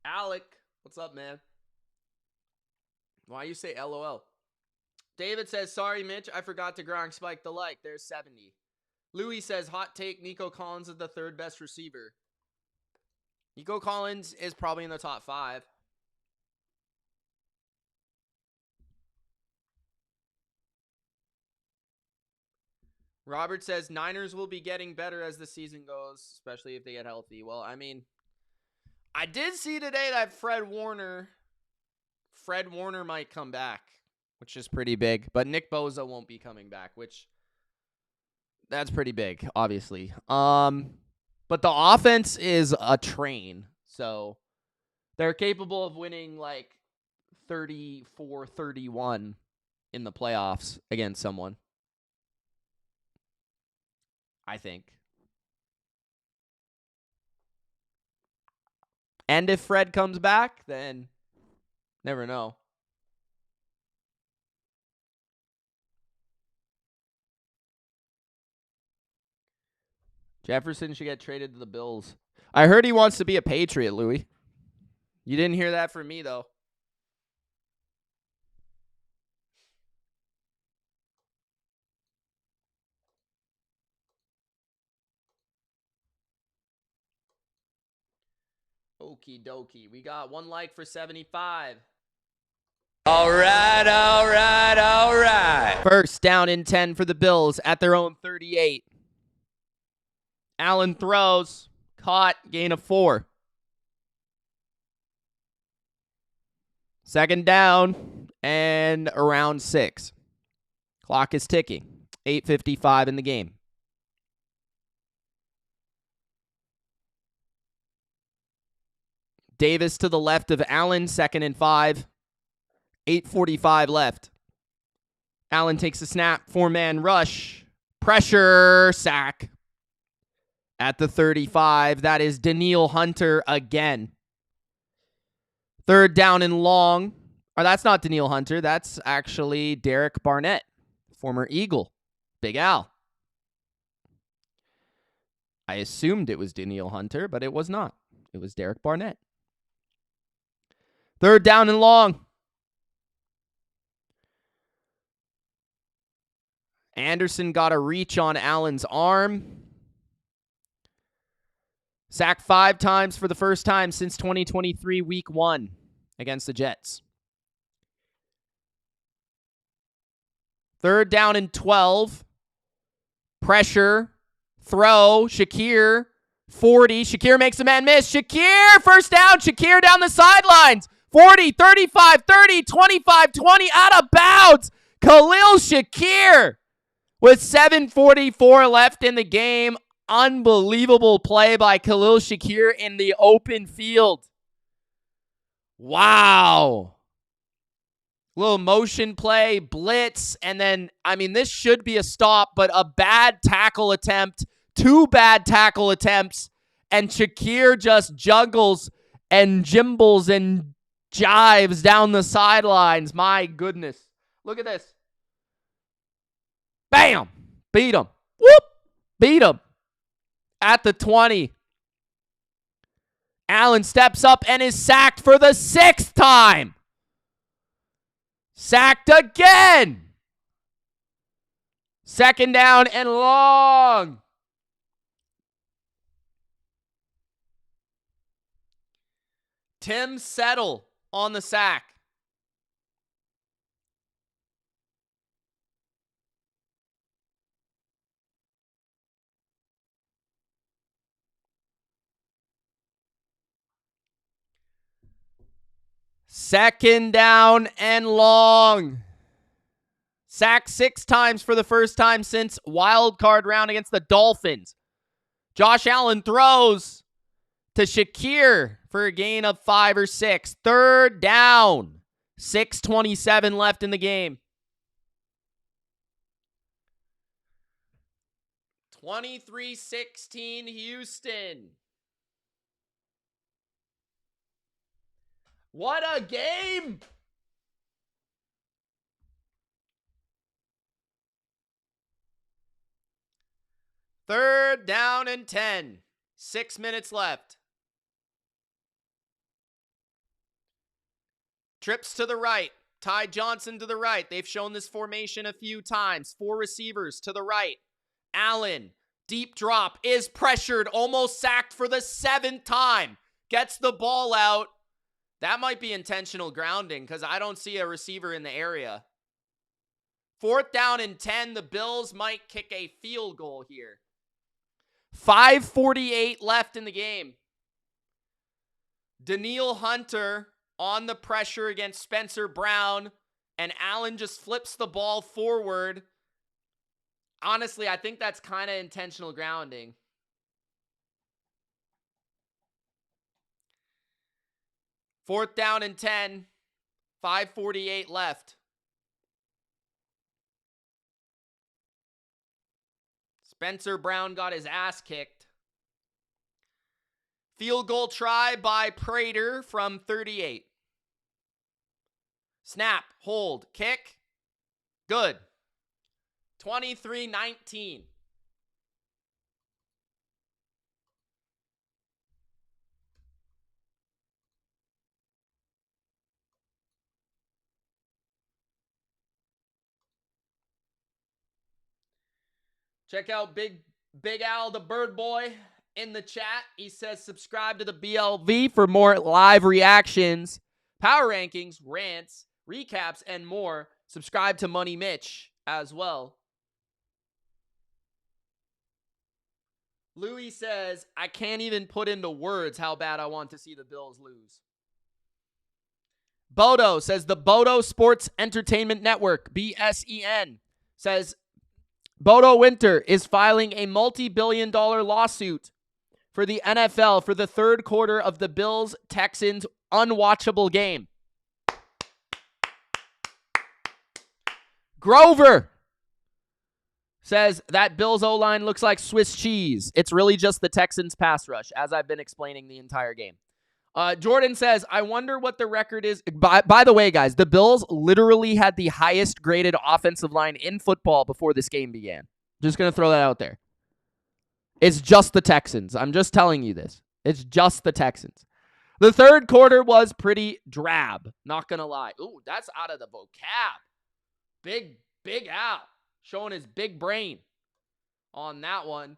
Alec, what's up, man? Why you say LOL? David says, sorry, Mitch. I forgot to Gronk spike the like. There's 70. Louis says, hot take, Nico Collins is the third best receiver. Nico Collins is probably in the top 5. Robert says, Niners will be getting better as the season goes, especially if they get healthy. Well, I mean, I did see today that Fred Warner might come back, which is pretty big. But Nick Bosa won't be coming back, which that's pretty big, obviously. But the offense is a train, so they're capable of winning like 34-31 in the playoffs against someone, I think. And if Fred comes back, then never know. Jefferson should get traded to the Bills. I heard he wants to be a Patriot, Louis. You didn't hear that from me, though. Okie dokie. We got 1 like for 75. All right. First down and 10 for the Bills at their own 38. Allen throws. Caught. Gain of 4. Second down and around 6. Clock is ticking. 8:55 in the game. Davis to the left of Allen, 2nd and 5. 8:45 left. Allen takes a snap, 4-man rush. Pressure, sack. At the 35, that is Danielle Hunter again. Third down and long. Or that's not Danielle Hunter. That's actually Derek Barnett, former Eagle. Big Al. I assumed it was Danielle Hunter, but it was not. It was Derek Barnett. Third down and long. Anderson got a reach on Allen's arm. Sacked 5 times for the first time since 2023 week 1 against the Jets. Third down and 12. Pressure. Throw. Shakir. 40. Shakir makes a man miss. Shakir, first down. Shakir down the sidelines. 40, 35, 30, 25, 20, out of bounds. Khalil Shakir with 7:44 left in the game. Unbelievable play by Khalil Shakir in the open field. Wow. Little motion play, blitz, and then, I mean, this should be a stop, but a bad tackle attempt, 2 bad tackle attempts, and Shakir just juggles and jimbles and jives down the sidelines. My goodness. Look at this. Bam! Beat him. Whoop! Beat him. At the 20. Allen steps up and is sacked for the 6th time. Sacked again. Second down and long. Tim Settle on the sack. Second down and long. Sacked 6 times for the first time since wild card round against the Dolphins. Josh Allen throws to Shakir for a gain of 5 or 6. Third down. 6:27 left in the game. 23-16 Houston. What a game! Third down and 10. 6 minutes left. Trips to the right. Ty Johnson to the right. They've shown this formation a few times. 4 receivers to the right. Allen, deep drop, is pressured, almost sacked for the 7th time. Gets the ball out. That might be intentional grounding because I don't see a receiver in the area. 4th down and 10. The Bills might kick a field goal here. 5:48 left in the game. Danielle Hunter on the pressure against Spencer Brown, and Allen just flips the ball forward. Honestly, I think that's kind of intentional grounding. Fourth down and 10. 5:48 left. Spencer Brown got his ass kicked. Field goal try by Prater from 38. Snap, hold, kick. Good. 23-19. Check out Big Al, the bird boy, in the chat. He says, subscribe to the BLV for more live reactions, power rankings, rants, recaps, and more. Subscribe to Money Mitch as well. Louis says, I can't even put into words how bad I want to see the Bills lose. Bodo says, the Bodo Sports Entertainment Network, BSEN, says, Bodo Winter is filing a multi-billion-dollar lawsuit for the NFL for the third quarter of the Bills-Texans unwatchable game. Grover says that Bills O-line looks like Swiss cheese. It's really just the Texans pass rush, as I've been explaining the entire game. Jordan says, I wonder what the record is. By the way, guys, the Bills literally had the highest graded offensive line in football before this game began. Just going to throw that out there. It's just the Texans. I'm just telling you this. It's just the Texans. The third quarter was pretty drab. Not going to lie. Ooh, that's out of the vocab. Big Al. Showing his big brain on that one.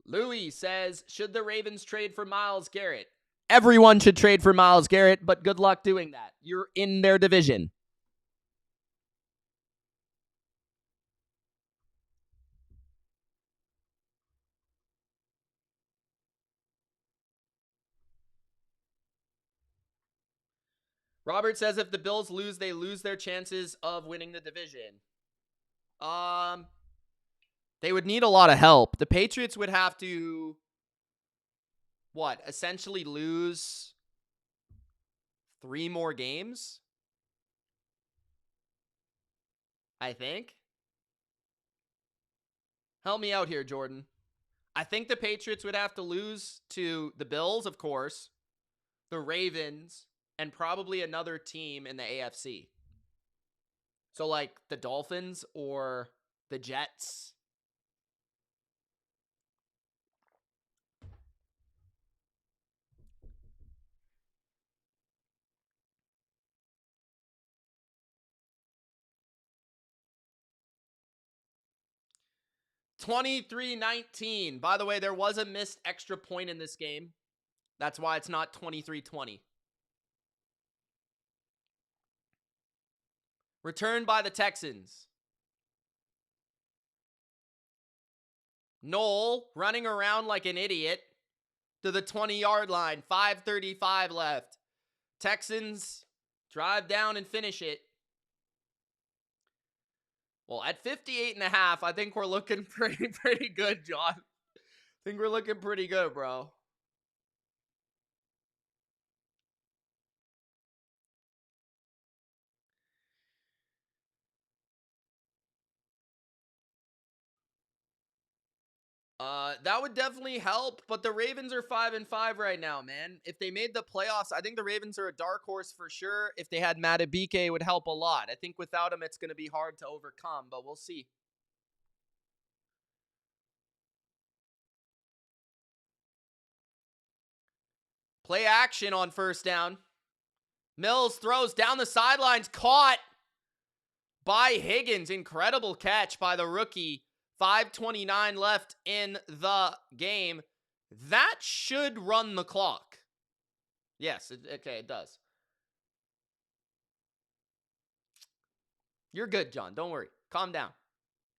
Louis says, should the Ravens trade for Myles Garrett? Everyone should trade for Myles Garrett, but good luck doing that. You're in their division. Robert says if the Bills lose, they lose their chances of winning the division. They would need a lot of help. The Patriots would have to, essentially lose 3 more games? I think. Help me out here, Jordan. I think the Patriots would have to lose to the Bills, of course, the Ravens, and probably another team in the AFC. So like the Dolphins or the Jets. (23-19). By the way, there was a missed extra point in this game. That's why it's not 23-20. Returned by the Texans. Noel running around like an idiot to the 20-yard line. 5:35 left. Texans drive down and finish it. Well, at 58.5, I think we're looking pretty good, John. I think we're looking pretty good, bro. That would definitely help, but the Ravens are 5-5 right now, man. If they made the playoffs, I think the Ravens are a dark horse for sure. If they had Madubuike, it would help a lot. I think without him, it's going to be hard to overcome, but we'll see. Play action on first down. Mills throws down the sidelines, caught by Higgins. Incredible catch by the rookie. 5:29 left in the game. That should run the clock. Yes, it does. You're good, John. Don't worry. Calm down.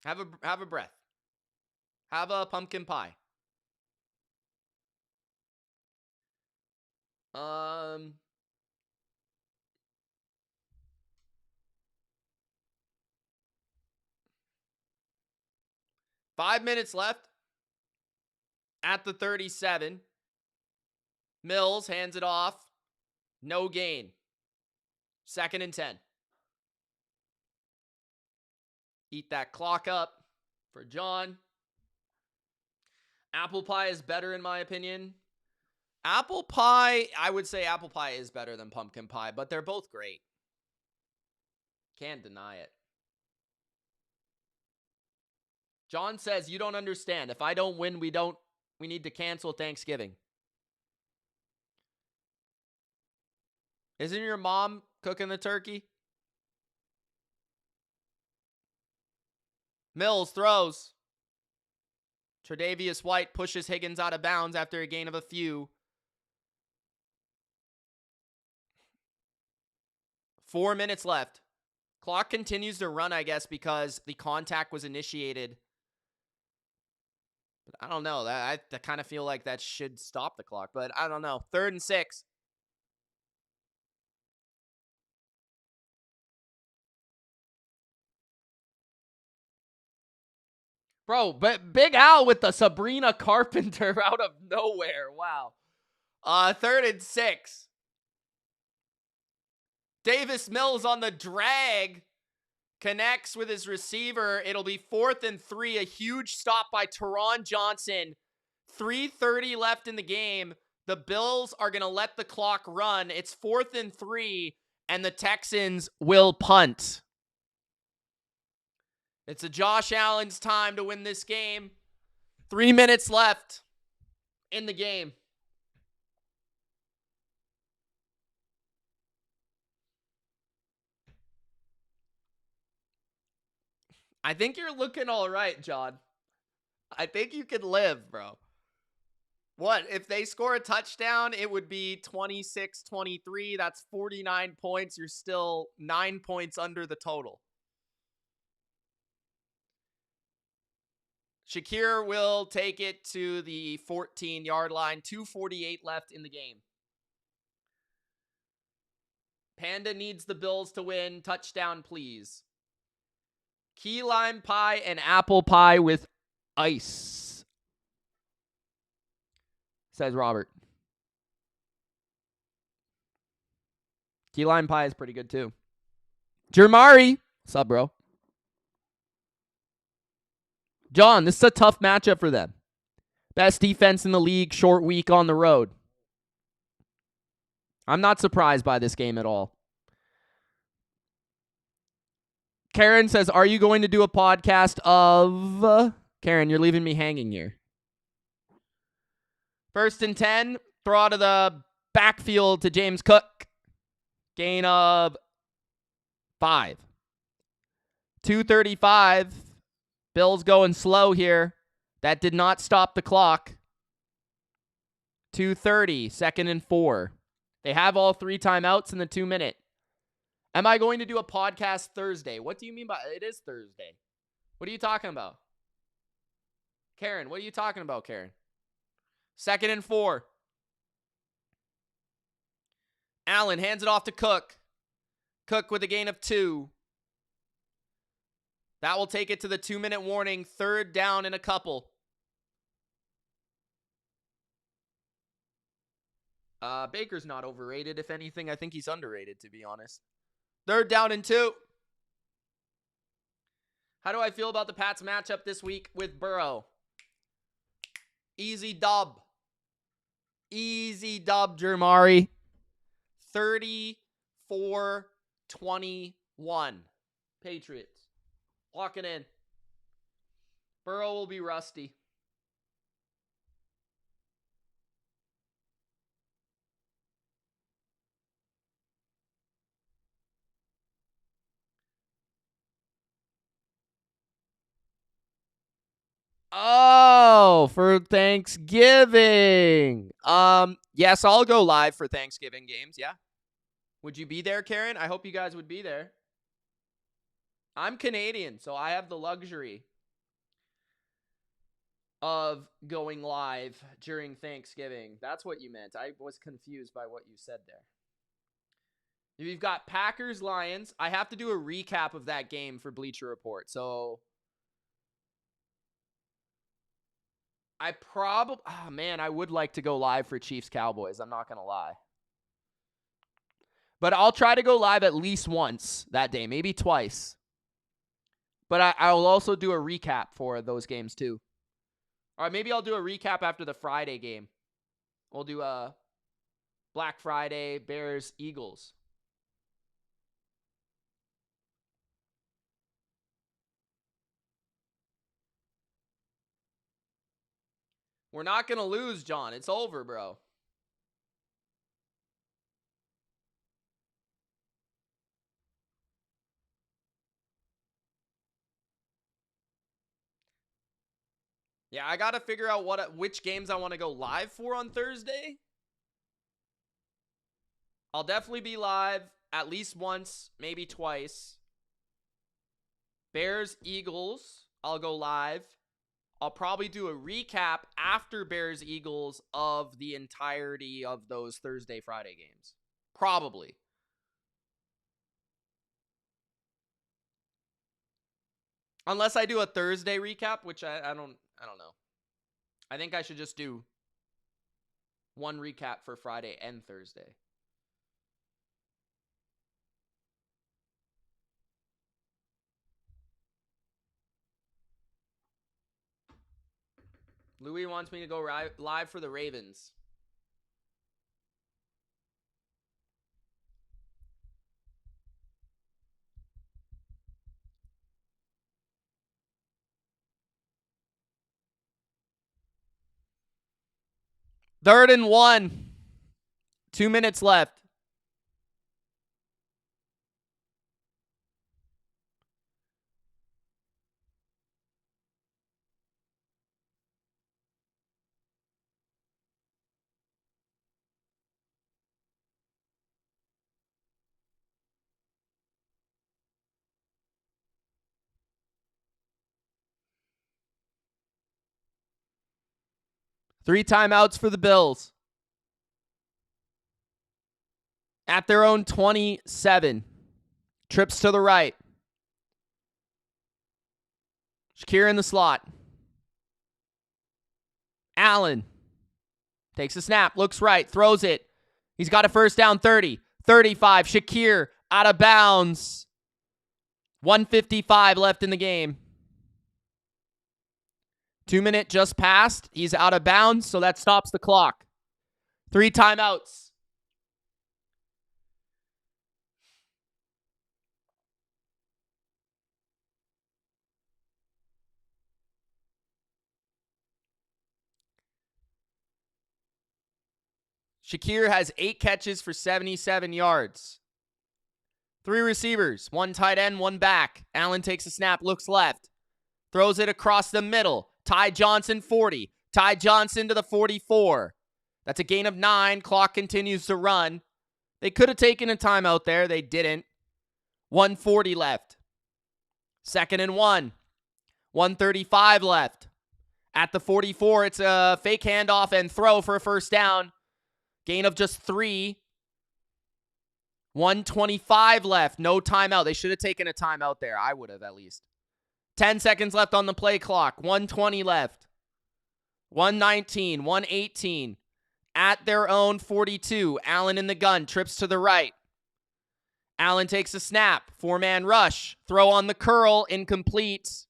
Have a breath. Have a pumpkin pie. 5 minutes left at the 37. Mills hands it off. No gain. 2nd and 10. Eat that clock up for John. Apple pie is better in my opinion. Apple pie, I would say apple pie is better than pumpkin pie, but they're both great. Can't deny it. John says, you don't understand. If I don't win, we need to cancel Thanksgiving. Isn't your mom cooking the turkey? Mills throws. Tre'Davious White pushes Higgins out of bounds after a gain of a few. 4 minutes left. Clock continues to run, I guess, because the contact was initiated. But I don't know. I kind of feel like that should stop the clock, but I don't know. 3rd and 6. Bro, but Big Al with the Sabrina Carpenter out of nowhere. Wow. 3rd and 6. Davis Mills on the drag. Connects with his receiver. It'll be 4th and 3. A huge stop by Teron Johnson. 3:30 left in the game. The Bills are going to let the clock run. It's 4th and 3, and the Texans will punt. It's a Josh Allen's time to win this game. 3 minutes left in the game. I think you're looking all right, John. I think you can live, bro. What? If they score a touchdown, it would be 26-23. That's 49 points. You're still 9 points under the total. Shakir will take it to the 14-yard line. 2:48 left in the game. Panda needs the Bills to win. Touchdown, please. Key lime pie and apple pie with ice, says Robert. Key lime pie is pretty good too. Jermari, what's up, bro? John, this is a tough matchup for them. Best defense in the league, short week on the road. I'm not surprised by this game at all. Karen says, are you going to do a podcast of... Karen, you're leaving me hanging here. 1st and 10. Throw out of the backfield to James Cook. Gain of 5. 2:35. Bills going slow here. That did not stop the clock. 2:30. 2nd and 4. They have all 3 timeouts in the 2-minute. Am I going to do a podcast Thursday? What do you mean by it is Thursday? What are you talking about? Karen, what are you talking about, Karen? 2nd and 4. Allen hands it off to Cook. Cook with a gain of 2. That will take it to the 2-minute warning. 3rd down and a couple. Baker's not overrated. If anything, I think he's underrated, to be honest. 3rd down and 2. How do I feel about the Pats matchup this week with Burrow? Easy dub. Easy dub, Jermari. 34-21. Patriots. Lock it in. Burrow will be rusty. Oh, for Thanksgiving. Yes, I'll go live for Thanksgiving games. Yeah. Would you be there, Karen? I hope you guys would be there. I'm Canadian, so I have the luxury of going live during Thanksgiving. That's what you meant. I was confused by what you said there. You've got Packers, Lions. I have to do a recap of that game for Bleacher Report. So I probably, oh man, I would like to go live for Chiefs Cowboys. I'm not going to lie. But I'll try to go live at least once that day, maybe twice. But I will also do a recap for those games too. All right, maybe I'll do a recap after the Friday game. We'll do a Black Friday, Bears, Eagles. We're not going to lose, John. It's over, bro. Yeah, I got to figure out which games I want to go live for on Thursday. I'll definitely be live at least once, maybe twice. Bears, Eagles, I'll go live. I'll probably do a recap after Bears, Eagles of the entirety of those Thursday, Friday games. Probably. Unless I do a Thursday recap, which I don't know. I think I should just do one recap for Friday and Thursday. Louis wants me to go live for the Ravens. Third and 1. 2 minutes left. Three timeouts for the Bills. At their own 27. Trips to the right. Shakir in the slot. Allen takes a snap, looks right, throws it. He's got a first down 30, 35. Shakir out of bounds. 1:55 left in the game. 2 minute just passed. He's out of bounds, so that stops the clock. 3 timeouts. Shakir has 8 catches for 77 yards. 3 receivers, 1 tight end, 1 back. Allen takes a snap, looks left. Throws it across the middle. Ty Johnson, 40. Ty Johnson to the 44. That's a gain of 9. Clock continues to run. They could have taken a timeout there. They didn't. 1:40 left. 2nd and 1. 1:35 left. At the 44, it's a fake handoff and throw for a first down. Gain of just 3. 1:25 left. No timeout. They should have taken a timeout there. I would have at least. 10 seconds left on the play clock. 1:20 left. 1:19. 1:18. At their own 42. Allen in the gun. Trips to the right. Allen takes a snap. 4-man rush. Throw on the curl. Incomplete.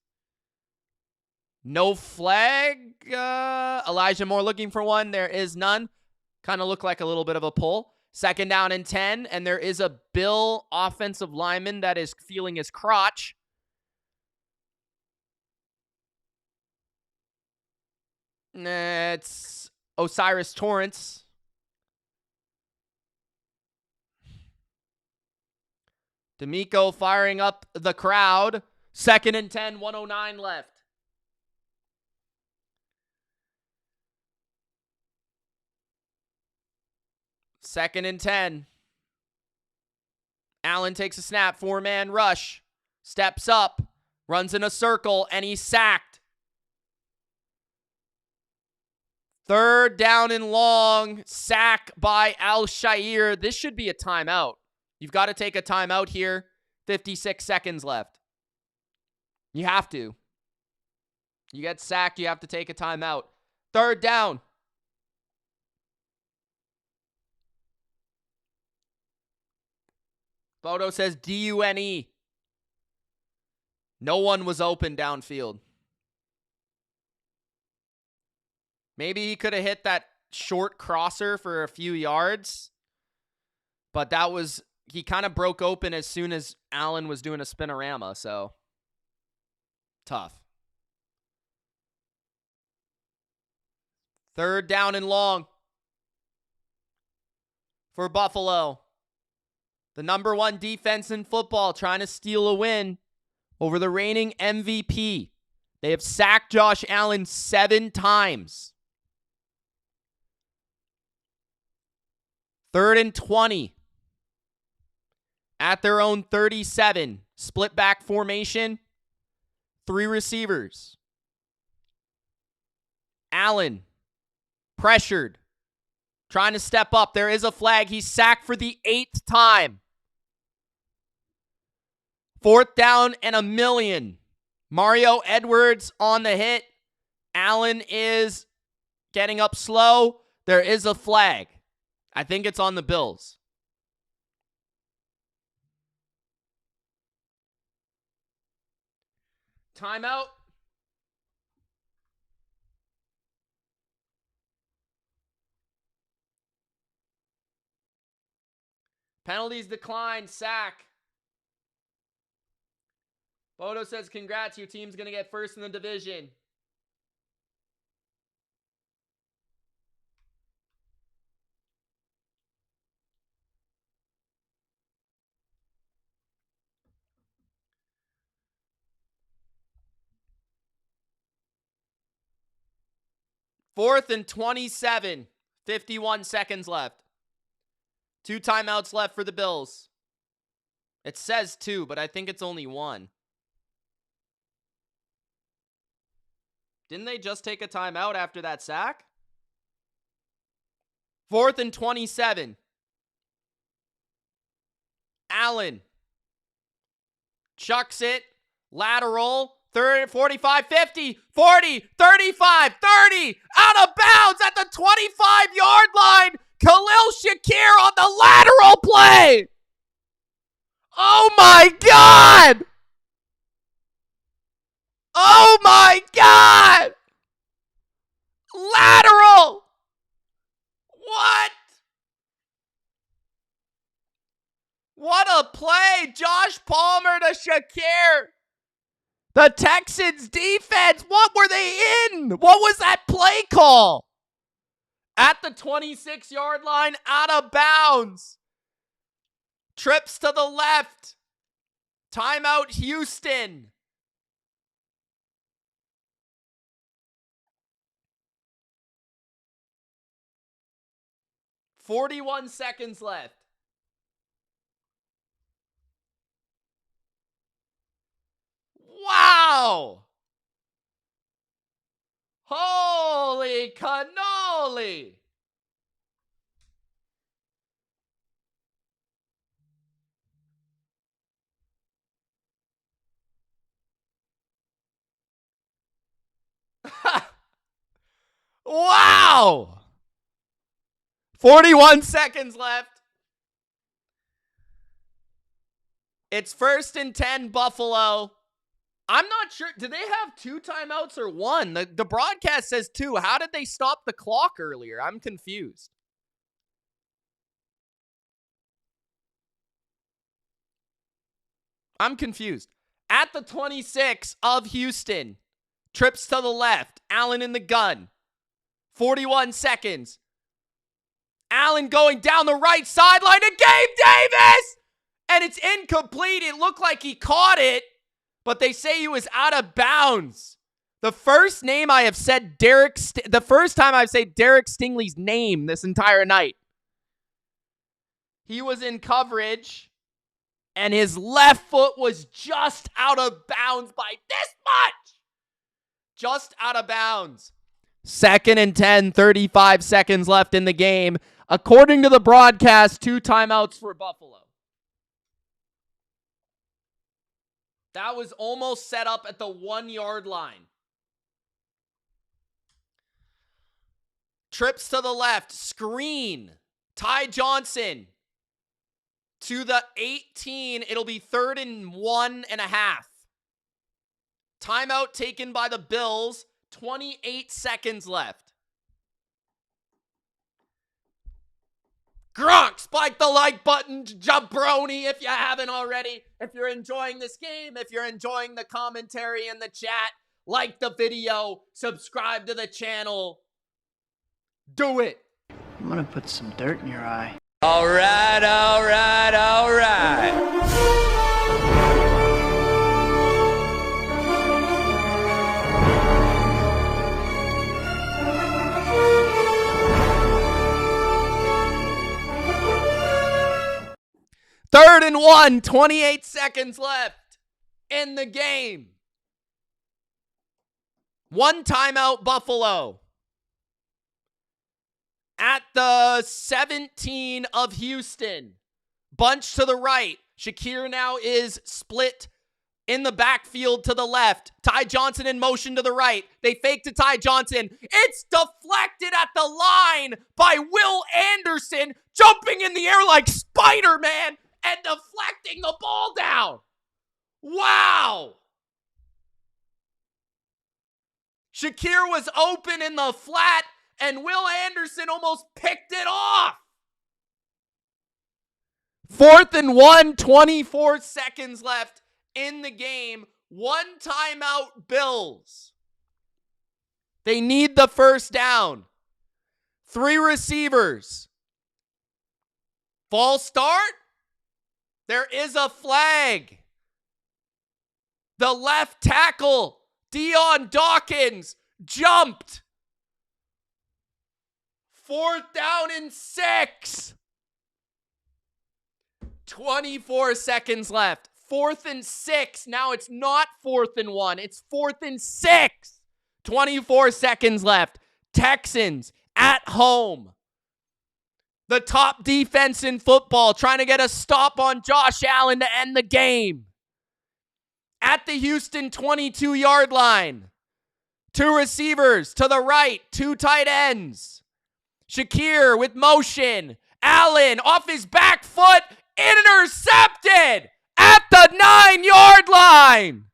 No flag. Elijah Moore looking for one. There is none. Kind of looked like a little bit of a pull. 2nd down and 10. And there is a Bill offensive lineman that is feeling his crotch. It's Osiris Torrance. D'Amico firing up the crowd. 2nd and 10, 1:09 left. 2nd and 10. Allen takes a snap, 4-man rush, steps up, runs in a circle, and he's sacked. 3rd down and long, sack by Al-Shaair. This should be a timeout. You've got to take a timeout here. 56 seconds left. You have to. You get sacked, you have to take a timeout. 3rd down. Photo says D-U-N-E. No one was open downfield. Maybe he could have hit that short crosser for a few yards. But that was, he kind of broke open as soon as Allen was doing a spinorama, so tough. 3rd down and long for Buffalo. The number 1 defense in football trying to steal a win over the reigning MVP. They have sacked Josh Allen 7 times. 3rd and 20. At their own 37. Split back formation. 3 receivers. Allen. Pressured. Trying to step up. There is a flag. He's sacked for the 8th time. 4th down and 1,000,000. Mario Edwards on the hit. Allen is getting up slow. There is a flag. I think it's on the Bills. Timeout. Penalties declined. Sack. Bodo says, congrats, your team's going to get 1st in the division. Fourth and 27. 51 seconds left. 2 timeouts left for the Bills. It says 2, but I think it's only 1. Didn't they just take a timeout after that sack? 4th and 27. Allen chucks it. Lateral. 30, 45, 50, 40, 35, 30. Out of bounds at the 25-yard line. Khalil Shakir on the lateral play. Oh my God. Oh my God! Lateral! What? What a play! Josh Palmer to Shakir. The Texans defense, what were they in? What was that play call? At the 26-yard line, out of bounds. Trips to the left. Timeout Houston. $41 seconds left. Wow! Holy cannoli! Wow! 41 seconds left. It's 1st and 10, Buffalo. I'm not sure. Do they have 2 timeouts or 1? The broadcast says 2. How did they stop the clock earlier? I'm confused. At the 26 of Houston. Trips to the left. Allen in the gun. 41 seconds. Allen going down the right sideline to Gabe Davis! And it's incomplete. It looked like he caught it, but they say he was out of bounds. The first time I've said Derek Stingley's name this entire night. He was in coverage, and his left foot was just out of bounds by this much. Just out of bounds. 2nd and 10, 35 seconds left in the game. According to the broadcast, 2 timeouts for Buffalo. That was almost set up at the 1-yard line. Trips to the left, screen. Ty Johnson to the 18. It'll be 3rd and 1.5. Timeout taken by the Bills. 28 seconds left. Gronk, spike the like button, jabroni, if you haven't already. If you're enjoying this game, if you're enjoying the commentary in the chat, like the video, subscribe to the channel. Do it. I'm gonna put some dirt in your eye. All right, all right, all right. Third and 1, 28 seconds left in the game. 1 timeout, Buffalo. At the 17 of Houston. Bunch to the right. Shakir now is split in the backfield to the left. Ty Johnson in motion to the right. They fake to Ty Johnson. It's deflected at the line by Will Anderson, jumping in the air like Spider-Man and deflecting the ball down. Wow. Shakir was open in the flat, and Will Anderson almost picked it off. 4th and 1, 24 seconds left in the game. 1 timeout, Bills. They need the first down. 3 receivers. False start. There is a flag. The left tackle, Dion Dawkins, jumped. 4th down and 6. 24 seconds left. 4th and 6. Now it's not 4th and 1. It's 4th and 6. 24 seconds left. Texans at home. The top defense in football trying to get a stop on Josh Allen to end the game. At the Houston 22-yard line. 2 receivers to the right. 2 tight ends. Shakir with motion. Allen off his back foot. Intercepted at the 9-yard line.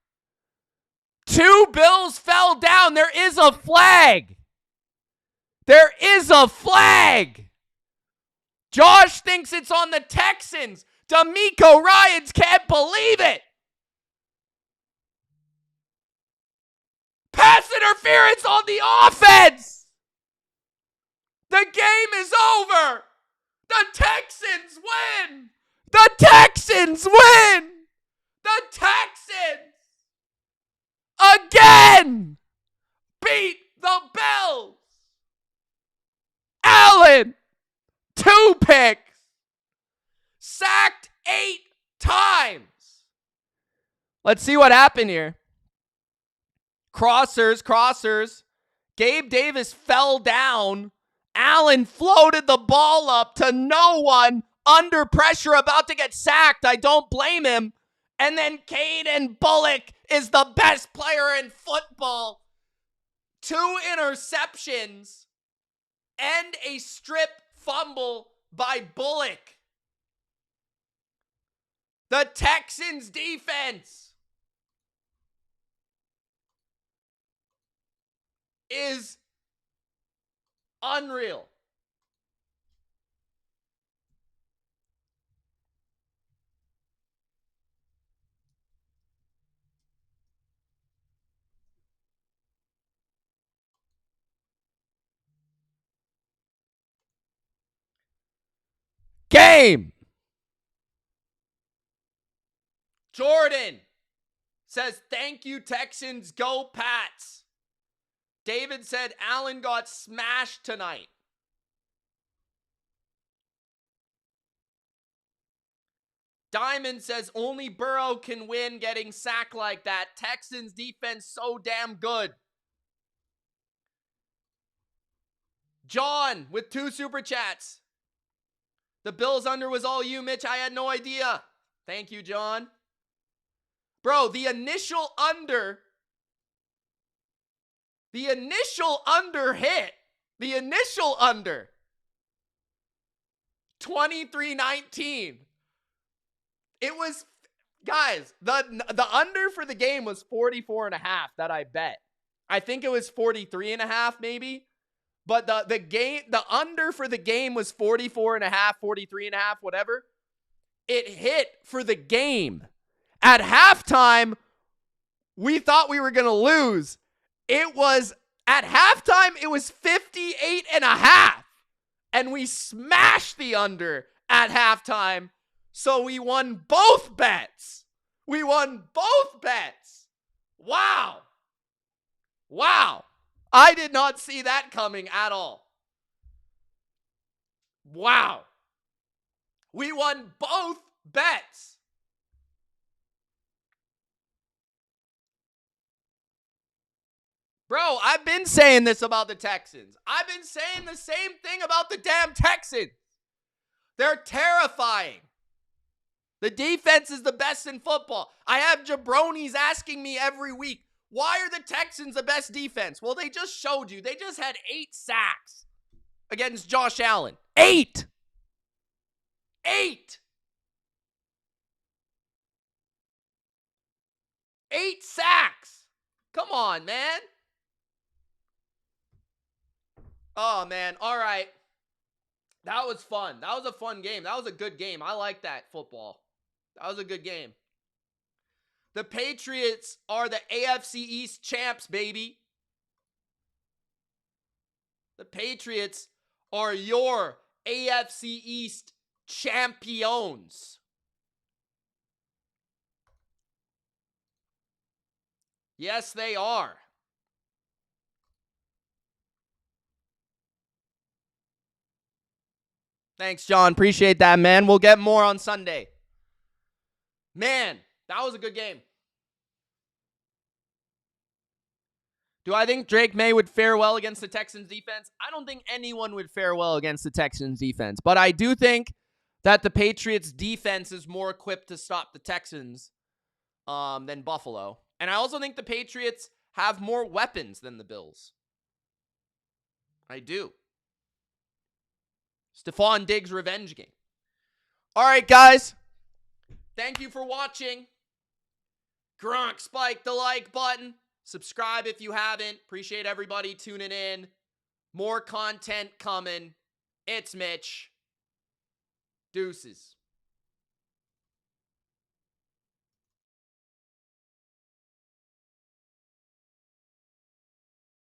2 Bills fell down. There is a flag. There is a flag. Josh thinks it's on the Texans. D'Amico Ryans can't believe it. Pass interference on the offense. The game is over. The Texans win. The Texans win. The Texans again beat the Bills. Allen, 2 picks. Sacked 8 times. Let's see what happened here. Crossers. Gabe Davis fell down. Allen floated the ball up to no one, under pressure, about to get sacked. I don't blame him. And then Caden Bullock is the best player in football. 2 interceptions and a strip fumble by Bullock. The Texans defense is unreal. Game. Jordan says, thank you, Texans. Go, Pats. David said, Allen got smashed tonight. Diamond says only Burrow can win getting sacked like that. Texans defense so damn good. John with 2 super chats. The Bills under was all you, Mitch. I had no idea. Thank you, John. Bro, the initial under hit. The initial under. 23-19. It was, guys, the under for the game was 44.5 that I bet. I think it was 43.5 maybe. But the under for the game was 44.5, 43.5, whatever. It hit for the game. At halftime, we thought we were going to lose. At halftime, it was 58.5. And we smashed the under at halftime. So we won both bets. Wow. I did not see that coming at all. Wow. We won both bets. Bro, I've been saying this about the Texans. I've been saying the same thing about the damn Texans. They're terrifying. The defense is the best in football. I have jabronis asking me every week, why are the Texans the best defense? Well, they just showed you. They just had 8 sacks against Josh Allen. 8! 8 sacks! Come on, man. Oh, man. All right. That was fun. That was a fun game. That was a good game. I like that football. That was a good game. The Patriots are the AFC East champs, baby. The Patriots are your AFC East champions. Yes, they are. Thanks, John. Appreciate that, man. We'll get more on Sunday. Man, that was a good game. Do I think Drake May would fare well against the Texans defense? I don't think anyone would fare well against the Texans defense. But I do think that the Patriots defense is more equipped to stop the Texans than Buffalo. And I also think the Patriots have more weapons than the Bills. I do. Stephon Diggs revenge game. All right, guys. Thank you for watching. Gronk, spike the like button. Subscribe if you haven't. Appreciate everybody tuning in. More content coming. It's Mitch. Deuces.